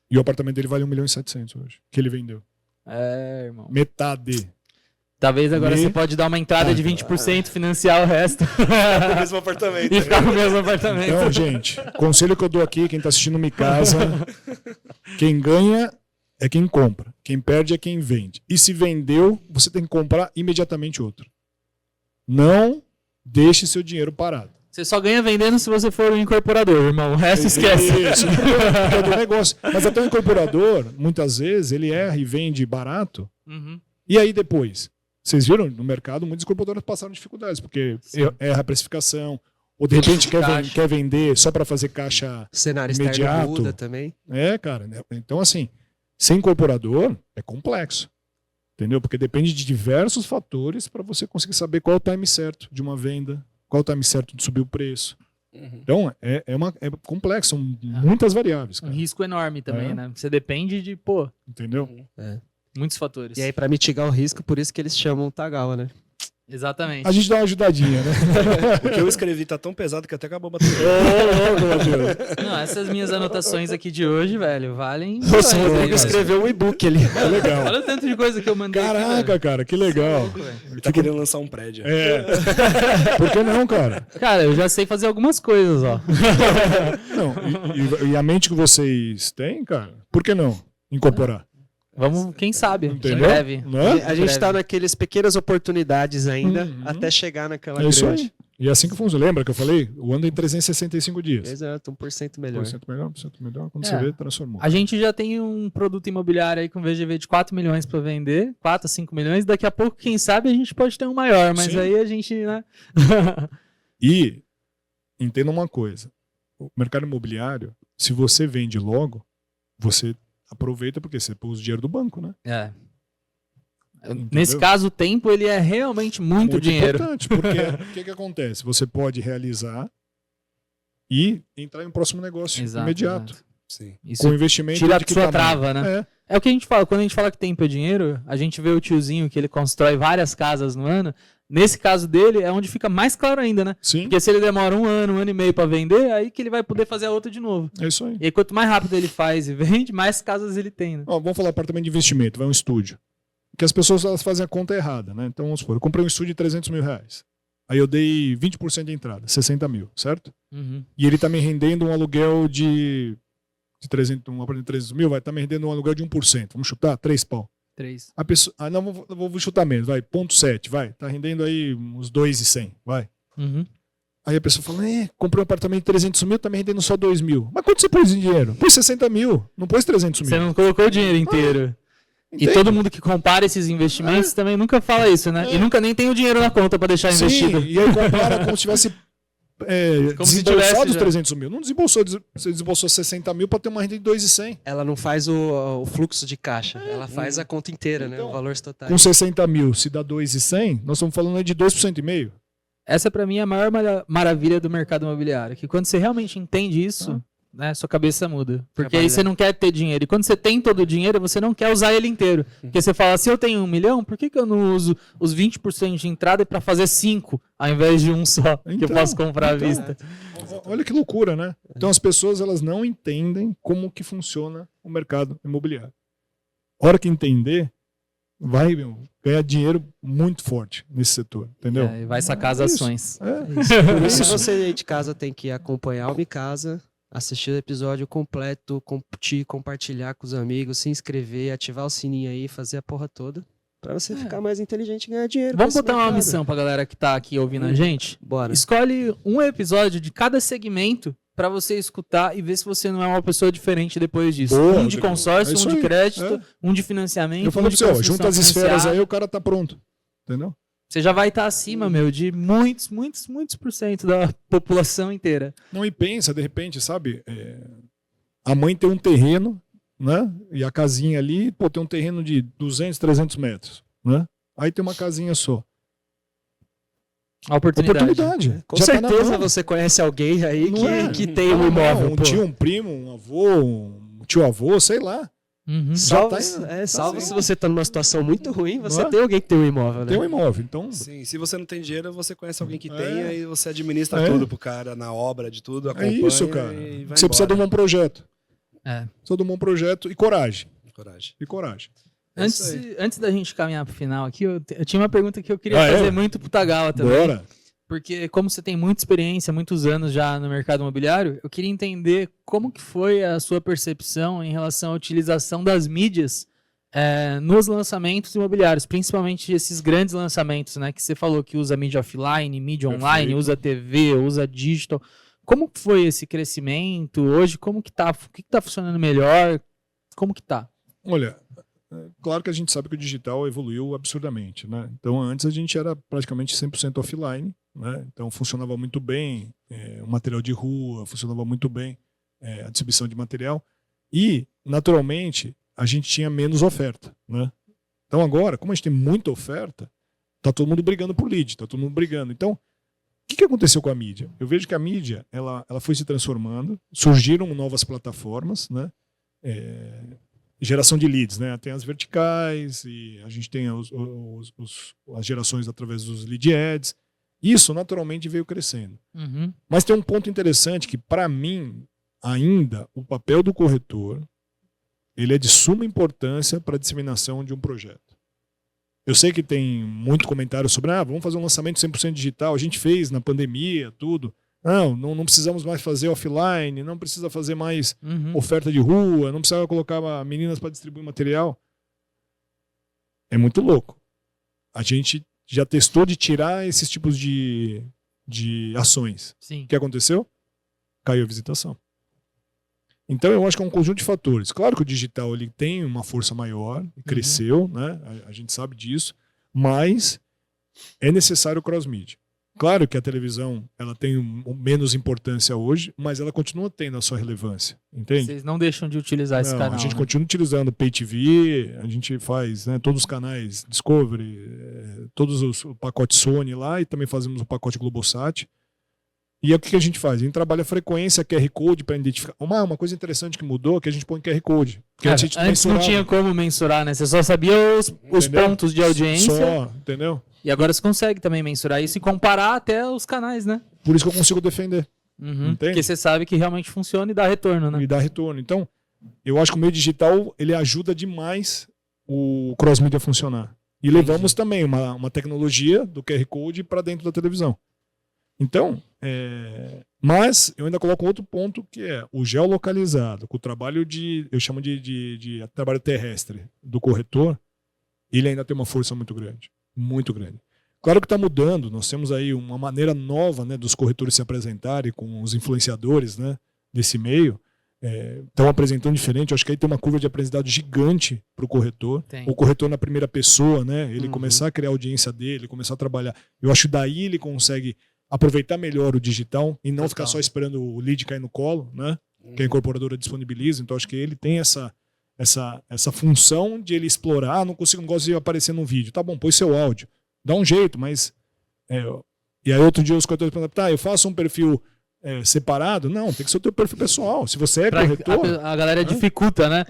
E o apartamento dele vale 1 milhão e 700 hoje. Que ele vendeu. É, irmão. Metade. Talvez agora você pode dar uma entrada de 20%, financiar o resto. O mesmo apartamento. E ficar no mesmo apartamento. Então, gente, conselho que eu dou aqui, quem tá assistindo Me Casa, quem ganha é quem compra. Quem perde é quem vende. E se vendeu, você tem que comprar imediatamente outro. Não deixe seu dinheiro parado. Você só ganha vendendo se você for um incorporador, irmão. O resto esquece. Isso, porque é do negócio. Mas até o incorporador, muitas vezes, ele erra e vende barato. Uhum. E aí depois? Vocês viram no mercado, muitos incorporadores passaram dificuldades, porque erra a precificação, ou de repente quer vender só para fazer caixa O cenário externo imediato. muda também. Cara. Então, assim, ser incorporador é complexo. Entendeu? Porque depende de diversos fatores para você conseguir saber qual é o time certo de uma venda, qual é o time certo de subir o preço. Então, é complexo, são muitas variáveis. Um Cara. risco enorme também, É. né? Você depende de, Entendeu? muitos fatores. E aí, pra mitigar o risco, por isso que eles chamam Tagawa, né? Exatamente. A gente dá uma ajudadinha, né? O que eu escrevi tá tão pesado que até acabou batendo. Não, essas minhas anotações aqui de hoje, velho, valem. Nossa, o milhões aí, Rodrigo velho. escreveu um e-book ali. É legal. Olha o tanto de coisa que eu mandei. aqui, Caraca, velho. cara, que legal. Louco, velho. Ele tá querendo lançar um prédio. Por que não, cara? Cara, eu já sei fazer algumas coisas, ó. Não, e a mente que vocês têm, cara, por que não incorporar? Vamos, quem sabe, em Entendeu? breve. Não é? A gente Breve. tá naqueles pequenas oportunidades ainda, Uhum. até chegar naquela É isso grande. aí. E é assim que funciona. Lembra que eu falei? O ano tem 365 dias. Exato, 1% melhor. 1% melhor, 1% melhor. Quando É. você vê, transformou. A gente já tem um produto imobiliário aí com VGV de 4 milhões para vender, 4 a 5 milhões. Daqui a pouco, quem sabe, a gente pode ter um maior, mas Sim. aí a gente, né? E entenda uma coisa. O mercado imobiliário, se você vende logo, você aproveita porque você pôs o dinheiro do banco, né? É. Entendeu? Nesse caso, o tempo ele é realmente muito dinheiro. Importante, porque o que acontece? Você pode realizar e entrar em um próximo negócio imediato. exato. Sim. Isso Com investimento tira de a que sua tamanho? trava, né? É. É o que a gente fala. Quando a gente fala que tempo é dinheiro, a gente vê o tiozinho que ele constrói várias casas no ano. Nesse caso dele, é onde fica mais claro ainda, né? Sim, Porque se ele demora um ano e meio para vender, aí que ele vai poder fazer a outra de novo. é isso aí. E aí, quanto mais rápido ele faz e vende, mais casas ele tem, né? Ó, vamos falar apartamento de investimento, vai um estúdio. Porque as pessoas elas fazem a conta errada, né? Então, vamos supor, eu comprei um estúdio de 300 mil reais. Aí eu dei 20% de entrada, 60 mil, certo? Uhum. E ele tá me rendendo um aluguel de 300, um apartamento de 300 mil, vai estar me rendendo um aluguel de 1%. Vamos chutar? 3 pau. 3. A pessoa, não, vou chutar menos, vai, 0,7, vai. Tá rendendo aí uns 2,100, vai. Uhum. Aí a pessoa fala, comprei um apartamento de 300 mil, tá me rendendo só 2 mil. Mas quanto você pôs em dinheiro? Pôs 60 mil, não pôs 300 mil. Você não colocou o dinheiro inteiro. E Entende? todo mundo que compara esses investimentos também nunca fala isso, né? E nunca nem tem o dinheiro na conta para deixar investido. Sim, e aí compara como se tivesse Como se desembolsado tivesse os já. 300 mil. Não desembolsou, você desembolsou 60 mil para ter uma renda de 2,100. Ela não faz o fluxo de caixa, ela faz a conta inteira, né? Então, O valor total. Com 60 mil, se dá 2,100, nós estamos falando aí de 2,5%. Essa pra mim é a maior maravilha do mercado imobiliário, que quando você realmente entende isso, né, sua cabeça muda. Porque aí Trabalha. você não quer ter dinheiro. E quando você tem todo o dinheiro, você não quer usar ele inteiro. Porque você fala, se eu tenho 1 milhão, por que eu não uso os 20% de entrada para fazer 5, ao invés de um só, que eu Então, posso comprar à então. vista? Olha que loucura, né? Então as pessoas elas não entendem como que funciona o mercado imobiliário. A hora que entender, vai ganhar dinheiro muito forte nesse setor, entendeu? E vai sacar as ações. Por isso você aí de casa tem que acompanhar o Micasa, assistir o episódio completo, curtir, compartilhar com os amigos, se inscrever, ativar o sininho aí, fazer a porra toda. Pra você ficar mais inteligente e ganhar dinheiro. Vamos botar uma missão pra galera que tá aqui ouvindo a gente? Bora. Escolhe um episódio de cada segmento pra você escutar e ver se você não é uma pessoa diferente depois disso. Boa, um de consórcio, um de crédito, um de financiamento, Eu falo um de pra você, junta as esferas financiada. aí, o cara tá pronto. Entendeu? Você já vai estar acima, de muitos por cento da população inteira. Não, e pensa, de repente, sabe? A mãe tem um terreno, né? E a casinha ali, pô, tem um terreno de 200, 300 metros, né? Aí tem uma casinha só. A oportunidade. Com Já tá certeza na mão. você conhece alguém aí Não que tem um imóvel. Um pô. tio, um primo, um avô, um tio-avô, sei lá. Uhum. Salvo, tá salvo assim. se você tá numa situação muito ruim, você Não é? tem alguém que tem um imóvel, né? Tem um imóvel, então... Sim, se você não tem dinheiro, você conhece alguém que É. tenha e você administra tudo pro cara, na obra, de tudo, É acompanha isso, cara. e vai Você precisa de um embora. bom projeto. É. Precisa de um bom projeto e coragem. Coragem. E coragem. É isso aí. Antes da gente caminhar pro final aqui, eu tinha uma pergunta que eu queria Ah, é? fazer muito pro Tagawa também. Bora. Porque como você tem muita experiência, muitos anos já no mercado imobiliário, eu queria entender como que foi a sua percepção em relação à utilização das mídias nos lançamentos imobiliários, principalmente esses grandes lançamentos, né? Que você falou que usa mídia offline, mídia online, Perfeito. usa TV, usa digital. Como que foi esse crescimento hoje? Como que tá? O que tá funcionando melhor? Como que tá? Olha, claro que a gente sabe que o digital evoluiu absurdamente, né? Então antes a gente era praticamente 100% offline, né? Então funcionava muito bem o material de rua, funcionava muito bem a distribuição de material e, naturalmente, a gente tinha menos oferta, né? Então agora, como a gente tem muita oferta, tá todo mundo brigando por lead, tá todo mundo brigando. Então, o que aconteceu com a mídia? Eu vejo que a mídia ela foi se transformando, surgiram novas plataformas, né? Geração de leads, né? Tem as verticais e a gente tem as gerações através dos lead ads. Isso naturalmente veio crescendo. Uhum. Mas tem um ponto interessante que, para mim, ainda o papel do corretor ele é de suma importância para a disseminação de um projeto. Eu sei que tem muito comentário sobre vamos fazer um lançamento 100% digital. A gente fez na pandemia, tudo. Não precisamos mais fazer offline, não precisa fazer mais oferta de rua, não precisa colocar meninas para distribuir material. É muito louco. A gente já testou de tirar esses tipos de ações. Sim. O que aconteceu? Caiu a visitação. Então eu acho que é um conjunto de fatores. Claro que o digital ele tem uma força maior, cresceu, né? A gente sabe disso, mas é necessário o cross-media. Claro que a televisão ela tem menos importância hoje, mas ela continua tendo a sua relevância, entende? Vocês não deixam de utilizar esse canal. A gente né? continua utilizando Pay TV, a gente faz todos os canais Discovery, todos os pacotes Sony lá e também fazemos o pacote Globosat. E o que a gente faz? A gente trabalha a frequência, QR Code para identificar. Uma coisa interessante que mudou é que a gente põe QR Code. Antes não tinha como mensurar, né? Você só sabia os pontos de audiência. Só, entendeu? E agora você consegue também mensurar isso e comparar até os canais, né? Por isso que eu consigo defender. Entende? Porque você sabe que realmente funciona e dá retorno, né? E dá retorno. Então, eu acho que o meio digital ele ajuda demais o cross-media a funcionar. E levamos também uma tecnologia do QR Code para dentro da televisão. Então, mas eu ainda coloco outro ponto que é o geolocalizado, com o trabalho eu chamo de trabalho terrestre do corretor, ele ainda tem uma força muito grande. Muito grande. Claro que está mudando, nós temos aí uma maneira nova, né, dos corretores se apresentarem com os influenciadores, né, desse meio. Estão apresentando diferente, eu acho que aí tem uma curva de aprendizado gigante para o corretor. O corretor na primeira pessoa, né, ele começar a criar a audiência dele, começar a trabalhar. Eu acho que daí ele consegue aproveitar melhor o digital e não ficar só esperando o lead cair no colo, né, que a incorporadora disponibiliza. Então acho que ele tem essa função de ele explorar. Não gosto de aparecer num vídeo. Tá bom, põe seu áudio. Dá um jeito, mas... E aí outro dia os corretores perguntam, eu faço um perfil separado? Não, tem que ser o teu perfil pessoal. Se você é corretor... A galera dificulta, né?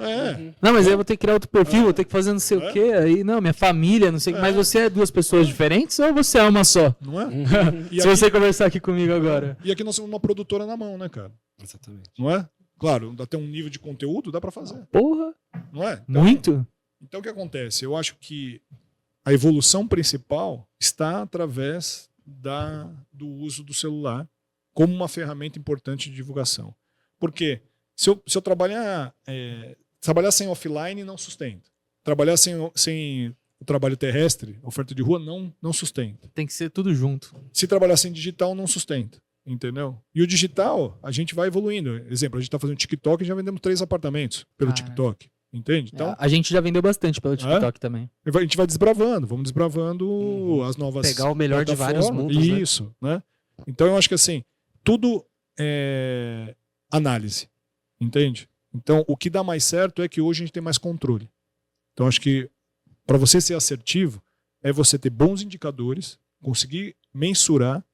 Não, mas aí eu vou ter que criar outro perfil, vou ter que fazer não sei o quê. Aí, não, minha família, não sei o quê. Mas você é duas pessoas diferentes ou você é uma só? Não é? Se você conversar aqui comigo agora. E aqui nós temos uma produtora na mão, né, cara? Exatamente. Não é? Claro, até um nível de conteúdo dá pra fazer. Porra! Não é? Então, muito? Então, o que acontece? Eu acho que a evolução principal está através do uso do celular como uma ferramenta importante de divulgação. Porque se eu trabalhar sem offline, não sustenta. Trabalhar sem o trabalho terrestre, oferta de rua, não sustenta. Tem que ser tudo junto. Se trabalhar sem digital, não sustenta. Entendeu? E o digital, a gente vai evoluindo. Exemplo, a gente está fazendo TikTok e já vendemos 3 apartamentos pelo TikTok. Entende? Então, a gente já vendeu bastante pelo TikTok também. A gente vai desbravando, vamos desbravando as novas. Pegar o melhor de vários mundos. Isso, né? Então eu acho que assim, tudo é análise. Entende? Então, o que dá mais certo é que hoje a gente tem mais controle. Então, acho que para você ser assertivo, é você ter bons indicadores, conseguir mensurar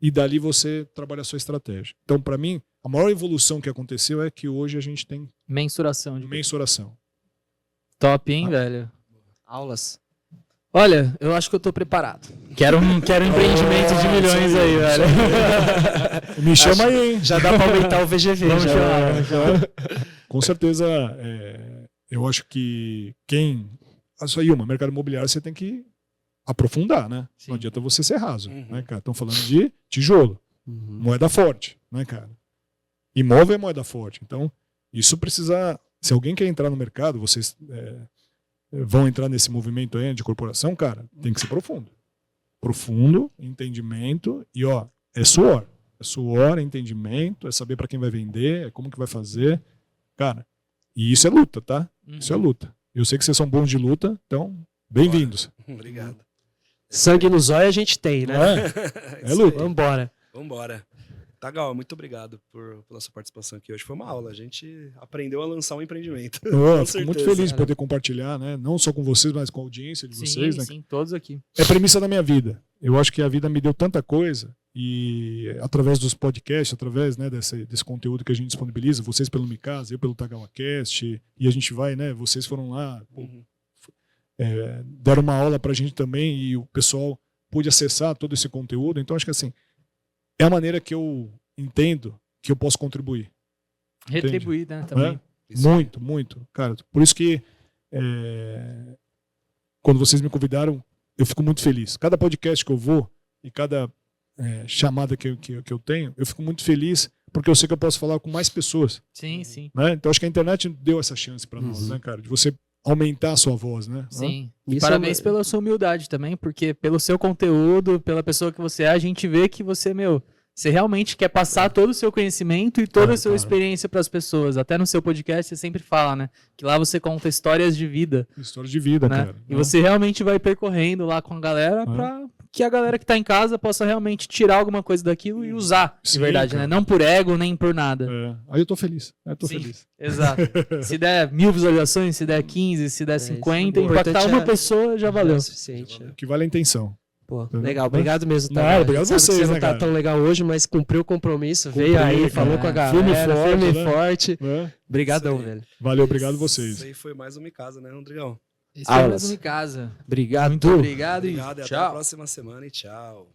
e dali você trabalha a sua estratégia. Então, para mim, a maior evolução que aconteceu é que hoje a gente tem mensuração. Top, hein, velho? Aulas. Olha, eu acho que eu tô preparado. Quero um empreendimento de milhões aí, velho. Me chama aí, hein? Já dá para aumentar o VGV. Vamos chamar. Com certeza, eu acho que isso aí, o mercado imobiliário você tem que aprofundar, né? Sim. Não adianta você ser raso, né, cara? Estão falando de tijolo, moeda forte, né, cara? Imóvel é moeda forte. Então, isso precisa... Se alguém quer entrar no mercado, vocês vão entrar nesse movimento aí de corporação, cara, tem que ser profundo. Profundo, entendimento e, é suor. É suor, é entendimento, é saber para quem vai vender, é como que vai fazer. Cara, e isso é luta, tá? Isso é luta. Eu sei que vocês são bons de luta, então, bem-vindos. Obrigado. Sangue no zóio a gente tem, né? É luta. Vambora. Tá, Gal, muito obrigado pela sua participação aqui hoje. Foi uma aula, a gente aprendeu a lançar um empreendimento. Fico muito feliz de poder compartilhar, né? Não só com vocês, mas com a audiência de vocês. Né? Sim, todos aqui. É a premissa da minha vida. Eu acho que a vida me deu tanta coisa e através dos podcasts, através, né, desse conteúdo que a gente disponibiliza, vocês pelo Micasa, eu pelo TagawaCast, e a gente vai, né? Vocês foram lá, deram uma aula pra gente também e o pessoal pôde acessar todo esse conteúdo. Então, acho que assim, é a maneira que eu entendo que eu posso contribuir. Retribuir, né, também. Muito, muito. Cara, por isso que quando vocês me convidaram, eu fico muito feliz. Cada podcast que eu vou e cada chamada que eu tenho, eu fico muito feliz porque eu sei que eu posso falar com mais pessoas. Sim, sim. Né? Então acho que a internet deu essa chance para nós, né, cara? De você aumentar a sua voz, né? Sim. E parabéns pela sua humildade também, porque pelo seu conteúdo, pela pessoa que você é, a gente vê que você, você realmente quer passar todo o seu conhecimento e toda a sua experiência para as pessoas. Até no seu podcast você sempre fala, né? Que lá você conta histórias de vida. Histórias de vida, né? cara. E você realmente vai percorrendo lá com a galera para que a galera que tá em casa possa realmente tirar alguma coisa daquilo e usar, de verdade, cara. Né? Não por ego, nem por nada. Aí eu tô feliz. Feliz. Exato. Se der 1000 visualizações, se der 15, se der 50, impactar uma pessoa já valeu. Suficiente. O que vale a intenção. Pô, legal, obrigado mesmo, tá? Obrigado a vocês, você né, não tá cara? tão legal hoje, mas cumpriu o compromisso, veio aí, falou com a galera, firme e forte. Obrigadão, velho. Valeu, obrigado vocês. Isso aí foi mais uma casa, né, Rodrigão? Esse foi mais uma casa. Obrigado. Muito obrigado e tchau. Até a próxima semana e tchau.